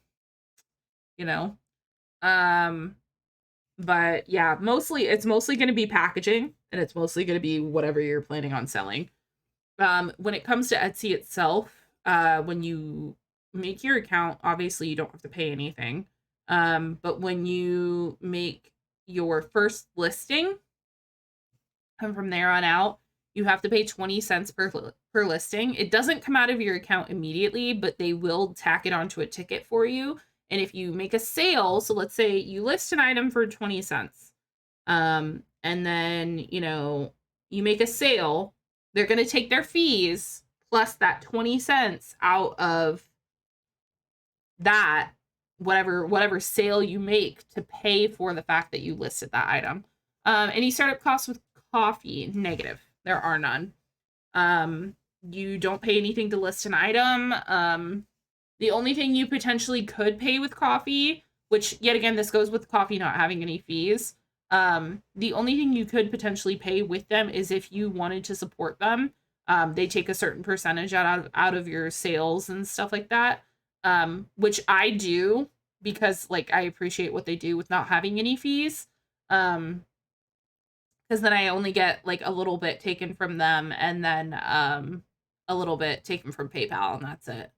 you know, um, but yeah, it's mostly going to be packaging, and it's mostly going to be whatever you're planning on selling. When it comes to Etsy itself, when you make your account, obviously you don't have to pay anything. But when you make your first listing, and from there on out, you have to pay 20 cents per listing. It doesn't come out of your account immediately, but they will tack it onto a ticket for you. And if you make a sale, so let's say you list an item for 20 cents, and then, you make a sale, they're going to take their fees plus that 20 cents out of that whatever sale you make to pay for the fact that you listed that item. Any startup costs with coffee, negative. There are none. You don't pay anything to list an item. The only thing you potentially could pay with coffee, which yet again, this goes with coffee not having any fees. The only thing you could potentially pay with them is if you wanted to support them. They take a certain percentage out of your sales and stuff like that. Which I do because like I appreciate what they do with not having any fees. Because then I only get like a little bit taken from them and then a little bit taken from PayPal, and that's it.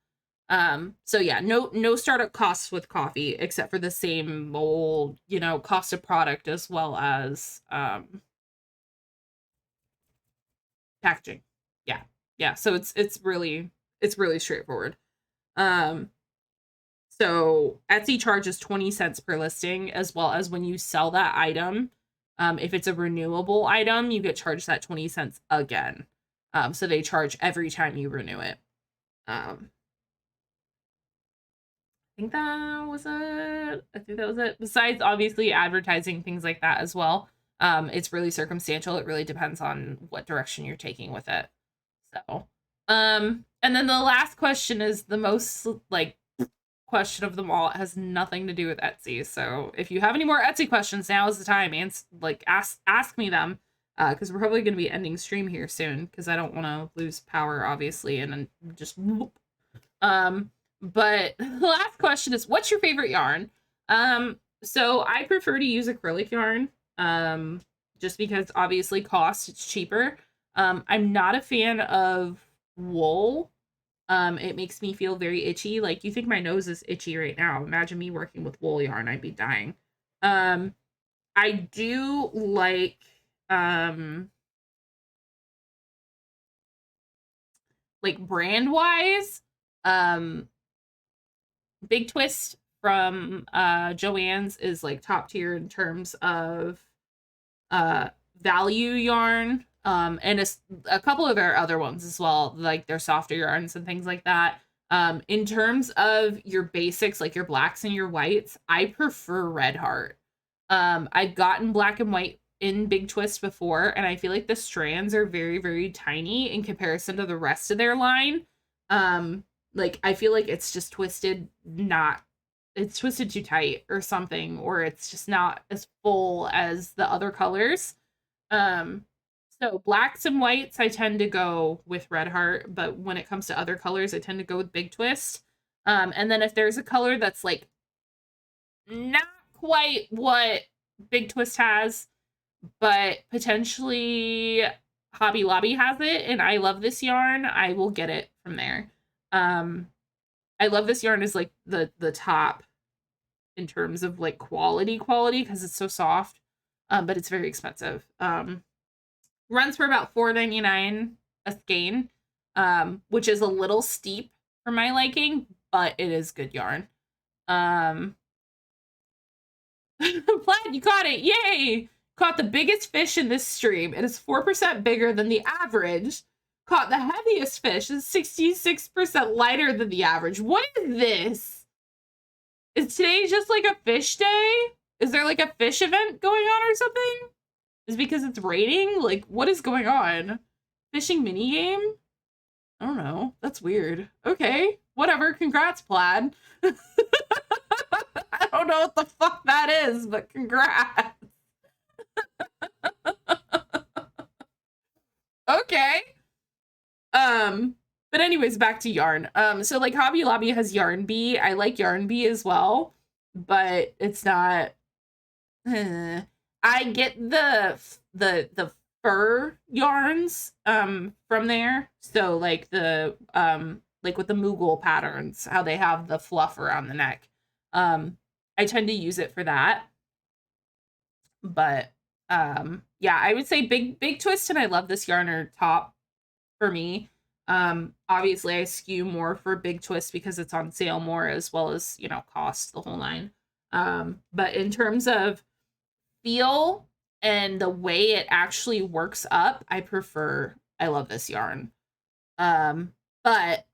So yeah, no startup costs with coffee except for the same old, cost of product as well as packaging. Yeah. Yeah, so it's really straightforward. So Etsy charges 20 cents per listing, as well as when you sell that item, if it's a renewable item, you get charged that 20 cents again. So they charge every time you renew it. I think that was it. Besides, obviously, advertising, things like that as well. It's really circumstantial. It really depends on what direction you're taking with it. So, and then the last question is the most like question of them all. It has nothing to do with Etsy. So if you have any more Etsy questions, now is the time. And like ask me them, because we're probably going to be ending stream here soon because I don't want to lose power, obviously, and then just whoop. But the last question is, what's your favorite yarn? So I prefer to use acrylic yarn, just because obviously cost, it's cheaper. I'm not a fan of wool. It makes me feel very itchy. Like, you think my nose is itchy right now. Imagine me working with wool yarn. I'd be dying. I do like, brand wise, Big Twist from Joann's is like top tier in terms of value yarn. And a couple of their other ones as well, like their softer yarns and things like that. In terms of your basics, like your blacks and your whites, I prefer Red Heart. I've gotten black and white in Big Twist before, and I feel like the strands are very, very tiny in comparison to the rest of their line. Like, I feel like it's just twisted, it's twisted too tight or something, or it's just not as full as the other colors. So blacks and whites, I tend to go with Red Heart, but when it comes to other colors, I tend to go with Big Twist. And then if there's a color that's like not quite what Big Twist has, but potentially Hobby Lobby has it, and I love this yarn, I will get it from there. I love this yarn is like the top in terms of like quality because it's so soft, but it's very expensive. Runs for about $4.99 a skein, which is a little steep for my liking, but it is good yarn. Plaid, you caught it! Yay! Caught the biggest fish in this stream. It is 4% bigger than the average. Caught the heaviest fish. It's 66% lighter than the average. What is this? Is today just like a fish day? Is there like a fish event going on or something? Is it because it's raining? Like, what is going on? Fishing minigame? I don't know. That's weird. Okay, whatever. Congrats, Plaid. I don't know what the fuck that is, but congrats. Okay. But anyways, back to yarn. So like Hobby Lobby has Yarn Bee. I like Yarn Bee as well, but it's not. I get the fur yarns from there. So like the like with the Moogle patterns, how they have the fluff around the neck. I tend to use it for that. But Yeah, I would say Big Twist and I Love This Yarn are top for me. Obviously I skew more for Big Twist because it's on sale more, as well as, you know, cost, the whole nine. But in terms of feel and the way it actually works up, I prefer I Love This Yarn. But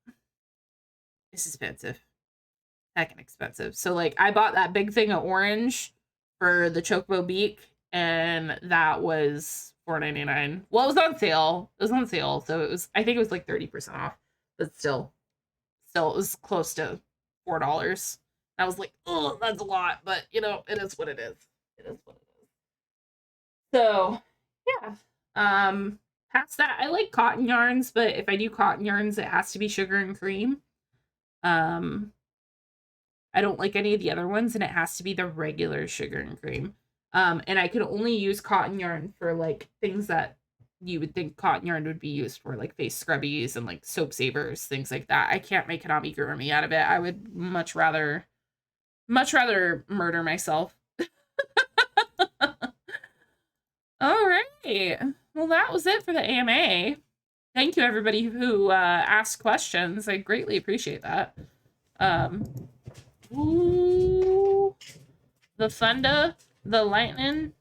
it's expensive. Heckin' expensive. So like I bought that big thing of orange for the Chocobo beak, and that was $4.99. Well, it was on sale. It was on sale, so it was, I think it was like 30% off. But still it was close to $4. I was like, oh, that's a lot, but you know, it is what it is. It is what it is. So yeah. Past that, I like cotton yarns, but if I do cotton yarns, it has to be sugar and cream. Um, I don't like any of the other ones, and it has to be the regular sugar and cream. And I could only use cotton yarn for like things that you would think cotton yarn would be used for, like face scrubbies and like soap savers, things like that. I can't make an amigurumi out of it. I would much rather murder myself. All right. Well, that was it for the AMA. Thank you, everybody who asked questions. I greatly appreciate that. Ooh, the thunder, the lightning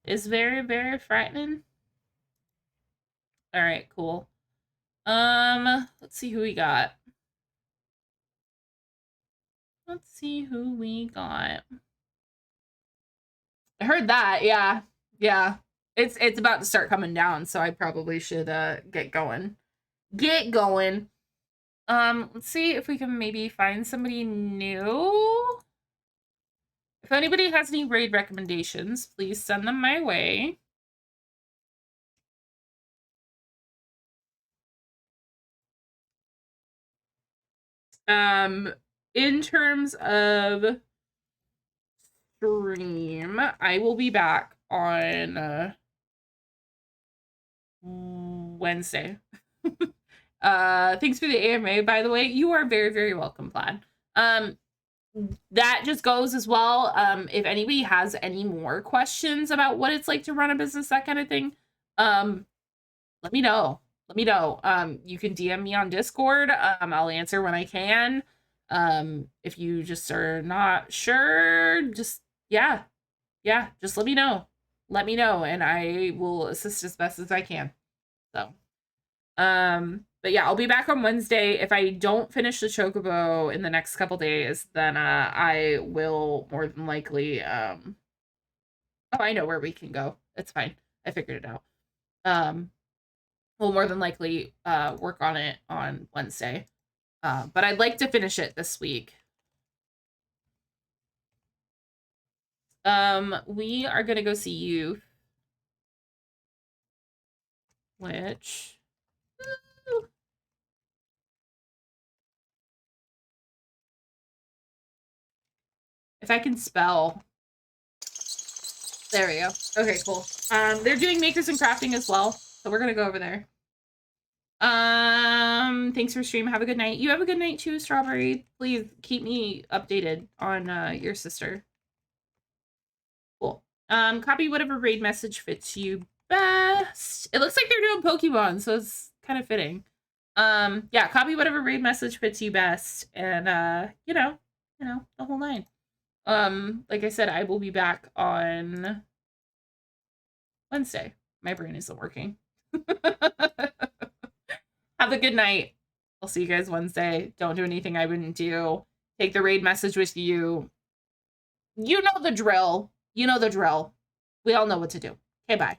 is very, very frightening. All right, cool. Let's see who we got. Let's see who we got. I heard that. Yeah. Yeah. It's about to start coming down, so I probably should get going. Get going. Let's see if we can maybe find somebody new. If anybody has any raid recommendations, please send them my way. In terms of stream, I will be back on Wednesday. Thanks for the AMA, by the way. You are very, very welcome, Plaid. That just goes as well. If anybody has any more questions about what it's like to run a business, that kind of thing, let me know. Let me know. You can DM me on Discord. I'll answer when I can. If you just are not sure, just yeah, just let me know. Let me know, and I will assist as best as I can. So, but yeah, I'll be back on Wednesday. If I don't finish the Chocobo in the next couple days, then I will more than likely oh, I know where we can go. It's fine. I figured it out. We'll more than likely work on it on Wednesday. But I'd like to finish it this week. We are gonna go see you. Which if I can spell. There we go. Okay, cool. They're doing makers and crafting as well, so we're gonna go over there. Thanks for stream. Have a good night. You have a good night too, Strawberry. Please keep me updated on your sister. Cool. Copy whatever raid message fits you best. It looks like they're doing Pokemon, so it's kind of fitting. Yeah, copy whatever raid message fits you best, and you know, the whole nine. Like I said, I will be back on Wednesday. My brain isn't working. Have a good night. I'll see you guys Wednesday. Don't do anything I wouldn't do. Take the raid message with you. You know the drill. You know the drill. We all know what to do. Okay, bye.